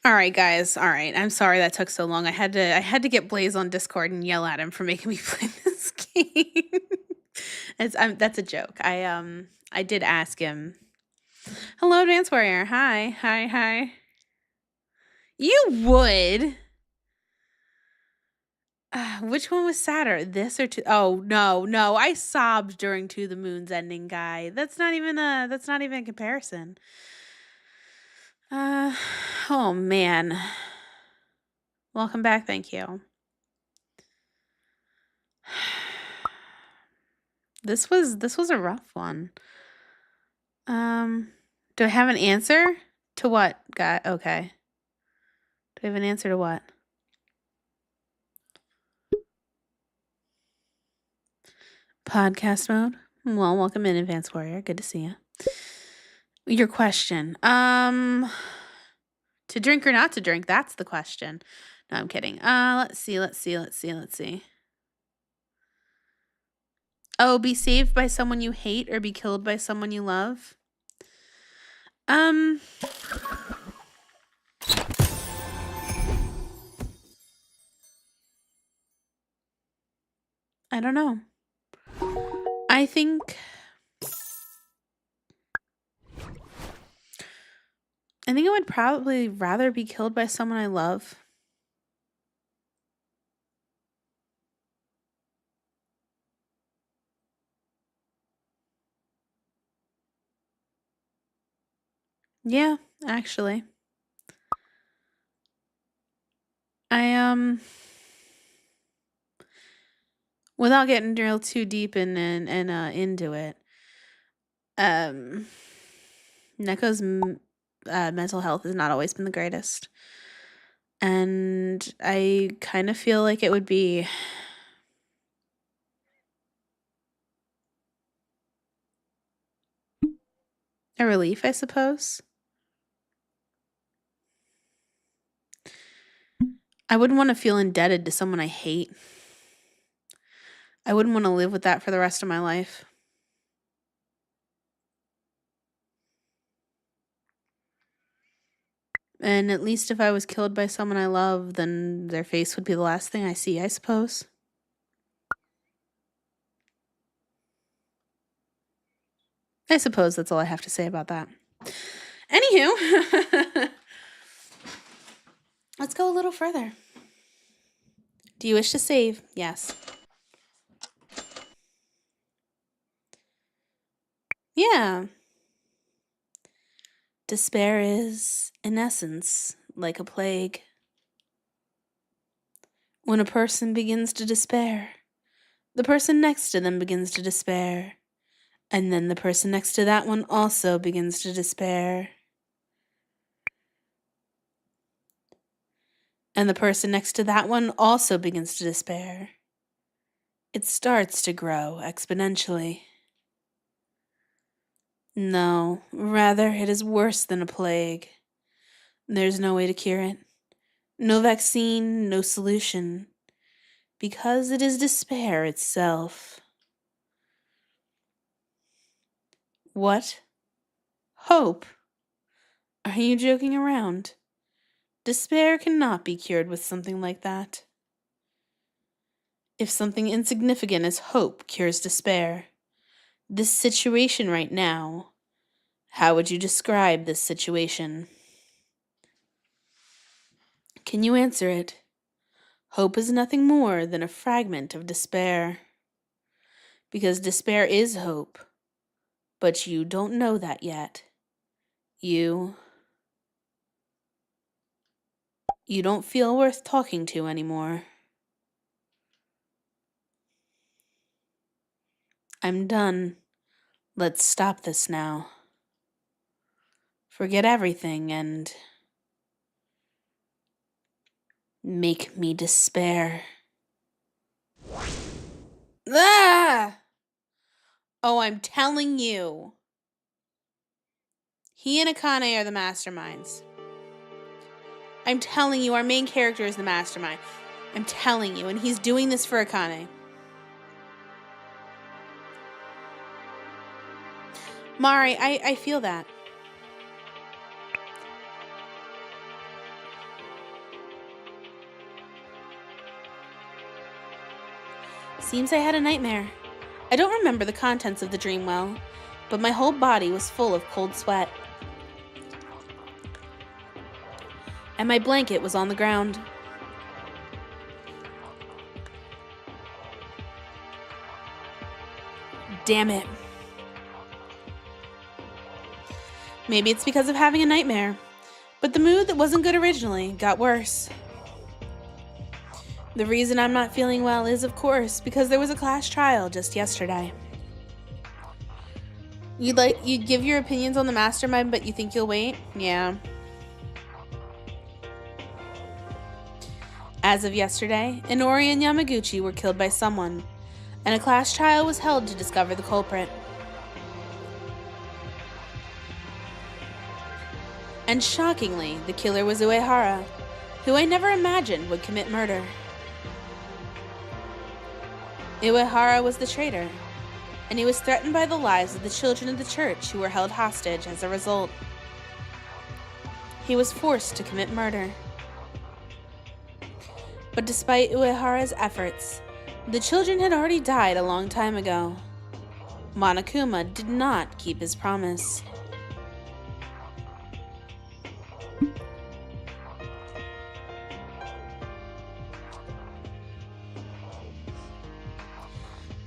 All right, guys. All right. I'm sorry that took so long. I had to get Blaze on Discord and yell at him for making me play this game. That's a joke. I did ask him. Hello, Advanced Warrior. Hi. You would. Which one was sadder, this or Oh no! I sobbed during To the Moon's ending, guy. That's not even a comparison. Oh man. Welcome back. Thank you. This was a rough one. Do I have an answer to what, guy? Okay. Do I have an answer to what? Podcast mode. Well, welcome in, Advanced Warrior. Good to see you. Your question. To drink or not to drink? That's the question. No, I'm kidding. Let's see. Oh, be saved by someone you hate or be killed by someone you love? I don't know. I think I would probably rather be killed by someone I love. Yeah, actually. I without getting real too deep into it. Neko's mental health has not always been the greatest. And I kind of feel like it would be a relief, I suppose. I wouldn't want to feel indebted to someone I hate. I wouldn't want to live with that for the rest of my life. And at least if I was killed by someone I love, then their face would be the last thing I see, I suppose. I suppose that's all I have to say about that. Anywho, let's go a little further. Do you wish to save? Yes. Yeah. Despair is, in essence, like a plague. When a person begins to despair, the person next to them begins to despair, and then the person next to that one also begins to despair. And the person next to that one also begins to despair. It starts to grow exponentially. No, rather, it is worse than a plague. There's no way to cure it. No vaccine, no solution. Because it is despair itself. What? Hope? Are you joking around? Despair cannot be cured with something like that. If something insignificant as hope cures despair, this situation right now, how would you describe this situation? Can you answer it? Hope is nothing more than a fragment of despair. Because despair is hope, but you don't know that yet. You don't feel worth talking to anymore. I'm done. Let's stop this now. Forget everything and make me despair. Ah! Oh, I'm telling you. He and Akane are the masterminds. I'm telling you, our main character is the mastermind. I'm telling you, and he's doing this for Akane. Mari, I feel that. Seems I had a nightmare. I don't remember the contents of the dream well, but my whole body was full of cold sweat. And my blanket was on the ground. Damn it. Maybe it's because of having a nightmare, but the mood that wasn't good originally got worse. The reason I'm not feeling well is, of course, because there was a class trial just yesterday. You'd give your opinions on the mastermind, but you think you'll wait? Yeah. As of yesterday, Inori and Yamaguchi were killed by someone, and a class trial was held to discover the culprit. And shockingly, the killer was Uehara, who I never imagined would commit murder. Uehara was the traitor, and he was threatened by the lives of the children of the church who were held hostage as a result. He was forced to commit murder. But despite Uehara's efforts, the children had already died a long time ago. Monokuma did not keep his promise.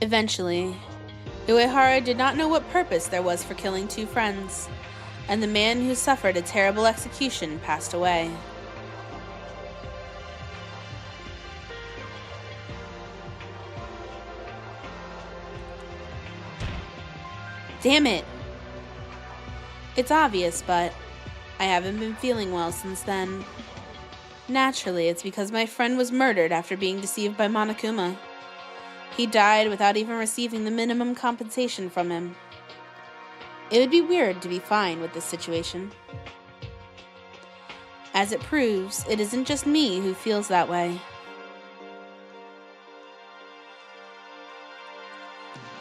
Eventually, Uehara did not know what purpose there was for killing two friends, and the man who suffered a terrible execution passed away. Damn it! It's obvious, but I haven't been feeling well since then. Naturally, it's because my friend was murdered after being deceived by Monokuma. He died without even receiving the minimum compensation from him. It would be weird to be fine with this situation. As it proves, it isn't just me who feels that way.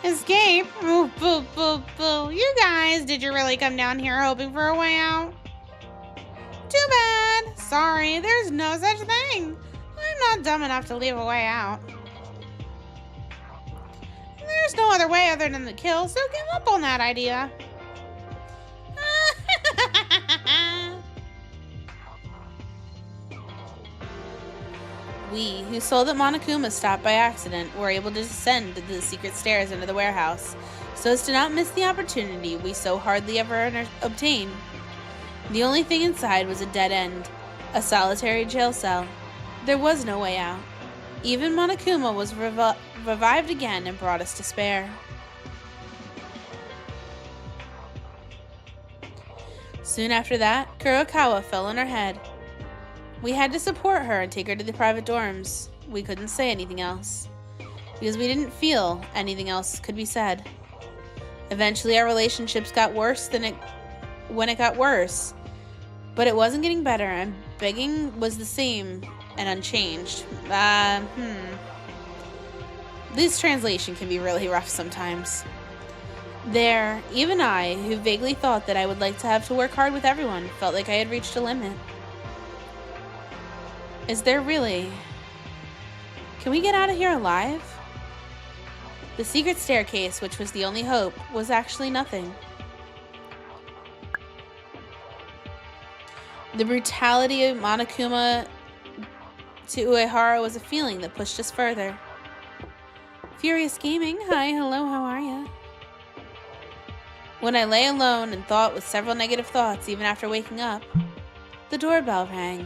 Escape? Oh, boo, boo, boo. You guys, did you really come down here hoping for a way out? Too bad. Sorry, there's no such thing. I'm not dumb enough to leave a way out. There's no other way other than to kill, so give up on that idea. We, who saw that Monokuma stopped by accident, were able to descend to the secret stairs into the warehouse, so as to not miss the opportunity we so hardly ever obtain. The only thing inside was a dead end, a solitary jail cell. There was no way out. Even Monokuma was revived again and brought us despair. Soon after that, Kurokawa fell on her head. We had to support her and take her to the private dorms. We couldn't say anything else, because we didn't feel anything else could be said. Eventually, our relationships got worse when it got worse, but it wasn't getting better, and begging was the same and unchanged. This translation can be really rough sometimes. There, even I, who vaguely thought that I would like to have to work hard with everyone, felt like I had reached a limit. Is there really? Can we get out of here alive? The secret staircase, which was the only hope, was actually nothing. The brutality of Monokuma to Uehara was a feeling that pushed us further. Furious Gaming, hi, hello, how are ya? When I lay alone and thought with several negative thoughts even after waking up, the doorbell rang.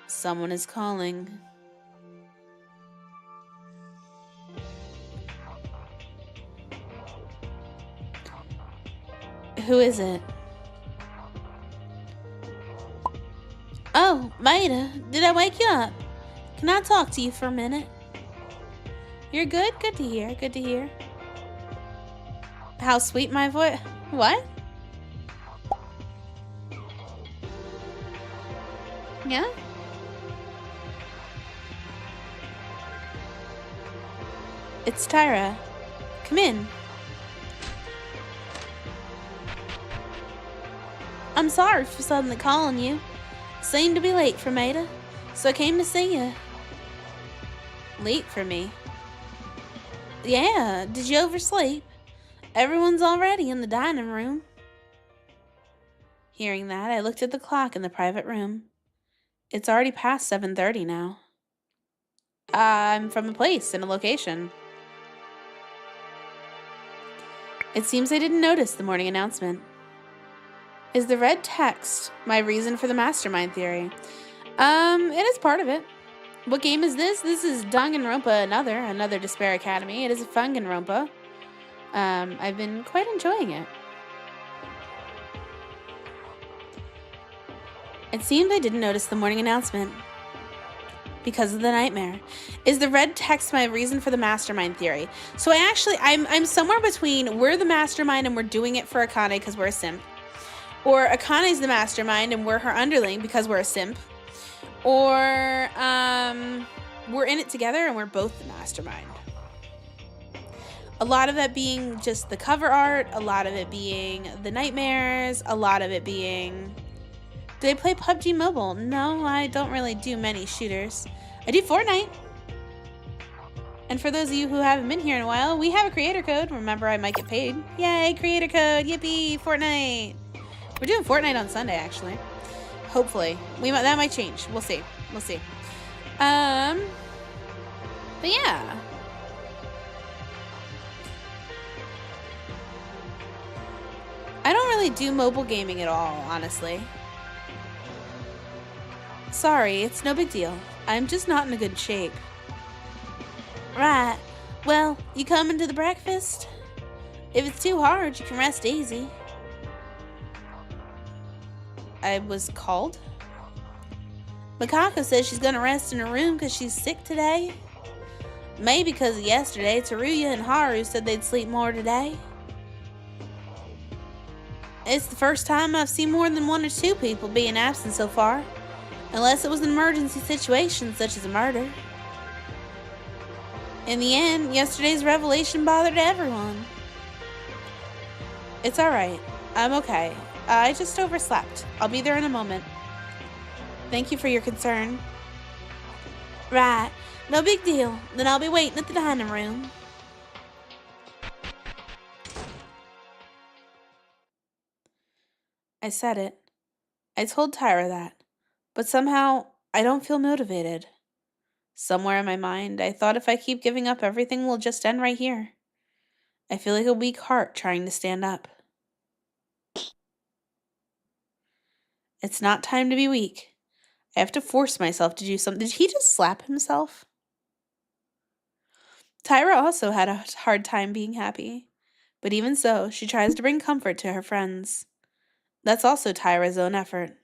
Someone is calling. Who is it? Oh, Maida, did I wake you up? Can I talk to you for a minute? You're good? Good to hear. Good to hear. How sweet my voice. What? Yeah? It's Tyra. Come in. I'm sorry for suddenly calling you. Seemed to be late for Maida, so I came to see you. Late for me? Yeah, did you oversleep? Everyone's already in the dining room. Hearing that, I looked at the clock in the private room. It's already past 7:30 now. I'm from a place and a location. It seems I didn't notice the morning announcement. Is the red text my reason for the mastermind theory? It is part of it. What game is this? This is Danganronpa, another Despair Academy. It is a Funganronpa. I've been quite enjoying it. It seemed I didn't notice the morning announcement. Because of the nightmare. Is the red text my reason for the mastermind theory? So I'm somewhere between we're the mastermind and we're doing it for Akane because we're a simp. Or Akane's the mastermind and we're her underling because we're a simp. Or we're in it together and we're both the mastermind. A lot of that being just the cover art, a lot of it being the nightmares, a lot of it being... Do I play PUBG Mobile? No, I don't really do many shooters. I do Fortnite. And for those of you who haven't been here in a while, we have a creator code. Remember, I might get paid. Yay, creator code, yippee, Fortnite. We're doing Fortnite on Sunday, actually. Hopefully. That might change. We'll see. We'll see. But yeah. I don't really do mobile gaming at all, honestly. Sorry, it's no big deal. I'm just not in a good shape. Right. Well, you coming to the breakfast? If it's too hard, you can rest easy. I was called? Makako says she's gonna rest in her room because she's sick today. Maybe because of yesterday, Teruya and Haru said they'd sleep more today. It's the first time I've seen more than 1 or 2 people being absent so far. Unless it was an emergency situation such as a murder. In the end, yesterday's revelation bothered everyone. It's alright. I'm okay. I just overslept. I'll be there in a moment. Thank you for your concern. Right. No big deal. Then I'll be waiting at the dining room. I said it. I told Tyra that. But somehow, I don't feel motivated. Somewhere in my mind, I thought if I keep giving up, everything will just end right here. I feel like a weak heart trying to stand up. It's not time to be weak. I have to force myself to do something. Did he just slap himself? Tyra also had a hard time being happy. But even so, she tries to bring comfort to her friends. That's also Tyra's own effort.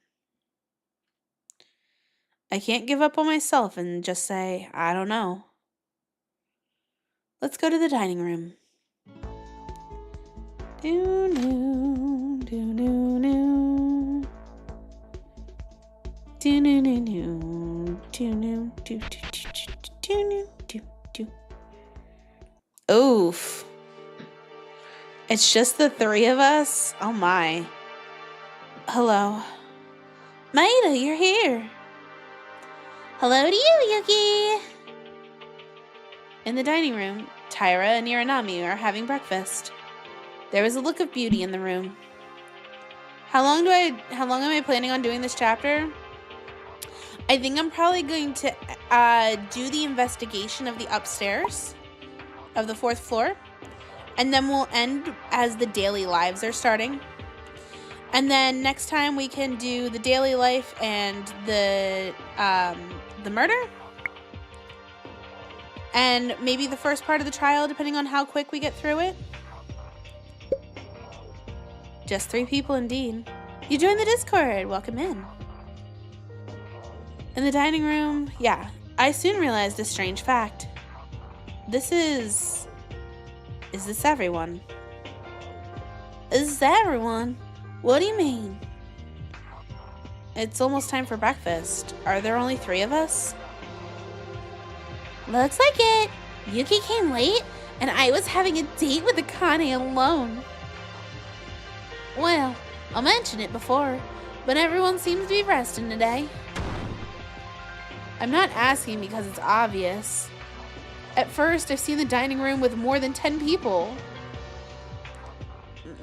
I can't give up on myself and just say, I don't know. Let's go to the dining room. Do-do, do-do-do. Do-do-do-do. Do-do, do-do-do-do-do. Oof. It's just the 3 of us? Oh my. Hello. Maida, you're here. Hello to you, Yuki! In the dining room, Tyra and Iranami are having breakfast. There was a look of beauty in the room. How long am I planning on doing this chapter? I think I'm probably going to do the investigation of the upstairs of the 4th floor. And then we'll end as the daily lives are starting. And then next time we can do the daily life and the murder. And maybe the first part of the trial, depending on how quick we get through it. Just 3 people indeed. You joined the Discord. Welcome in. In the dining room, yeah, I soon realized a strange fact. Is this everyone? Is this everyone? What do you mean? It's almost time for breakfast. Are there only 3 of us? Looks like it. Yuki came late, and I was having a date with Akane alone. Well, I mentioned it before, but everyone seems to be resting today. I'm not asking because it's obvious. At first, I've seen the dining room with more than 10 people.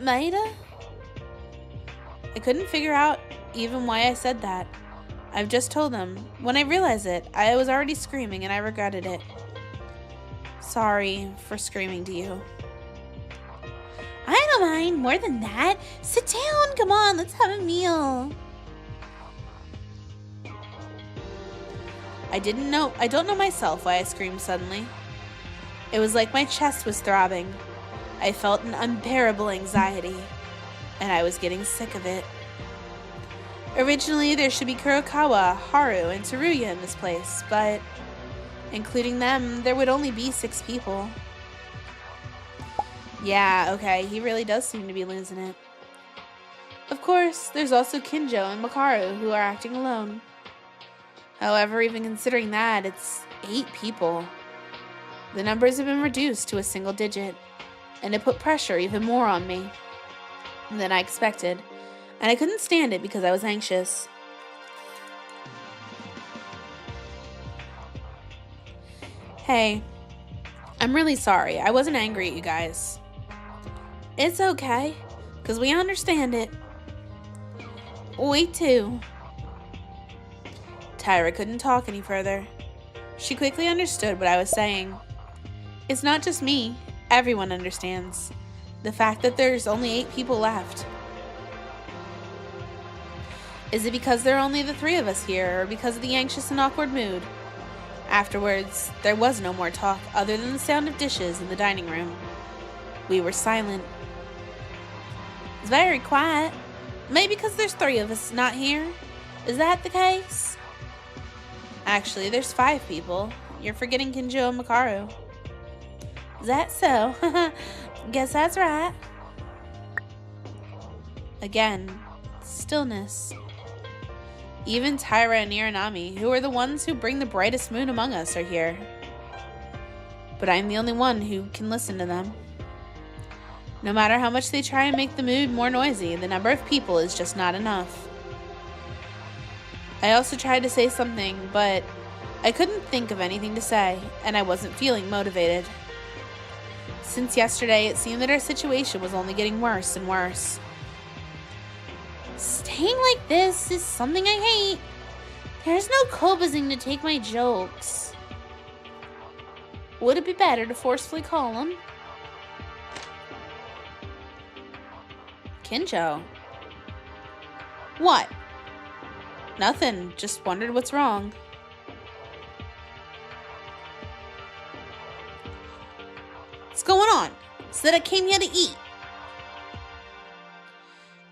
Maida? I couldn't figure out even why I said that. I've just told them. When I realized it, I was already screaming and I regretted it. Sorry for screaming to you. I don't mind. More than that, sit down. Come on, let's have a meal. I don't know myself why I screamed suddenly. It was like my chest was throbbing. I felt an unbearable anxiety, and I was getting sick of it. Originally, there should be Kurokawa, Haru, and Tsuruya in this place, but including them, there would only be 6 people. Yeah, okay, he really does seem to be losing it. Of course, there's also Kinjo and Makaru, who are acting alone. However, even considering that, it's 8 people. The numbers have been reduced to a single digit, and it put pressure even more on me than I expected, and I couldn't stand it because I was anxious. Hey, I'm really sorry. I wasn't angry at you guys. It's okay, because we understand it. We too. Tyra couldn't talk any further. She quickly understood what I was saying. It's not just me. Everyone understands. The fact that there's only 8 people left. Is it because there are only the 3 of us here, or because of the anxious and awkward mood? Afterwards, there was no more talk other than the sound of dishes in the dining room. We were silent. It's very quiet. Maybe because there's 3 of us not here. Is that the case? Actually, there's 5 people. You're forgetting Kinjo and Makaru. Is that so? Guess that's right. Again, stillness. Even Tyra and Iranami, who are the ones who bring the brightest moon among us, are here. But I'm the only one who can listen to them. No matter how much they try and make the mood more noisy, the number of people is just not enough. I also tried to say something, but I couldn't think of anything to say, and I wasn't feeling motivated. Since yesterday, it seemed that our situation was only getting worse and worse. Staying like this is something I hate. There's no Kobazing to take my jokes. Would it be better to forcefully call him? Kinjo. What? Nothing. Just wondered what's wrong. What's going on? Said I came here to eat.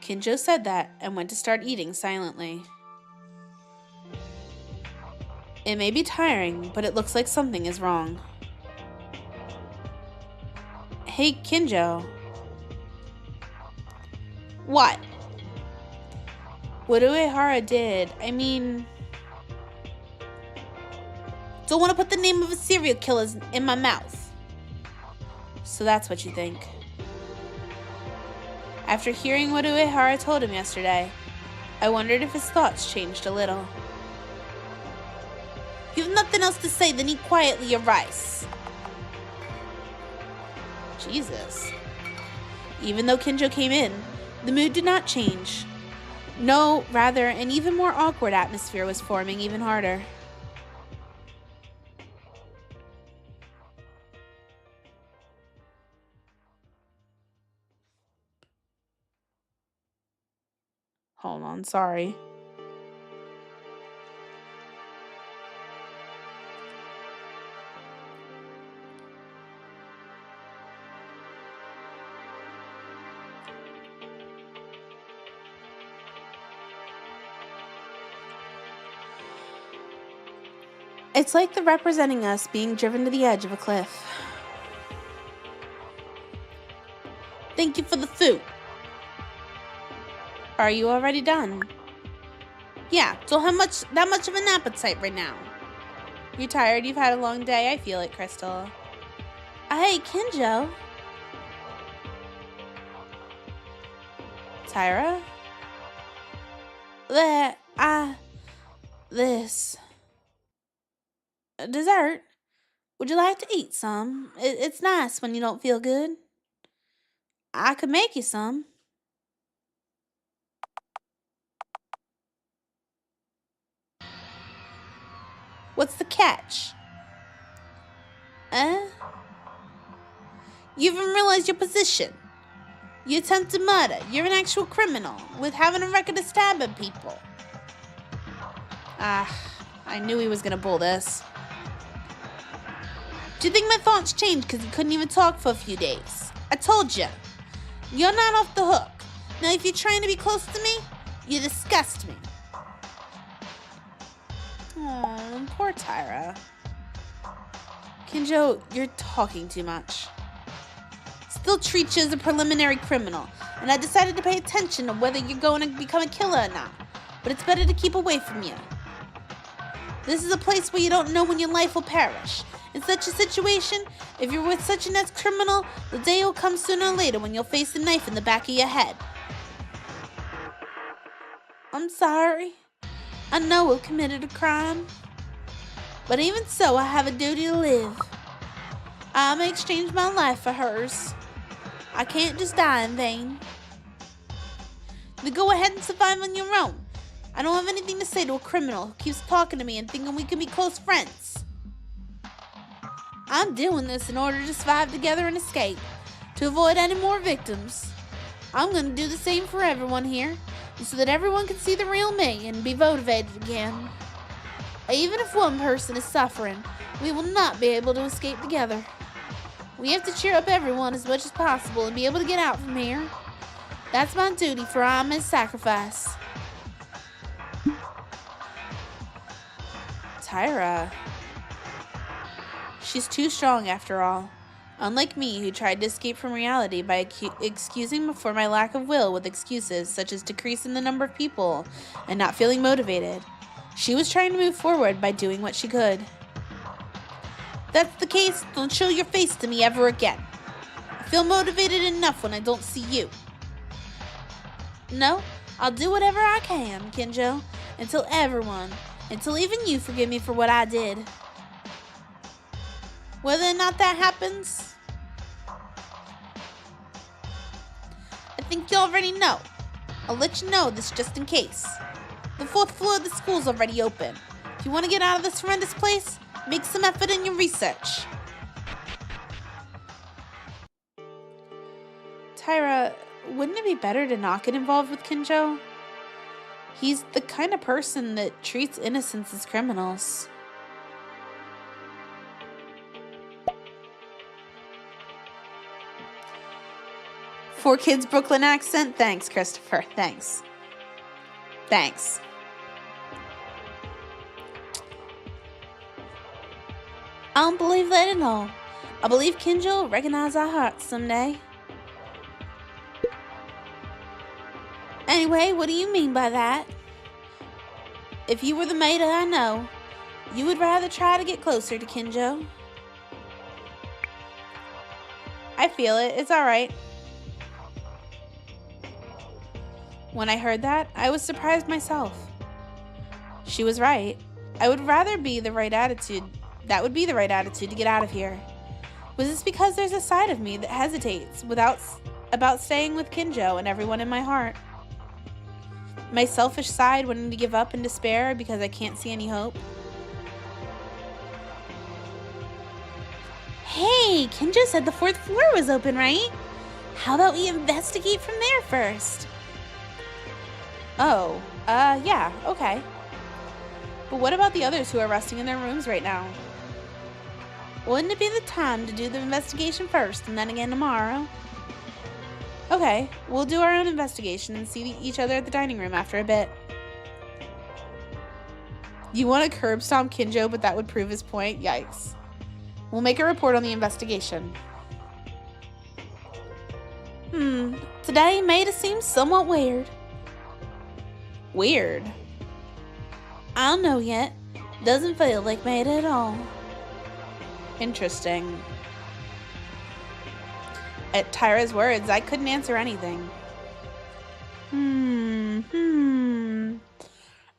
Kinjo said that and went to start eating silently. It may be tiring, but it looks like something is wrong. Hey, Kinjo. What? What Uehara did, I mean... Don't want to put the name of a serial killer in my mouth. So that's what you think. After hearing what Uehara told him yesterday, I wondered if his thoughts changed a little. You have nothing else to say than eat quietly your rice. Jesus. Even though Kinjo came in, the mood did not change. No, rather, an even more awkward atmosphere was forming even harder. Hold on, sorry. It's like the representing us being driven to the edge of a cliff. Thank you for the food. Are you already done? Yeah, don't have that much of an appetite right now. You're tired? You've had a long day? I feel it, Crystal. Hey, Kinjo. Tyra? This. Dessert? Would you like to eat some? It's nice when you don't feel good. I could make you some. What's the catch? You haven't realized your position. You attempted murder. You're an actual criminal with having a record of stabbing people. I knew he was gonna pull this. Do you think my thoughts changed because you couldn't even talk for a few days? I told you. You're not off the hook. Now, if you're trying to be close to me, you disgust me. Oh, poor Tyra. Kinjo, you're talking too much. Still treat you as a preliminary criminal, and I decided to pay attention to whether you're going to become a killer or not. But it's better to keep away from you. This is a place where you don't know when your life will perish. In such a situation, if you're with such an ex-criminal, the day will come sooner or later when you'll face a knife in the back of your head. I'm sorry. I know I've committed a crime. But even so, I have a duty to live. I may exchange my life for hers. I can't just die in vain. Then go ahead and survive on your own. I don't have anything to say to a criminal who keeps talking to me and thinking we can be close friends. I'm doing this in order to survive together and escape, to avoid any more victims. I'm going to do the same for everyone here, so that everyone can see the real me and be motivated again. Even if one person is suffering, we will not be able to escape together. We have to cheer up everyone as much as possible and be able to get out from here. That's my duty, for I am his sacrifice. Tyra. She's too strong after all. Unlike me, who tried to escape from reality by excusing for my lack of will with excuses such as decreasing the number of people and not feeling motivated, she was trying to move forward by doing what she could. If that's the case, don't show your face to me ever again. I feel motivated enough when I don't see you. No, I'll do whatever I can, Kinjo, until even you forgive me for what I did. Whether or not that happens, I think you already know. I'll let you know this just in case. The 4th floor of the school's already open. If you want to get out of this horrendous place, make some effort in your research. Tyra, wouldn't it be better to not get involved with Kinjo? He's the kind of person that treats innocents as criminals. Four kids Brooklyn accent? Thanks, Christopher. Thanks. Thanks. I don't believe that at all. I believe Kinjo will recognize our hearts someday. Anyway, what do you mean by that? If you were the maid I know, you would rather try to get closer to Kinjo. I feel it. It's alright. When I heard that, I was surprised myself. She was right. I would rather be the right attitude. That would be the right attitude to get out of here. Was this because there's a side of me that hesitates about staying with Kinjo and everyone in my heart? My selfish side wanting to give up in despair because I can't see any hope? Hey, Kinjo said the 4th floor was open, right? How about we investigate from there first? Oh, yeah, okay. But what about the others who are resting in their rooms right now? Wouldn't it be the time to do the investigation first and then again tomorrow? Okay, we'll do our own investigation and see each other at the dining room after a bit. You want to curb stomp Kinjo, but that would prove his point? Yikes. We'll make a report on the investigation. Today made it seem somewhat weird. Weird? I don't know yet. Doesn't feel like Maida at all. Interesting. At Tyra's words, I couldn't answer anything.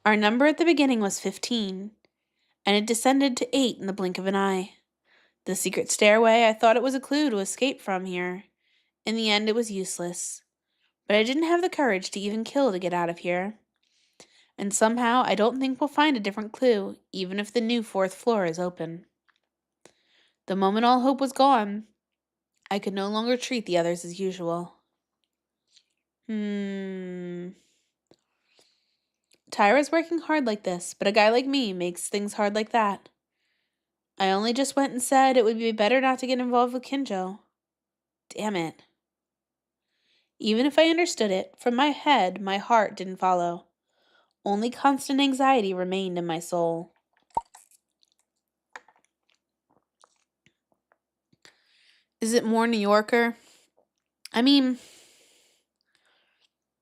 Our number at the beginning was 15, and it descended to 8 in the blink of an eye. The secret stairway, I thought it was a clue to escape from here. In the end, it was useless. But I didn't have the courage to even kill to get out of here. And somehow, I don't think we'll find a different clue, even if the new 4th floor is open. The moment all hope was gone, I could no longer treat the others as usual. Tyra's working hard like this, but a guy like me makes things hard like that. I only just went and said it would be better not to get involved with Kinjo. Damn it. Even if I understood it, from my head, my heart didn't follow. Only constant anxiety remained in my soul. Is it more New Yorker? I mean,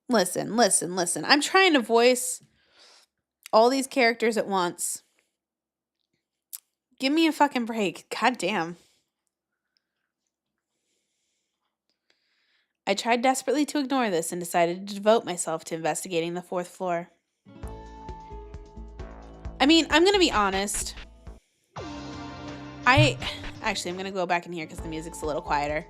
listen. I'm trying to voice all these characters at once. Give me a fucking break. God damn. I tried desperately to ignore this and decided to devote myself to investigating the 4th floor. I mean, I'm gonna be honest. I'm gonna go back in here because the music's a little quieter.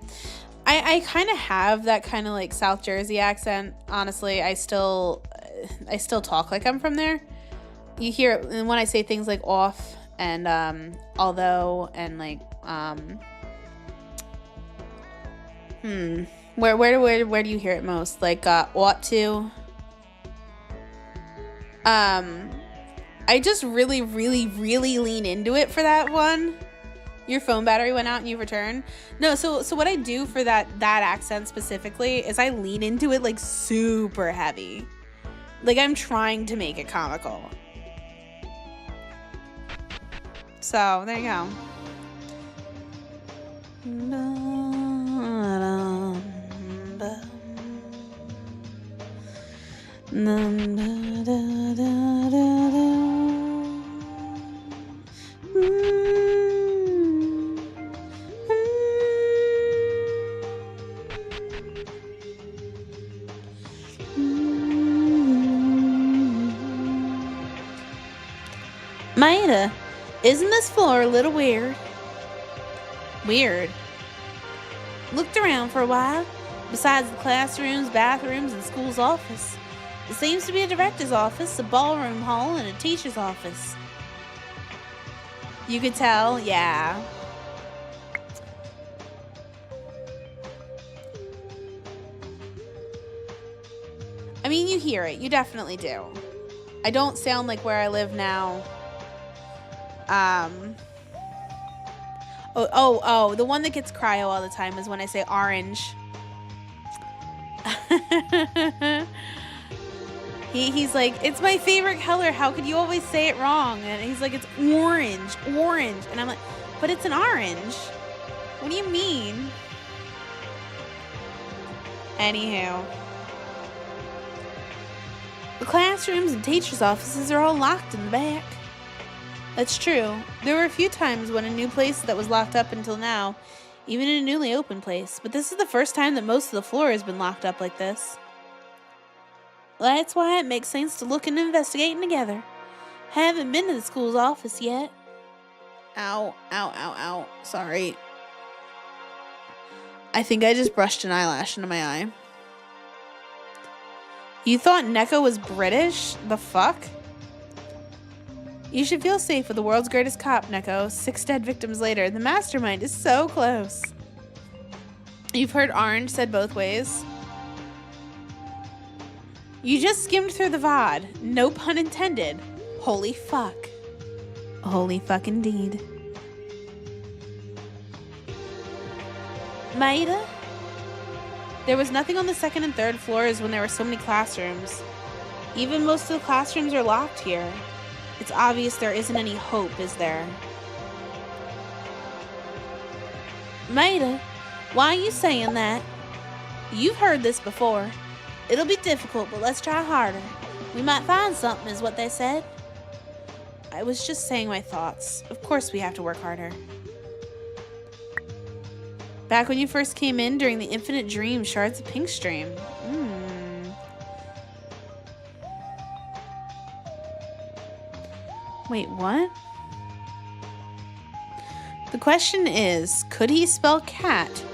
I kind of have that kind of like South Jersey accent. Honestly, I still talk like I'm from there. You hear it when I say things like off and although and like where do you hear it most? Like ought to. I just really lean into it for that one. Your phone battery went out and you return. No, so what I do for that accent specifically is I lean into it like super heavy. Like I'm trying to make it comical. So there you go. Maida, isn't this floor a little weird? Weird. Looked around for a while. Besides the classrooms, bathrooms, and school's office, it seems to be a director's office, a ballroom hall, and a teacher's office. You could tell, yeah. I mean, you hear it. You definitely do. I don't sound like where I live now. The one that gets cryo all the time is when I say orange. He's like, it's my favorite color. How could you always say it wrong? And he's like, it's orange. And I'm like, but it's an orange. What do you mean? Anywho. The classrooms and teachers' offices are all locked in the back. That's true. There were a few times when a new place that was locked up until now, even in a newly opened place, but this is the first time that most of the floor has been locked up like this. That's why it makes sense to look into investigating together. Haven't been to the school's office yet. Ow. Sorry. I think I just brushed an eyelash into my eye. You thought Neko was British? The fuck? You should feel safe with the world's greatest cop, Neko. 6 dead victims later. The mastermind is so close. You've heard orange said both ways. You just skimmed through the VOD. No pun intended. Holy fuck. Holy fuck indeed. Maida? There was nothing on the 2nd and 3rd floors when there were so many classrooms. Even most of the classrooms are locked here. It's obvious there isn't any hope, is there? Maida, why are you saying that? You've heard this before. It'll be difficult, but let's try harder. We might find something, is what they said. I was just saying my thoughts. Of course we have to work harder. Back when you first came in during the Infinite Dream Shards of Pink Stream. Wait, what? The question is, could he spell cat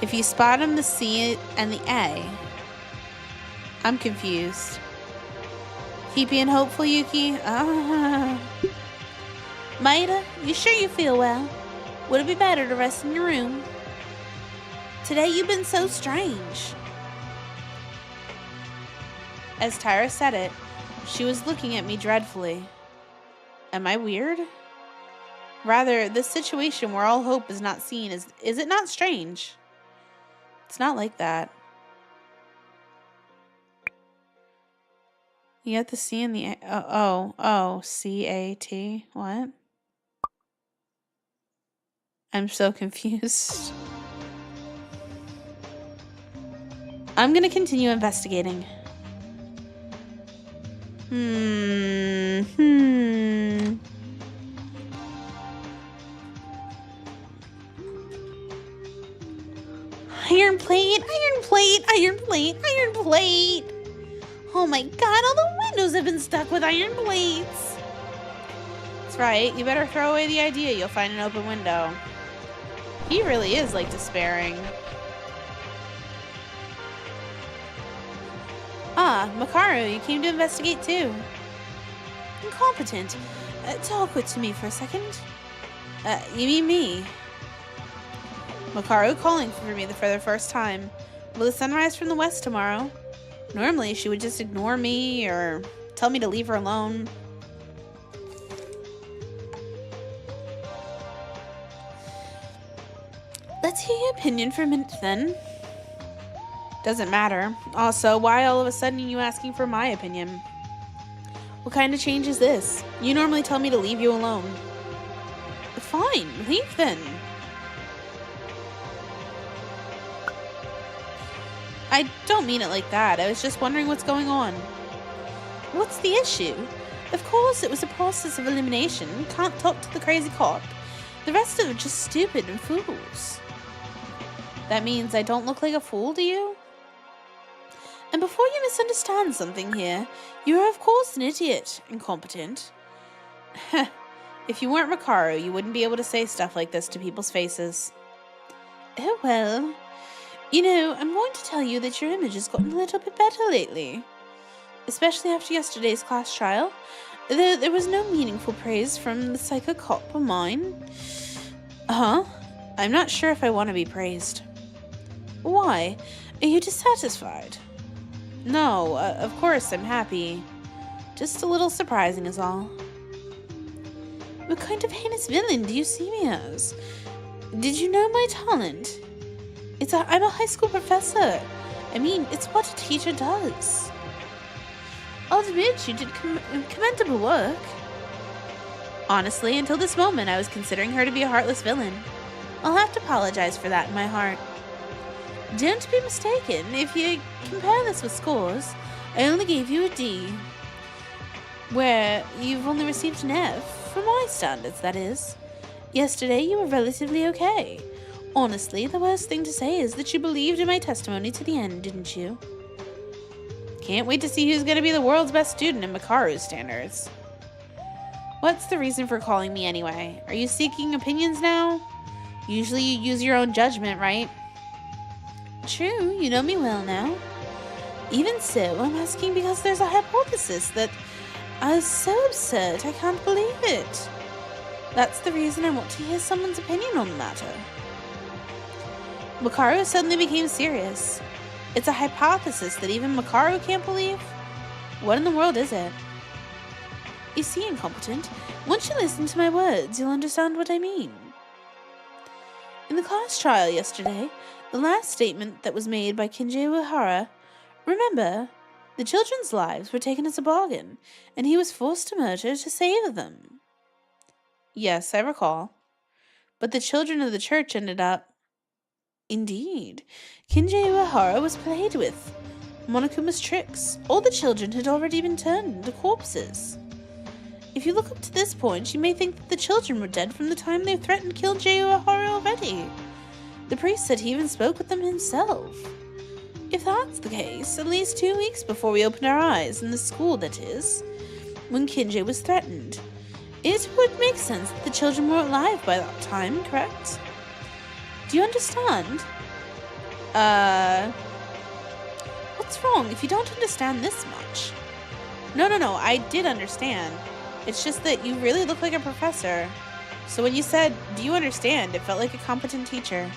if you spot him the C and the A? I'm confused. Keep being hopeful, Yuki. Maida, you sure you feel well? Would it be better to rest in your room? Today you've been so strange. As Tyra said it, she was looking at me dreadfully. Am I weird? Rather, this situation where all hope is not seen is it not strange? It's not like that. You got the C and the A. Oh, C-A-T. What? I'm so confused. I'm gonna continue investigating. Iron plate, iron plate, iron plate, iron plate. Oh my god, all the windows have been stuck with iron plates. That's right, you better throw away the idea you'll find an open window. He really is like despairing. Ah, Makaru, you came to investigate too. Incompetent. Talk to me for a second. You mean me? Makaru calling for me for the first time. Will the sun rise from the west tomorrow? Normally, she would just ignore me or tell me to leave her alone. Let's hear your opinion for a minute then. Doesn't matter. Also, why all of a sudden are you asking for my opinion? What kind of change is this? You normally tell me to leave you alone. Fine, leave then. I don't mean it like that. I was just wondering what's going on. What's the issue? Of course, it was a process of elimination. Can't talk to the crazy cop. The rest of it just stupid and fools. That means I don't look like a fool to you? And before you misunderstand something here, you are of course an idiot. Incompetent. If you weren't Makaru, you wouldn't be able to say stuff like this to people's faces. Oh well. You know, I'm going to tell you that your image has gotten a little bit better lately. Especially after yesterday's class trial. Though there was no meaningful praise from the psycho cop or mine. I'm not sure if I want to be praised. Why? Are you dissatisfied? No, of course I'm happy. Just a little surprising is all. What kind of heinous villain do you see me as? Did you know my talent? I'm a high school professor. I mean, it's what a teacher does. I'll admit you did commendable work. Honestly, until this moment, I was considering her to be a heartless villain. I'll have to apologize for that in my heart. Don't be mistaken, if you compare this with scores, I only gave you a D. Where you've only received an F, for my standards, that is. Yesterday, you were relatively okay. Honestly, the worst thing to say is that you believed in my testimony to the end, didn't you? Can't wait to see who's going to be the world's best student in Makaru's standards. What's the reason for calling me anyway? Are you seeking opinions now? Usually you use your own judgment, right? True, you know me well now. Even so, I'm asking because there's a hypothesis that is so absurd I can't believe it. That's the reason I want to hear someone's opinion on the matter. Makaru suddenly became serious. It's a hypothesis that even Makaru can't believe? What in the world is it? You see, Incompetent, once you listen to my words, you'll understand what I mean. In the class trial yesterday, the last statement that was made by Kinji Uehara, remember, The children's lives were taken as a bargain, and he was forced to murder to save them. Yes, I recall. But the children of the church ended up... Indeed. Kinji Uehara was played with. Monokuma's tricks. All the children had already been turned into corpses. If you look up to this point, you may think that the children were dead from the time they threatened to kill Uehara already. The priest said he even spoke with them himself. If that's the case, at least 2 weeks before we opened our eyes, in the school that is, when Kinji was threatened, it would make sense that the children were alive by that time, correct? Do you understand? What's wrong if you don't understand this much? No, I did understand. It's just that you really look like a professor. So when you said, "Do you understand?" it felt like a competent teacher.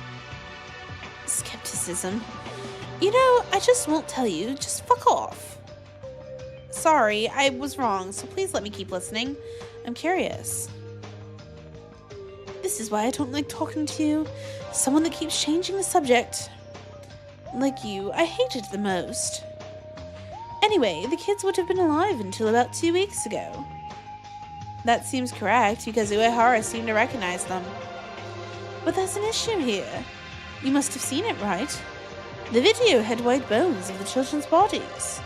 Skepticism. You know, I just won't tell you. Just fuck off. Sorry, I was wrong, so please let me keep listening. I'm curious. This is why I don't like talking to you. Someone that keeps changing the subject. Like you, I hate it the most. Anyway, the kids would have been alive until about 2 weeks ago. That seems correct, because Uehara seemed to recognize them. But there's an issue here. You must have seen it, right? The video had white bones of the children's bodies.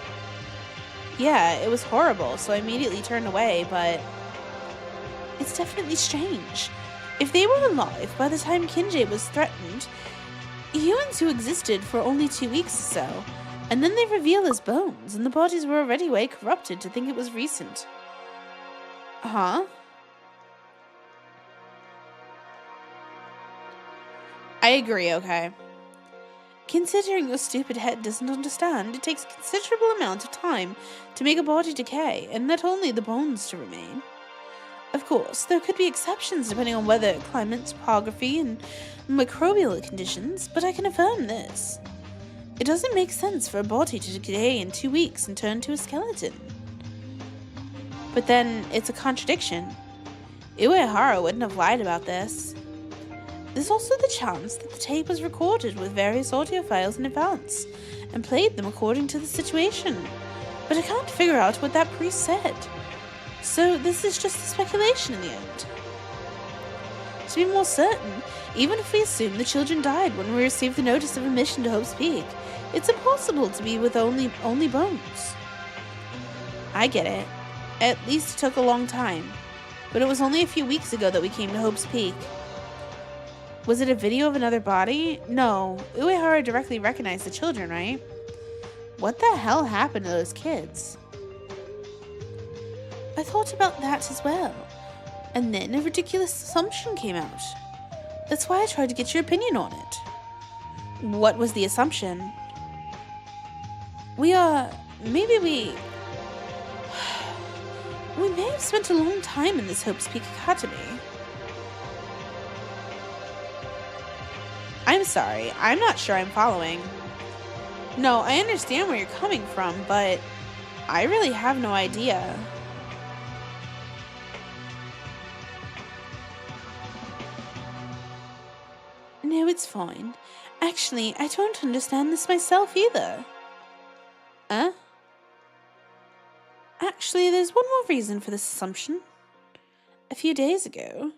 Yeah, it was horrible, so I immediately turned away, but... It's definitely strange. If they were alive by the time Kinji was threatened, humans who existed for only 2 weeks or so, and then they reveal as bones, and the bodies were already way corrupted to think it was recent. Huh? I agree, okay. Considering your stupid head doesn't understand, it takes a considerable amount of time to make a body decay, and not only the bones to remain. Of course, there could be exceptions depending on weather, climate, topography, and microbial conditions, but I can affirm this. It doesn't make sense for a body to decay in 2 weeks and turn to a skeleton. But then, it's a contradiction. Uehara wouldn't have lied about this. There's also the chance that the tape was recorded with various audio files in advance, and played them according to the situation. But I can't figure out what that priest said. So this is just a speculation in the end. To be more certain, even if we assume the children died when we received the notice of admission to Hope's Peak, it's impossible to be with only bones. I get it. At least it took a long time. But it was only a few weeks ago that we came to Hope's Peak. Was it a video of another body? No, Uehara directly recognized the children, right? What the hell happened to those kids? I thought about that as well. And then a ridiculous assumption came out. That's why I tried to get your opinion on it. What was the assumption? We may have spent a long time in this Hope's Peak Academy. I'm sorry, I'm not sure I'm following. No, I understand where you're coming from, but I really have no idea. No, it's fine. Actually, I don't understand this myself either. Huh? Actually, there's one more reason for this assumption. A few days ago,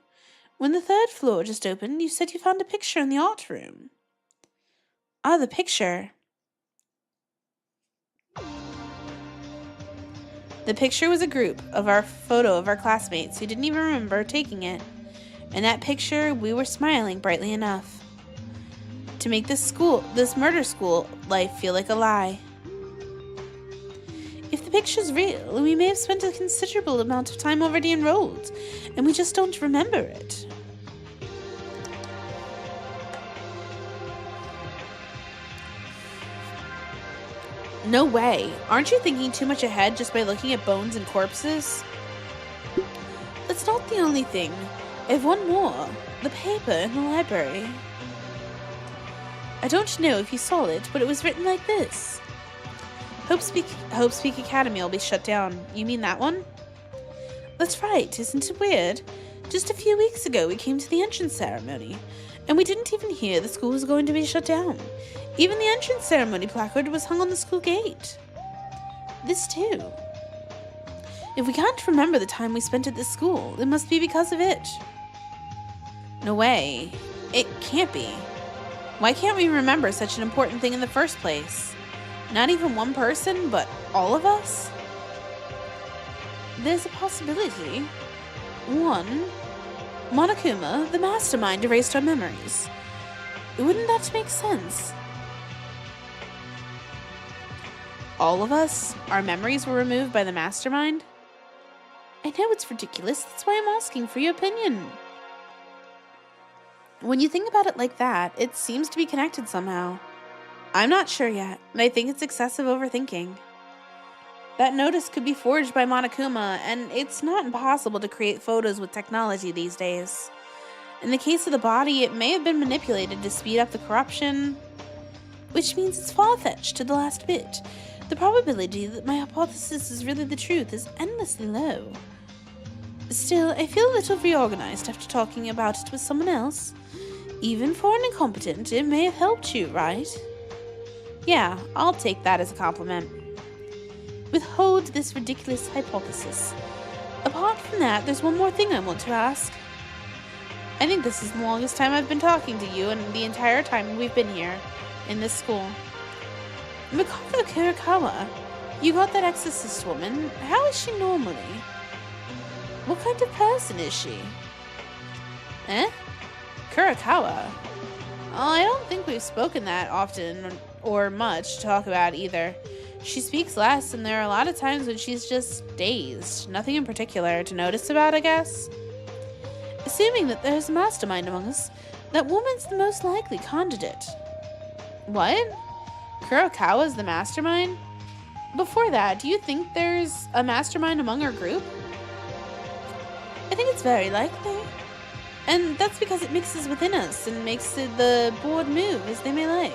when the 3rd floor just opened, you said you found a picture in the art room. Ah, the picture. The picture was a photo of our classmates who didn't even remember taking it. In that picture, we were smiling brightly enough to make this murder school life feel like a lie. If the picture's real, we may have spent a considerable amount of time already enrolled, and we just don't remember it. No way. Aren't you thinking too much ahead just by looking at bones and corpses? That's not the only thing. I have one more. The paper in the library. I don't know if you saw it, but it was written like this. Hope's Peak Academy will be shut down. You mean that one? That's right, isn't it weird? Just a few weeks ago we came to the entrance ceremony, and we didn't even hear the school was going to be shut down. Even the entrance ceremony placard was hung on the school gate. This too. If we can't remember the time we spent at this school, it must be because of it. No way. It can't be. Why can't we remember such an important thing in the first place? Not even one person, but all of us? There's a possibility. 1. Monokuma, the mastermind, erased our memories. Wouldn't that make sense? All of us? Our memories were removed by the mastermind? I know it's ridiculous, that's why I'm asking for your opinion. When you think about it like that, it seems to be connected somehow. I'm not sure yet, but I think it's excessive overthinking. That notice could be forged by Monokuma, and it's not impossible to create photos with technology these days. In the case of the body, it may have been manipulated to speed up the corruption, which means it's far-fetched to the last bit. The probability that my hypothesis is really the truth is endlessly low. Still, I feel a little reorganized after talking about it with someone else. Even for an incompetent, it may have helped you, right? Yeah, I'll take that as a compliment. Withhold this ridiculous hypothesis. Apart from that, there's one more thing I want to ask. I think this is the longest time I've been talking to you and the entire time we've been here, in this school. Mikako Kurikawa, you got that exorcist woman. How is she normally? What kind of person is she? Kurikawa? I don't think we've spoken that often or much to talk about either. She speaks less, and there are a lot of times when she's just dazed. Nothing in particular to notice about, I guess. Assuming that there's a mastermind among us, that woman's the most likely candidate. What? Kurikawa's the mastermind? Before that, do you think there's a mastermind among our group? I think it's very likely. And that's because it mixes within us and makes the board move as they may like.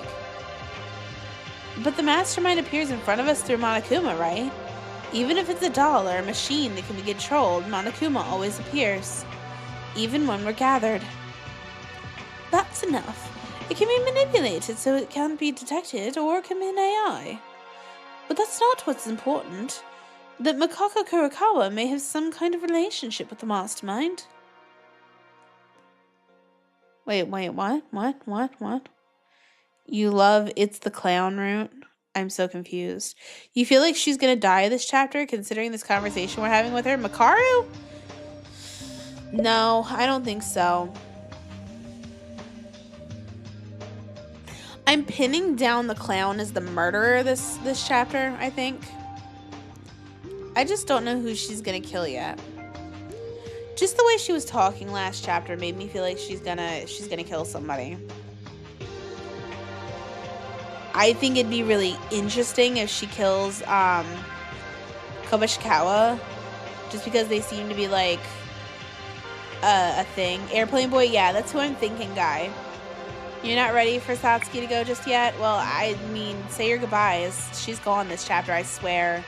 But the mastermind appears in front of us through Monokuma, right? Even if it's a doll or a machine that can be controlled, Monokuma always appears. Even when we're gathered. That's enough. It can be manipulated so it can't be detected, or it can be an AI. But that's not what's important. That Mikako Kurikawa may have some kind of relationship with the mastermind. Wait, what? You love It's the Clown route? I'm so confused. You feel like she's gonna die this chapter, considering this conversation we're having with her? Makaru? No, I don't think so. I'm pinning down the clown as the murderer this chapter, I think. I just don't know who she's gonna kill yet. Just the way she was talking last chapter made me feel like she's gonna kill somebody. I think it'd be really interesting if she kills Kobashikawa, just because they seem to be like a thing. Airplane Boy, yeah, that's who I'm thinking, guy. You're not ready for Satsuki to go just yet? Well, I mean, say your goodbyes. She's gone this chapter, I swear.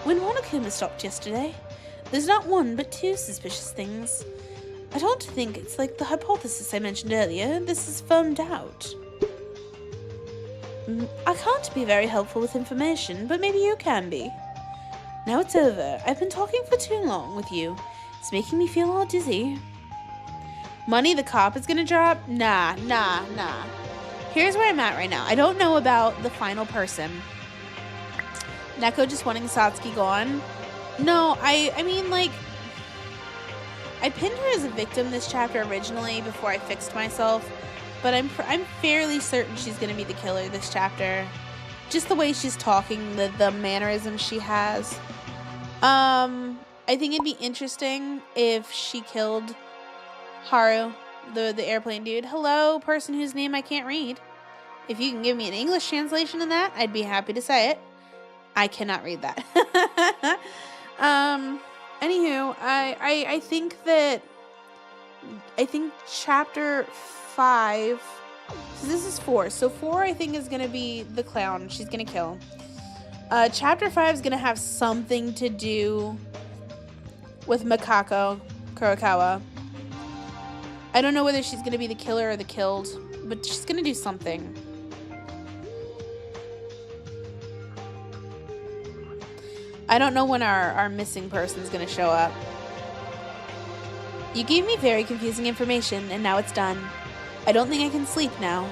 When Monokuma stopped yesterday, there's not one but two suspicious things. I don't think it's like the hypothesis I mentioned earlier. This is firmed out. I can't be very helpful with information, but maybe you can be. Now it's over. I've been talking for too long with you. It's making me feel all dizzy. Money the cop is gonna drop? Nah. Here's where I'm at right now. I don't know about the final person. Neko just wanting Satsuki gone? No, I mean, like, I pinned her as a victim this chapter originally before I fixed myself, but I'm fairly certain she's gonna be the killer this chapter. Just the way she's talking, the mannerisms she has. I think it'd be interesting if she killed Haru, the airplane dude. Hello, person whose name I can't read. If you can give me an English translation of that, I'd be happy to say it. I cannot read that. Anywho, I think chapter 5, so this is 4. So 4 I think is gonna be the clown she's gonna kill. Chapter 5 is gonna have something to do with Mikako Kurikawa. I don't know whether she's gonna be the killer or the killed, but she's gonna do something. I don't know when our missing person's gonna show up. You gave me very confusing information, and now it's done. I don't think I can sleep now.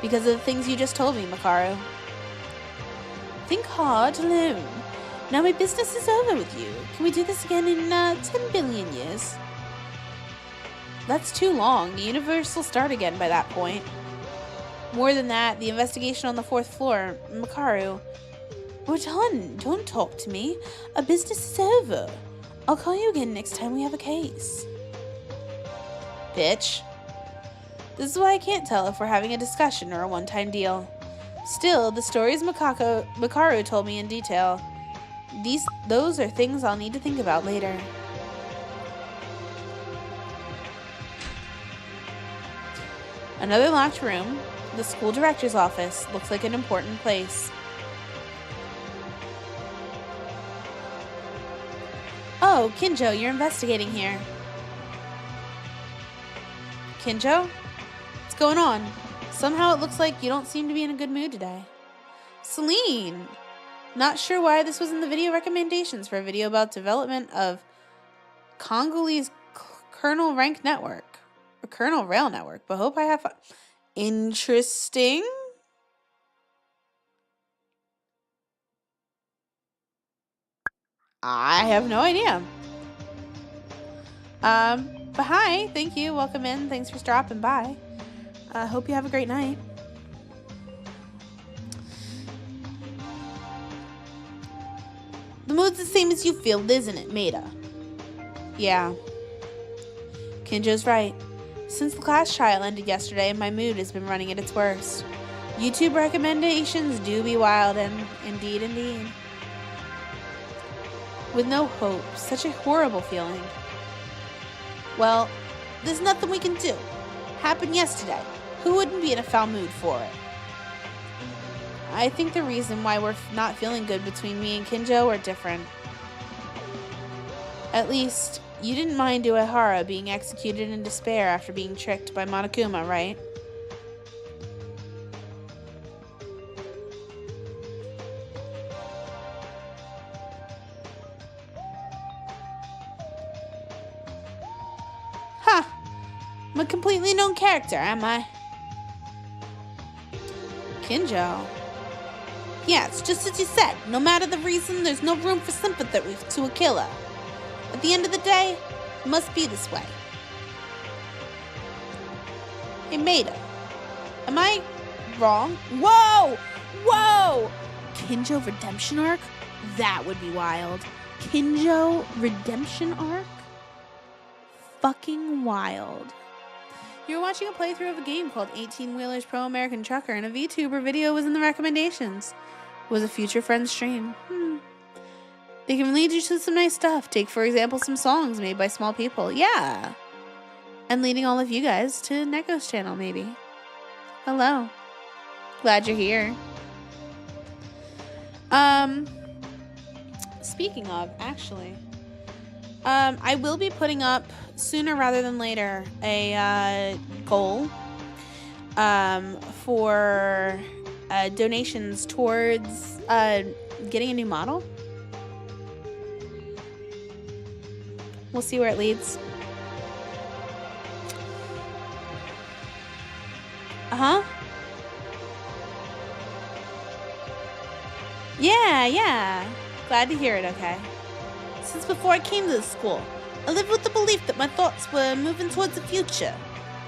Because of the things you just told me, Makaru. Think hard, alone. Now my business is over with you. Can we do this again in 10 billion years? That's too long. The universe will start again by that point. More than that, the investigation on the 4th floor, Makaru. We're done. Don't talk to me. Our business is over. I'll call you again next time we have a case. Bitch. This is why I can't tell if we're having a discussion or a one-time deal. Still, the stories Makaru told me in detail. Those are things I'll need to think about later. Another locked room. The school director's office looks like an important place. Oh, Kinjo, you're investigating here. Kinjo? What's going on? Somehow it looks like you don't seem to be in a good mood today. Celine! Not sure why this was in the video recommendations for a video about development of Congolese kernel rank network. Or kernel rail network, but hope I have fun. Interesting. I have no idea. But hi, thank you. Welcome in. Thanks for stopping by. Hope you have a great night. The mood's the same as you feel, isn't it, Maida? Yeah. Kinjo's right. Since the class trial ended yesterday, my mood has been running at its worst. YouTube recommendations do be wild, and indeed. With no hope, such a horrible feeling. Well, there's nothing we can do. Happened yesterday. Who wouldn't be in a foul mood for it? I think the reason why we're not feeling good between me and Kinjo are different. At least, you didn't mind Uehara being executed in despair after being tricked by Monokuma, right? Huh. I'm a completely known character, am I? Kinjo. Yeah, it's just as you said. No matter the reason, there's no room for sympathy to a killer. At the end of the day, it must be this way. Hey, Maida. Am I wrong? Whoa! Whoa! Kinjo redemption arc? That would be wild. Kinjo redemption arc? Fucking wild. You were watching a playthrough of a game called 18 Wheelers Pro American Trucker, and a VTuber video was in the recommendations. It was a future friend stream. They can lead you to some nice stuff. Take, for example, some songs made by small people. Yeah. And leading all of you guys to Neko's channel, maybe. Hello. Glad you're here. Speaking of, actually, I will be putting up sooner rather than later a goal for donations towards getting a new model. We'll see where it leads. Uh-huh. Yeah. Glad to hear it, okay. Since before I came to the school, I lived with the belief that my thoughts were moving towards the future.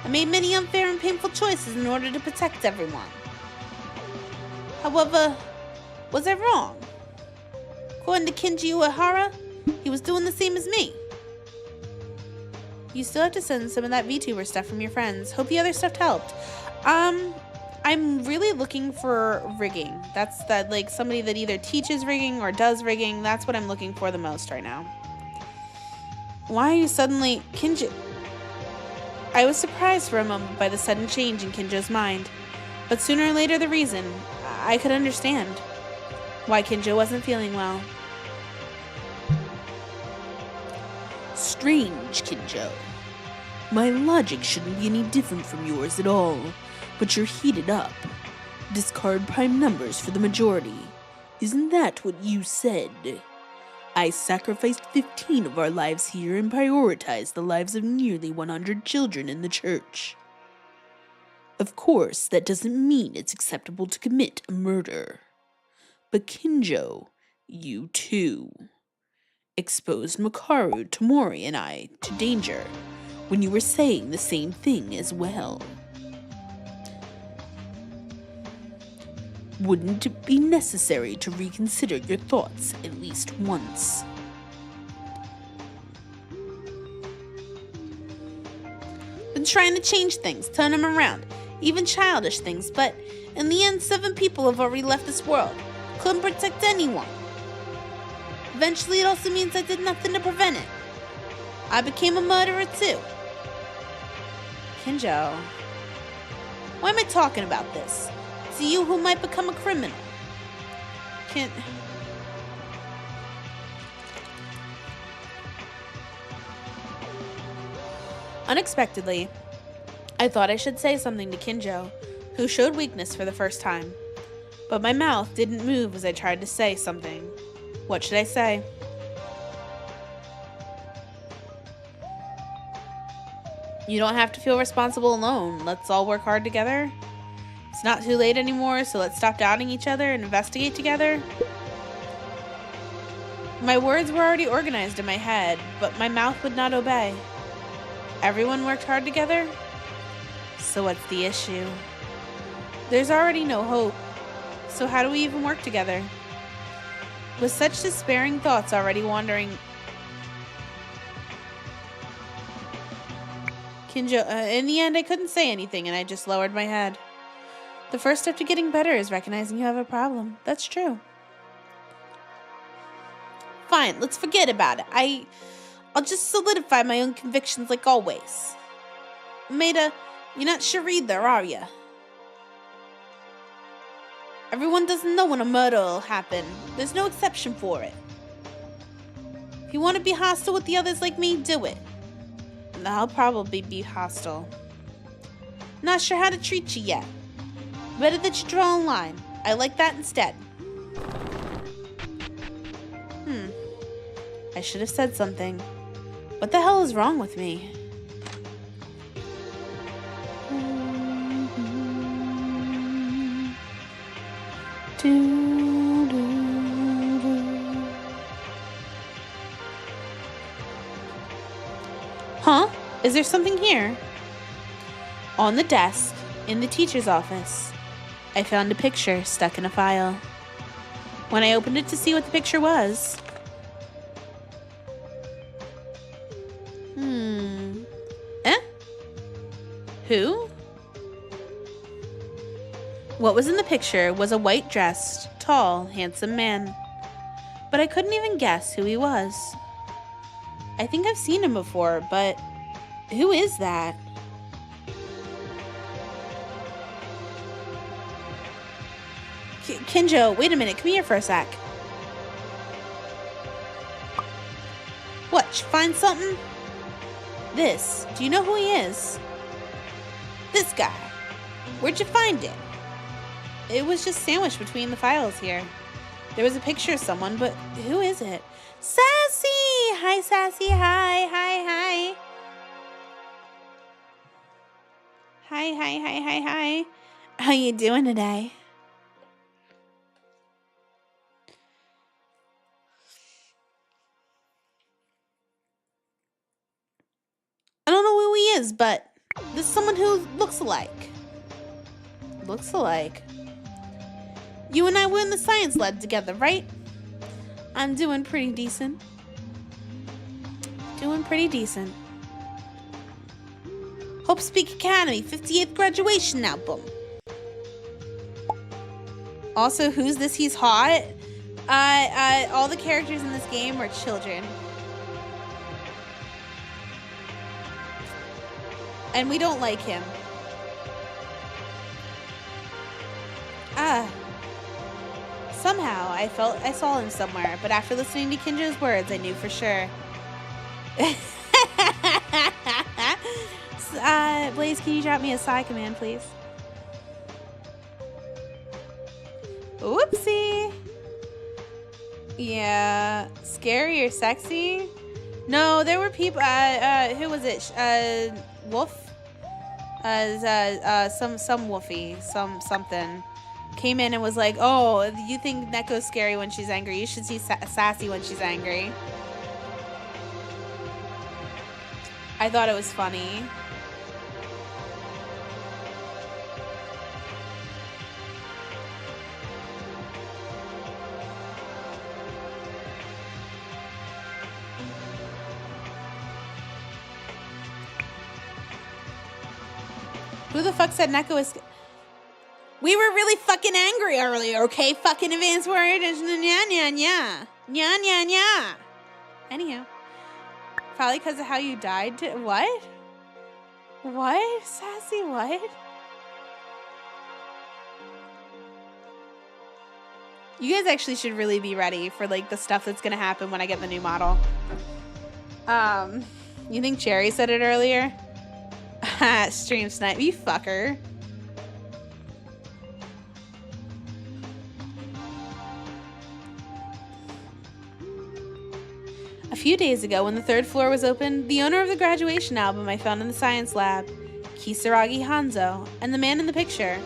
I made many unfair and painful choices in order to protect everyone. However, was I wrong? According to Kenji Uehara, he was doing the same as me. You still have to send some of that VTuber stuff from your friends. Hope the other stuff helped. I'm really looking for rigging. That's that, like, somebody that either teaches rigging or does rigging. That's what I'm looking for the most right now. Why are you suddenly... Kinjo... I was surprised for a moment by the sudden change in Kinjo's mind. But sooner or later the reason, I could understand why Kinjo wasn't feeling well. Strange, Kinjo. My logic shouldn't be any different from yours at all, but you're heated up. Discard prime numbers for the majority. Isn't that what you said? I sacrificed 15 of our lives here and prioritized the lives of nearly 100 children in the church. Of course, that doesn't mean it's acceptable to commit a murder. But Kinjo, you too, exposed Makaru, Tomori, and I to danger when you were saying the same thing as well. Wouldn't it be necessary to reconsider your thoughts at least once? Been trying to change things, turn them around, even childish things, but in the end, 7 people have already left this world. Couldn't protect anyone. Eventually, it also means I did nothing to prevent it. I became a murderer too. Kinjo, why am I talking about this? It's you who might become a criminal. Unexpectedly, I thought I should say something to Kinjo, who showed weakness for the first time. But my mouth didn't move as I tried to say something. What should I say? You don't have to feel responsible alone. Let's all work hard together. It's not too late anymore, so let's stop doubting each other and investigate together. My words were already organized in my head, but my mouth would not obey. Everyone worked hard together? So what's the issue? There's already no hope. So how do we even work together? With such despairing thoughts already wandering... Kinjo, in the end, I couldn't say anything and I just lowered my head. The first step to getting better is recognizing you have a problem. That's true. Fine, let's forget about it. I'll just solidify my own convictions like always. Maida, you're not sure either, are you? Everyone doesn't know when a murder will happen. There's no exception for it. If you want to be hostile with the others like me, do it. I'll probably be hostile. Not sure how to treat you yet. Better that you draw a line. I like that instead. I should have said something. What the hell is wrong with me? Huh? Is there something here? On the desk, in the teacher's office, I found a picture stuck in a file. When I opened it to see what the picture was... Who? What was in the picture was a white-dressed, tall, handsome man. But I couldn't even guess who he was. I think I've seen him before, but who is that? Kinjo, wait a minute, come here for a sec. What, you find something? This, do you know who he is? This guy. Where'd you find it? It was just sandwiched between the files here. There was a picture of someone, but who is it? Sassy! Hi, Sassy. Hi, hi, hi. Hi, hi, hi, hi, hi. How you doing today? I don't know who he is, but there's someone who looks alike. Looks alike. You and I were in the science lab together, right? I'm doing pretty decent. Doing pretty decent. Hope Speak Academy 58th graduation album. Also, who's this? He's hot. All the characters in this game are children. And we don't like him. Somehow I felt I saw him somewhere, but after listening to Kinjo's words, I knew for sure. Blaze, can you drop me a sigh command, please? Whoopsie. Yeah. Scary or sexy? No, there were people. Who was it? Wolf? Some Wolfie. Something. Came in and was like, oh, you think Neko's scary when she's angry? You should see Sassy when she's angry. I thought it was funny. Who the fuck said Neko is... We were really fucking angry earlier, okay? Fucking advanced word is nya. Anyhow. Probably because of how you died. What? What? Sassy, what? You guys actually should really be ready for, like, the stuff that's gonna happen when I get the new model. You think Cherry said it earlier? Stream snipe, you fucker. A few days ago, when the third floor was open, the owner of the graduation album I found in the science lab, Kisaragi Hanzo, and the man in the picture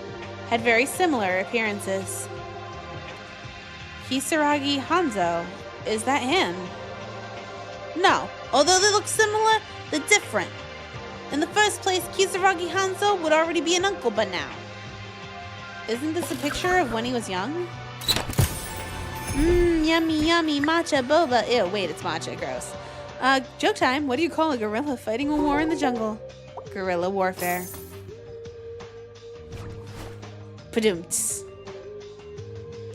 had very similar appearances. Kisaragi Hanzo, is that him? No, although they look similar, they're different. In the first place, Kisaragi Hanzo would already be an uncle by now. Isn't this a picture of when he was young? Yummy, yummy, matcha boba. Ew, wait, it's matcha, gross. Joke time. What do you call a gorilla fighting a war in the jungle? Guerrilla warfare. Padoomts.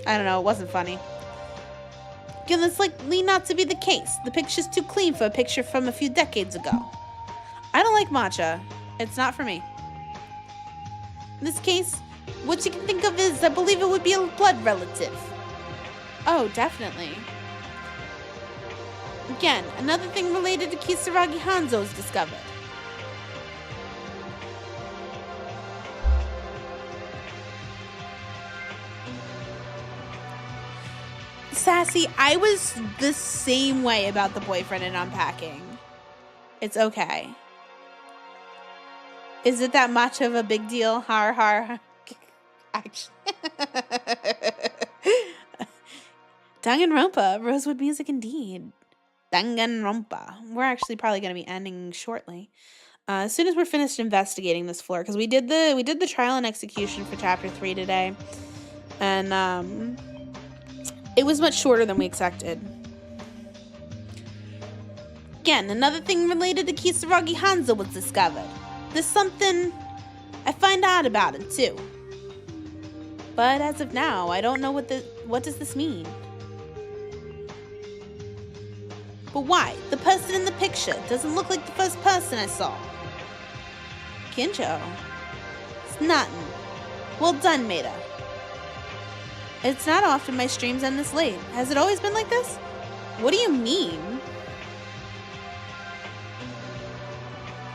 I don't know, it wasn't funny. Again, that's likely not to be the case. The picture's too clean for a picture from a few decades ago. I don't like matcha. It's not for me. In this case, what you can think of is, I believe it would be a blood relative. Oh, definitely. Again, another thing related to Kisaragi Hanzo is discovered. Sassy, I was the same way about the boyfriend and unpacking. It's okay. Is it that much of a big deal? Har har. Actually. Danganronpa, Rosewood music indeed. Danganronpa. We're actually probably going to be ending shortly. As soon as we're finished investigating this floor, because we did the trial and execution for chapter 3 today, and it was much shorter than we expected. Again, another thing related to Kisaragi Hanzo was discovered. There's something I find out about it too. But as of now, I don't know what does this mean? But why? The person in the picture doesn't look like the first person I saw. Kinjo. It's nothing. Well done, Maida. It's not often my streams end this late. Has it always been like this? What do you mean?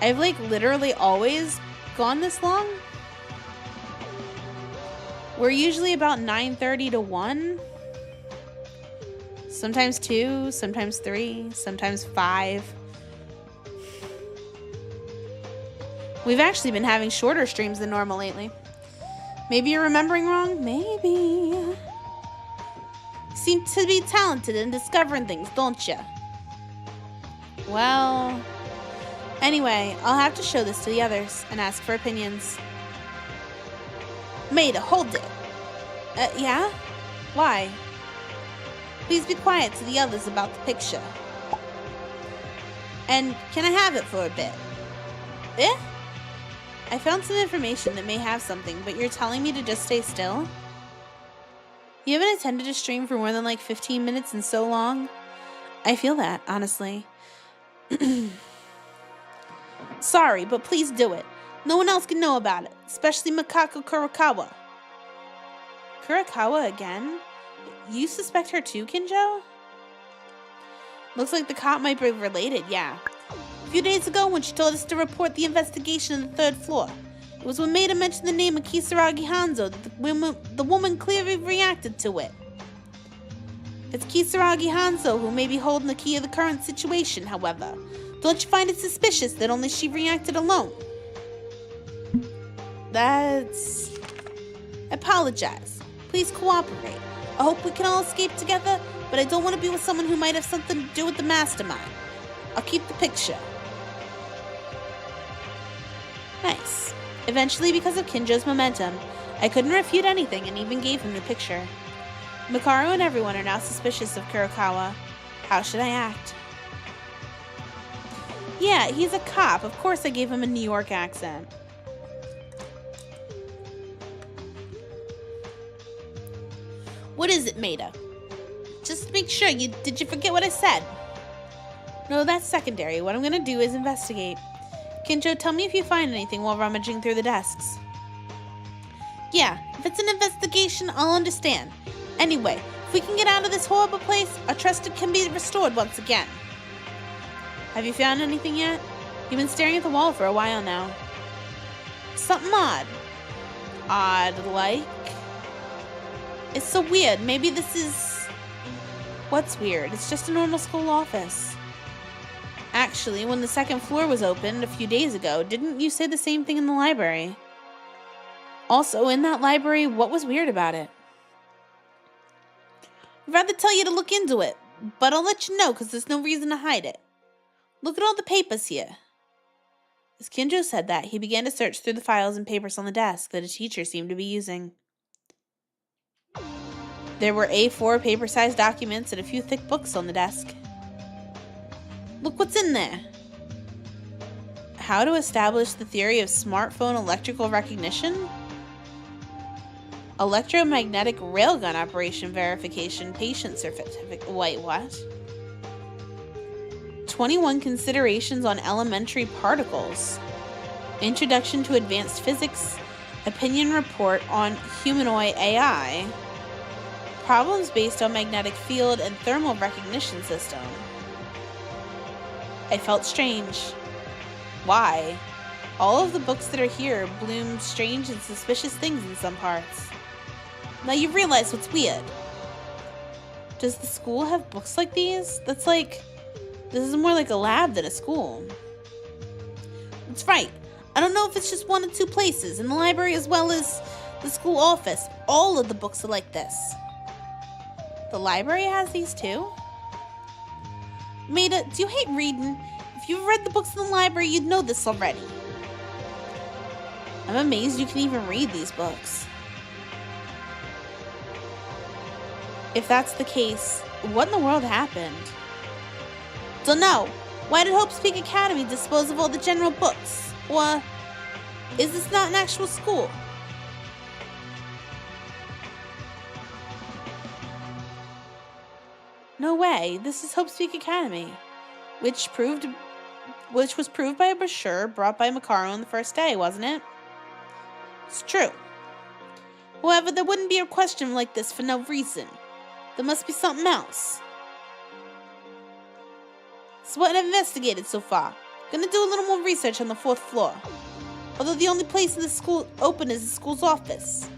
I've like literally always gone this long? We're usually about 9:30 to 1. Sometimes 2, sometimes 3, sometimes 5. We've actually been having shorter streams than normal lately. Maybe you're remembering wrong? Maybe. You seem to be talented in discovering things, don't you? Well, anyway, I'll have to show this to the others and ask for opinions. Maida, hold it. Yeah? Why? Please be quiet to the others about the picture. And can I have it for a bit? Eh? I found some information that may have something, but you're telling me to just stay still? You haven't attended a stream for more than like 15 minutes in so long? I feel that, honestly. Sorry, but please do it. No one else can know about it, especially Makako Kurakawa. Kurakawa again? You suspect her too, Kinjo? Looks like the cop might be related, yeah. A few days ago when she told us to report the investigation on the third floor, it was when Maida mentioned the name of Kisaragi Hanzo that the woman clearly reacted to it. It's Kisaragi Hanzo who may be holding the key of the current situation, however. Don't you find it suspicious that only she reacted alone? That's... Apologize. Please cooperate. I hope we can all escape together, but I don't want to be with someone who might have something to do with the mastermind. I'll keep the picture. Nice. Eventually, because of Kinjo's momentum, I couldn't refute anything and even gave him the picture. Makaru and everyone are now suspicious of Kurokawa. How should I act? Yeah, he's a cop. Of course I gave him a New York accent. What is it, Maida? Just make sure, did you forget what I said? No, that's secondary. What I'm gonna do is investigate. Kinjo, tell me if you find anything while rummaging through the desks. Yeah, if it's an investigation, I'll understand. Anyway, if we can get out of this horrible place, our trust can be restored once again. Have you found anything yet? You've been staring at the wall for a while now. Something odd. Odd, like? It's so weird. Maybe this is... What's weird? It's just a normal school office. Actually, when the second floor was opened a few days ago, didn't you say the same thing in the library? Also, in that library, what was weird about it? I'd rather tell you to look into it, but I'll let you know because there's no reason to hide it. Look at all the papers here. As Kinjo said that, he began to search through the files and papers on the desk that a teacher seemed to be using. There were A4 paper-sized documents and a few thick books on the desk. Look what's in there. How to establish the theory of smartphone electrical recognition? Electromagnetic railgun operation verification patient certificate. Wait, what? 21 considerations on elementary particles. Introduction to advanced physics. Opinion report on humanoid AI. Problems based on magnetic field and thermal recognition system. I felt strange. Why? All of the books that are here bloom strange and suspicious things in some parts. Now you realize what's weird. Does the school have books like these? This is more like a lab than a school. That's right. I don't know if it's just one or two places, in the library as well as the school office. All of the books are like this. The library has these too? Maida, do you hate reading? If you've read the books in the library, you'd know this already. I'm amazed you can even read these books. If that's the case, what in the world happened? Dunno. Why did Hope's Peak Academy dispose of all the general books? Or is this not an actual school? No way. This is Hope's Peak Academy, which was proved by a brochure brought by Makaru on the first day, wasn't it? It's true. However, there wouldn't be a question like this for no reason. There must be something else. So what I've investigated so far. Gonna do a little more research on the 4th floor. Although the only place in the school open is the school's office.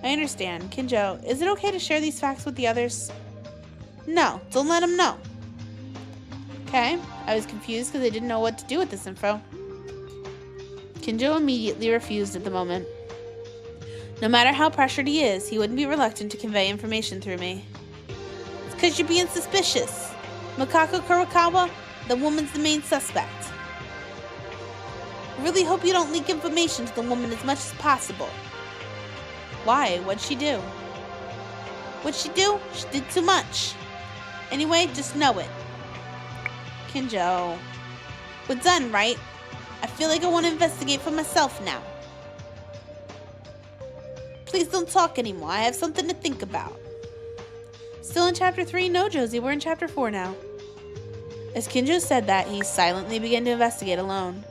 I understand. Kinjo, is it okay to share these facts with the others? No, don't let them know. Okay, I was confused because I didn't know what to do with this info. Kinjo immediately refused at the moment. No matter how pressured he is, he wouldn't be reluctant to convey information through me. It's because you're being suspicious. Makako Kurokawa, the woman's the main suspect. I really hope you don't leak information to the woman as much as possible. Why? What'd she do? What'd she do? She did too much. Anyway, just know it. Kinjo. We're done, right? I feel like I want to investigate for myself now. Please don't talk anymore. I have something to think about. Still in Chapter 3? No, Josie. We're in Chapter 4 now. As Kinjo said that, he silently began to investigate alone.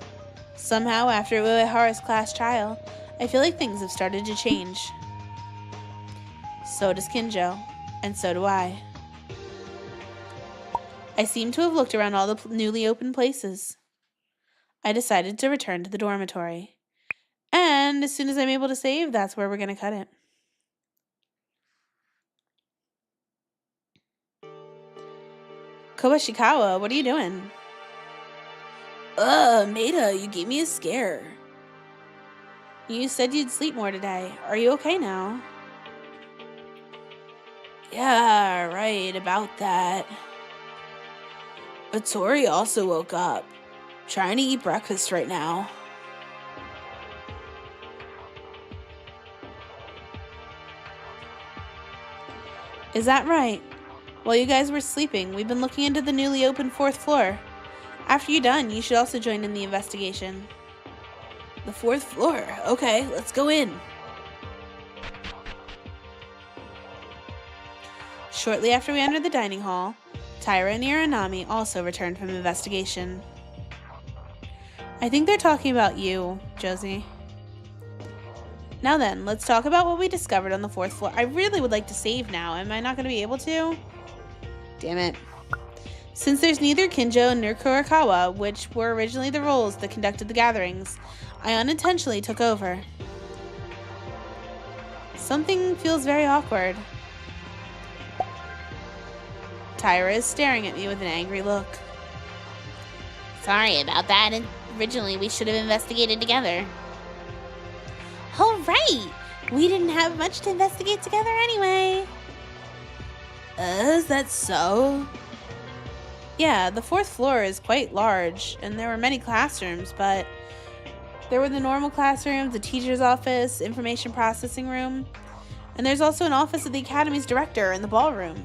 Somehow, after Uehara's class trial, I feel like things have started to change. So does Kinjo. And so do I. I seem to have looked around all the newly opened places. I decided to return to the dormitory. And as soon as I'm able to save, that's where we're going to cut it. Kobashikawa, what are you doing? Maida, you gave me a scare. You said you'd sleep more today. Are you okay now? Yeah, right, about that. But Tori also woke up, trying to eat breakfast right now. Is that right? While you guys were sleeping, we've been looking into the newly opened 4th floor. After you're done, you should also join in the investigation. The 4th floor. Okay, let's go in. Shortly after we entered the dining hall, Taira and Iranami also returned from investigation. I think they're talking about you, Josie. Now then, let's talk about what we discovered on the 4th floor. I really would like to save now. Am I not going to be able to? Damn it. Since there's neither Kinjo nor Kurokawa, which were originally the roles that conducted the gatherings, I unintentionally took over. Something feels very awkward. Taira is staring at me with an angry look. Sorry about that. Originally, we should have investigated together. Oh, right! We didn't have much to investigate together anyway. Is that so? Yeah, the 4th floor is quite large, and there were many classrooms, but there were the normal classrooms, the teacher's office, information processing room, and there's also an office of the academy's director in the ballroom.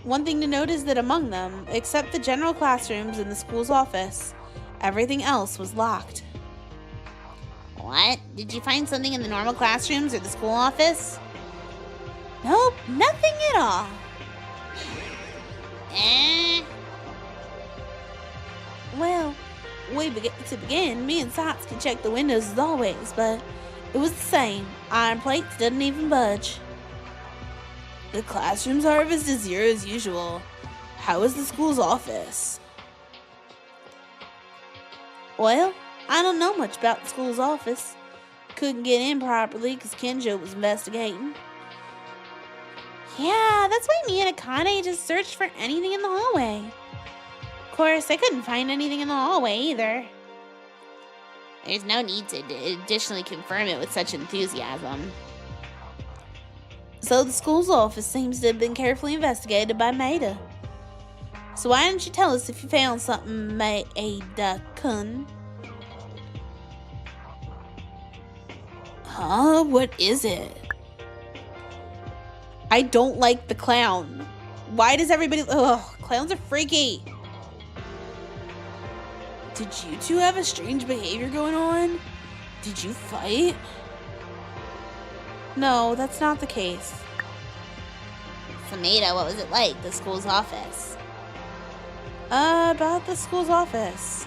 One thing to note is that among them, except the general classrooms and the school's office, everything else was locked. What? Did you find something in the normal classrooms or the school office? Nope, nothing at all. Well, to begin, me and Sots could check the windows as always, but it was the same. Iron plates didn't even budge. The classrooms are as zero as usual. How is the school's office? Well, I don't know much about the school's office. Couldn't get in properly because Kinjo was investigating. Yeah, that's why me and Akane just searched for anything in the hallway. Of course, I couldn't find anything in the hallway either. There's no need to additionally confirm it with such enthusiasm. So the school's office seems to have been carefully investigated by Maida. So why didn't you tell us if you found something, Maida-kun? Huh? What is it? I don't like the clown. Why does everybody... Ugh, clowns are freaky. Did you two have a strange behavior going on? Did you fight? No, that's not the case. Sameda, what was it like, the school's office? About the school's office.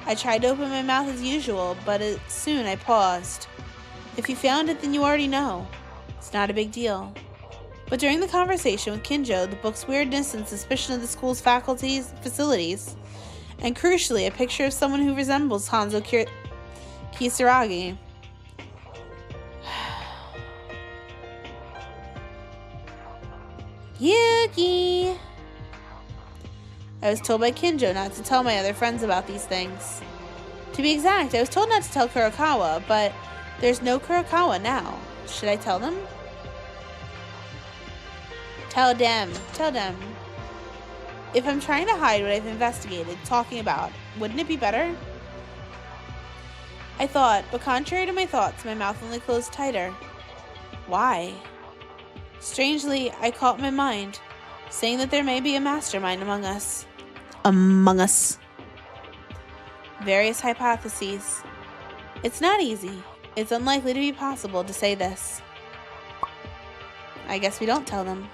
I tried to open my mouth as usual, but soon I paused. If you found it, then you already know. It's not a big deal. But during the conversation with Kinjo, the book's weirdness and suspicion of the school's facilities, and crucially, a picture of someone who resembles Hanzo Kisaragi. Yuki! I was told by Kinjo not to tell my other friends about these things. To be exact, I was told not to tell Kurokawa, but there's no Kurokawa now. Should I tell them? Tell them. If I'm trying to hide what I've investigated, talking about, wouldn't it be better? I thought, but contrary to my thoughts, my mouth only closed tighter. Why? Strangely, I caught my mind, saying that there may be a mastermind among us. Various hypotheses. It's not easy. It's unlikely to be possible to say this. I guess we don't tell them.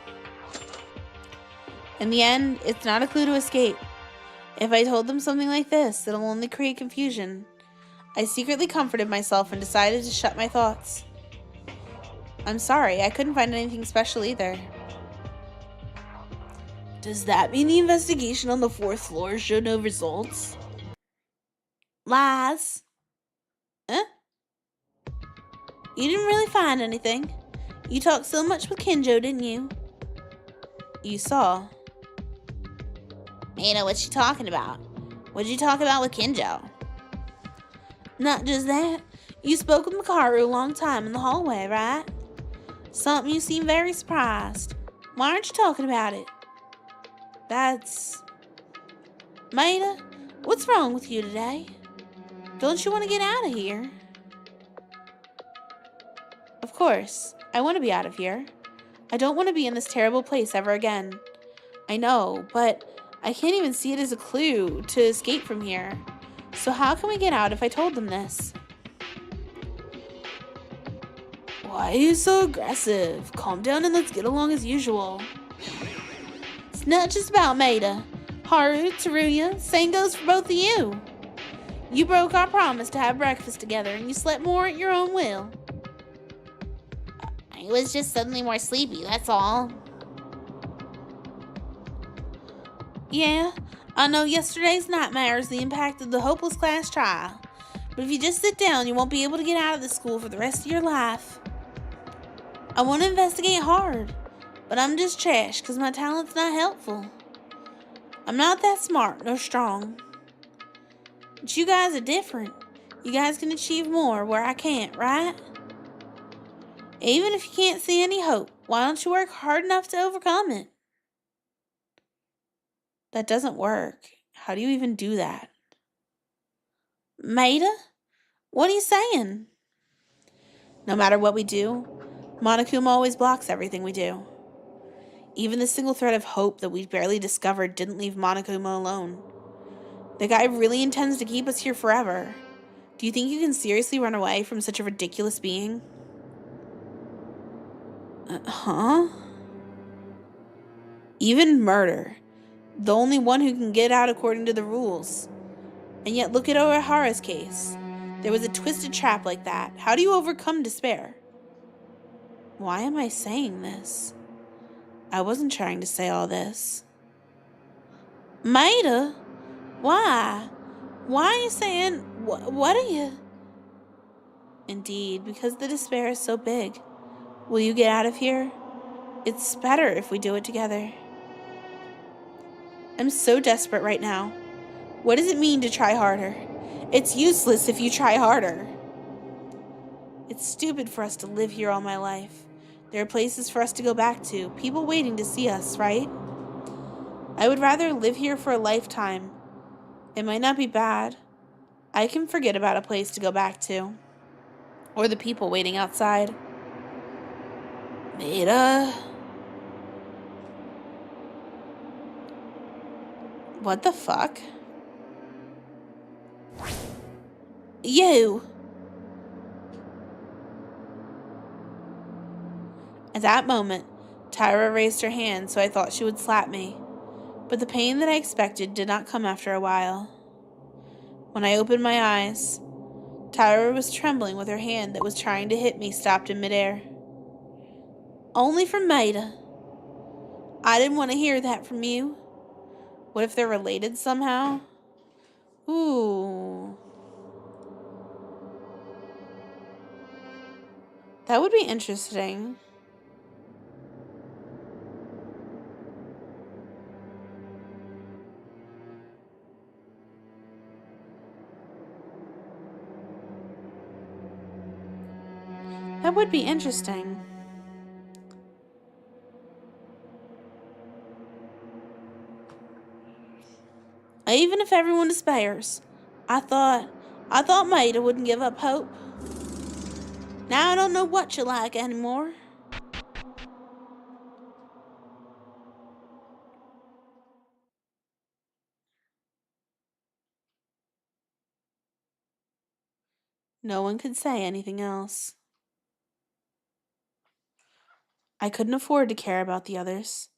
In the end, it's not a clue to escape. If I told them something like this, it'll only create confusion. I secretly comforted myself and decided to shut my thoughts. I'm sorry, I couldn't find anything special either. Does that mean the investigation on the 4th floor showed no results? Lies. Huh? You didn't really find anything. You talked so much with Kinjo, didn't you? You saw. Maida, what you talking about? What'd you talk about with Kinjo? Not just that. You spoke with Makaru a long time in the hallway, right? Something you seem very surprised. Why aren't you talking about it? That's... Maida, what's wrong with you today? Don't you want to get out of here? Of course, I want to be out of here. I don't want to be in this terrible place ever again. I know, but I can't even see it as a clue to escape from here. So how can we get out if I told them this? Why are you so aggressive? Calm down and let's get along as usual. It's not just about Maida. Haru, Teruya, same goes for both of you. You broke our promise to have breakfast together and you slept more at your own will. I was just suddenly more sleepy, that's all. Yeah, I know yesterday's nightmares the impact of the hopeless class trial. But if you just sit down, you won't be able to get out of this school for the rest of your life. I want to investigate hard, but I'm just trash because my talent's not helpful. I'm not that smart nor strong. But you guys are different. You guys can achieve more where I can't, right? Even if you can't see any hope, why don't you work hard enough to overcome it? That doesn't work. How do you even do that? Maida? What are you saying? No matter what we do, Monokuma always blocks everything we do. Even the single thread of hope that we barely discovered didn't leave Monokuma alone. The guy really intends to keep us here forever. Do you think you can seriously run away from such a ridiculous being? Huh? Even murder. The only one who can get out according to the rules. And yet look at Ohara's case. There was a twisted trap like that. How do you overcome despair? Why am I saying this? I wasn't trying to say all this. Maida? Why? Why are you saying... What are you... Indeed, because the despair is so big. Will you get out of here? It's better if we do it together. I'm so desperate right now. What does it mean to try harder? It's useless if you try harder. It's stupid for us to live here all my life. There are places for us to go back to, people waiting to see us, right? I would rather live here for a lifetime. It might not be bad. I can forget about a place to go back to. Or the people waiting outside. Maida? What the fuck? You! At that moment, Tyra raised her hand, so I thought she would slap me. But the pain that I expected did not come after a while. When I opened my eyes, Tyra was trembling with her hand that was trying to hit me stopped in midair. Only from Maida. I didn't want to hear that from you. What if they're related somehow? Ooh. That would be interesting. That would be interesting. Even if everyone despairs, I thought Maida wouldn't give up hope. Now I don't know what you like anymore. No one could say anything else. I couldn't afford to care about the others.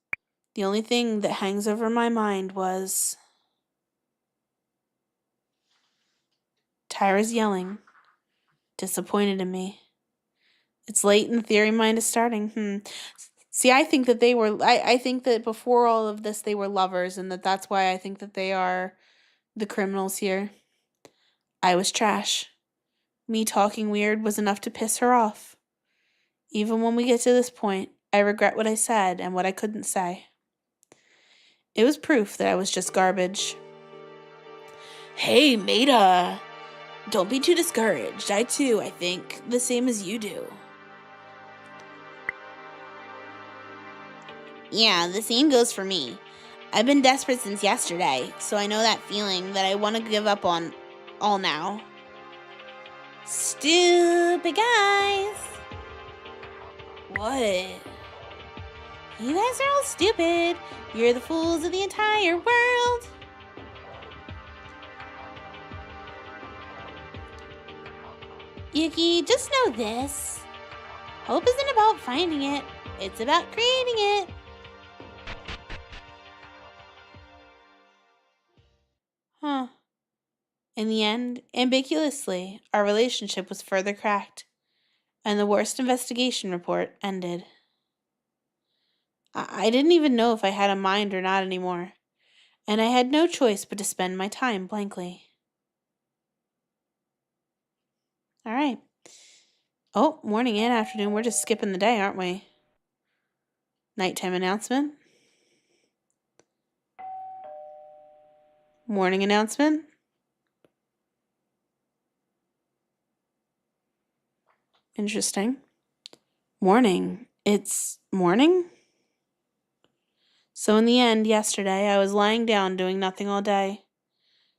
The only thing that hangs over my mind was... Tyra's yelling. Disappointed in me. It's late and the theory mind is starting. See, I think that they were... I think that before all of this, they were lovers, and that's why I think that they are the criminals here. I was trash. Me talking weird was enough to piss her off. Even when we get to this point, I regret what I said and what I couldn't say. It was proof that I was just garbage. Hey, Maida. Don't be too discouraged. I think the same as you do. Yeah, the same goes for me. I've been desperate since yesterday, so I know that feeling that I want to give up on all now. Stupid guys! What? You guys are all stupid. You're the fools of the entire world. Yuki, just know this. Hope isn't about finding it. It's about creating it. Huh. In the end, ambiguously, our relationship was further cracked, and the worst investigation report ended. I didn't even know if I had a mind or not anymore, and I had no choice but to spend my time blankly. All right. Oh, morning and afternoon. We're just skipping the day, aren't we? Nighttime announcement. Morning announcement. Interesting. Morning. It's morning? So in the end, yesterday, I was lying down doing nothing all day.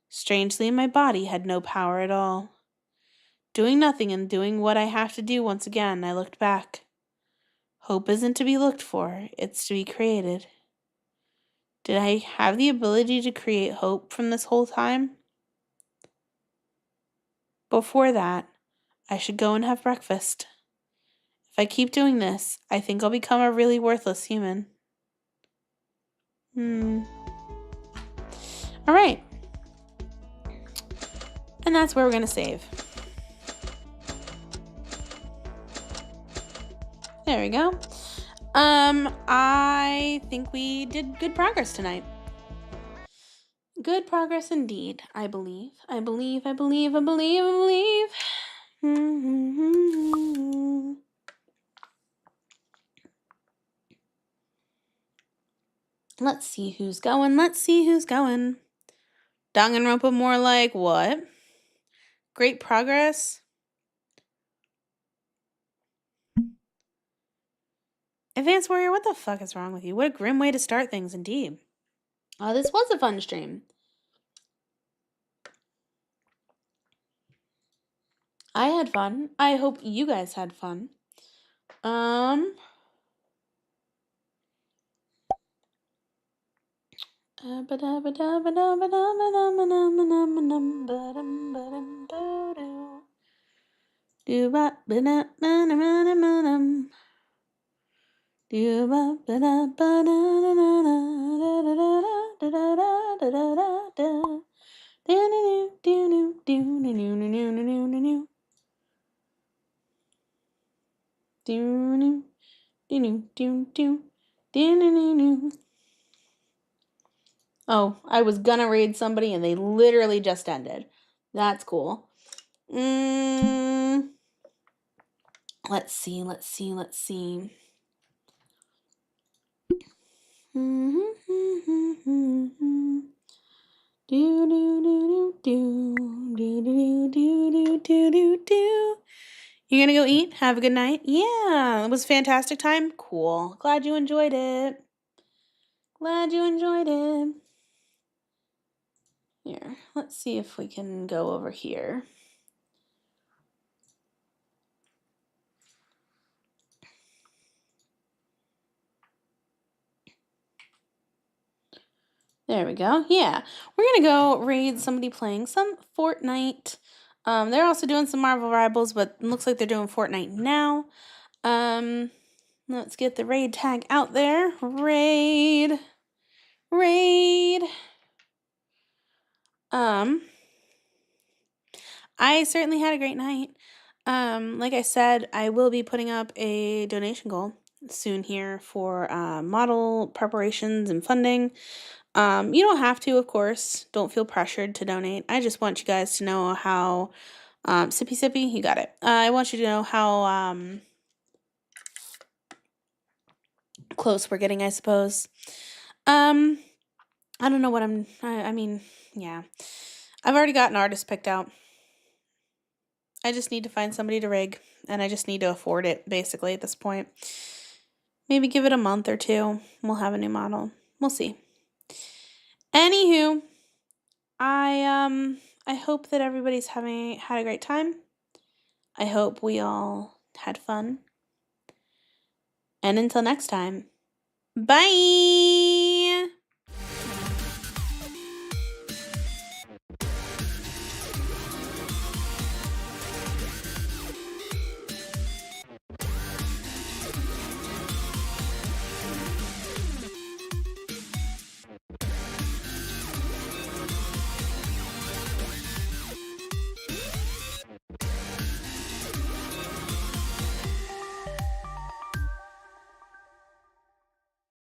Strangely, my body had no power at all. Doing nothing and doing what I have to do once again, I looked back. Hope isn't to be looked for, it's to be created. Did I have the ability to create hope from this whole time? Before that, I should go and have breakfast. If I keep doing this, I think I'll become a really worthless human. Alright. And that's where we're going to save. There we go. I think we did good progress tonight. Good progress indeed, I believe. I believe. Let's see who's going. Danganronpa more like what? Great progress? Advanced Warrior, what the fuck is wrong with you? What a grim way to start things, indeed. This was a fun stream. I had fun. I hope you guys had fun. Oh, I was gonna raid somebody and they literally just ended. That's cool. Let's see. You gonna go eat? Have a good night? Yeah, it was a fantastic time. Cool. Glad you enjoyed it. Here, let's see if we can go over here. There we go. Yeah, we're gonna go raid somebody playing some Fortnite. They're also doing some Marvel Rivals, but it looks like they're doing Fortnite now. Let's get the raid tag out there. Raid. I certainly had a great night. Like I said, I will be putting up a donation goal soon here for model preparations and funding. You don't have to, of course. Don't feel pressured to donate. I just want you guys to know how Sippy, you got it. I want you to know how close we're getting, I suppose. I don't know what I mean, yeah. I've already got an artist picked out. I just need to find somebody to rig, and I just need to afford it, basically, at this point. Maybe give it a month or two. We'll have a new model. We'll see. Anywho, I hope that everybody's had a great time. I hope we all had fun. And until next time, bye!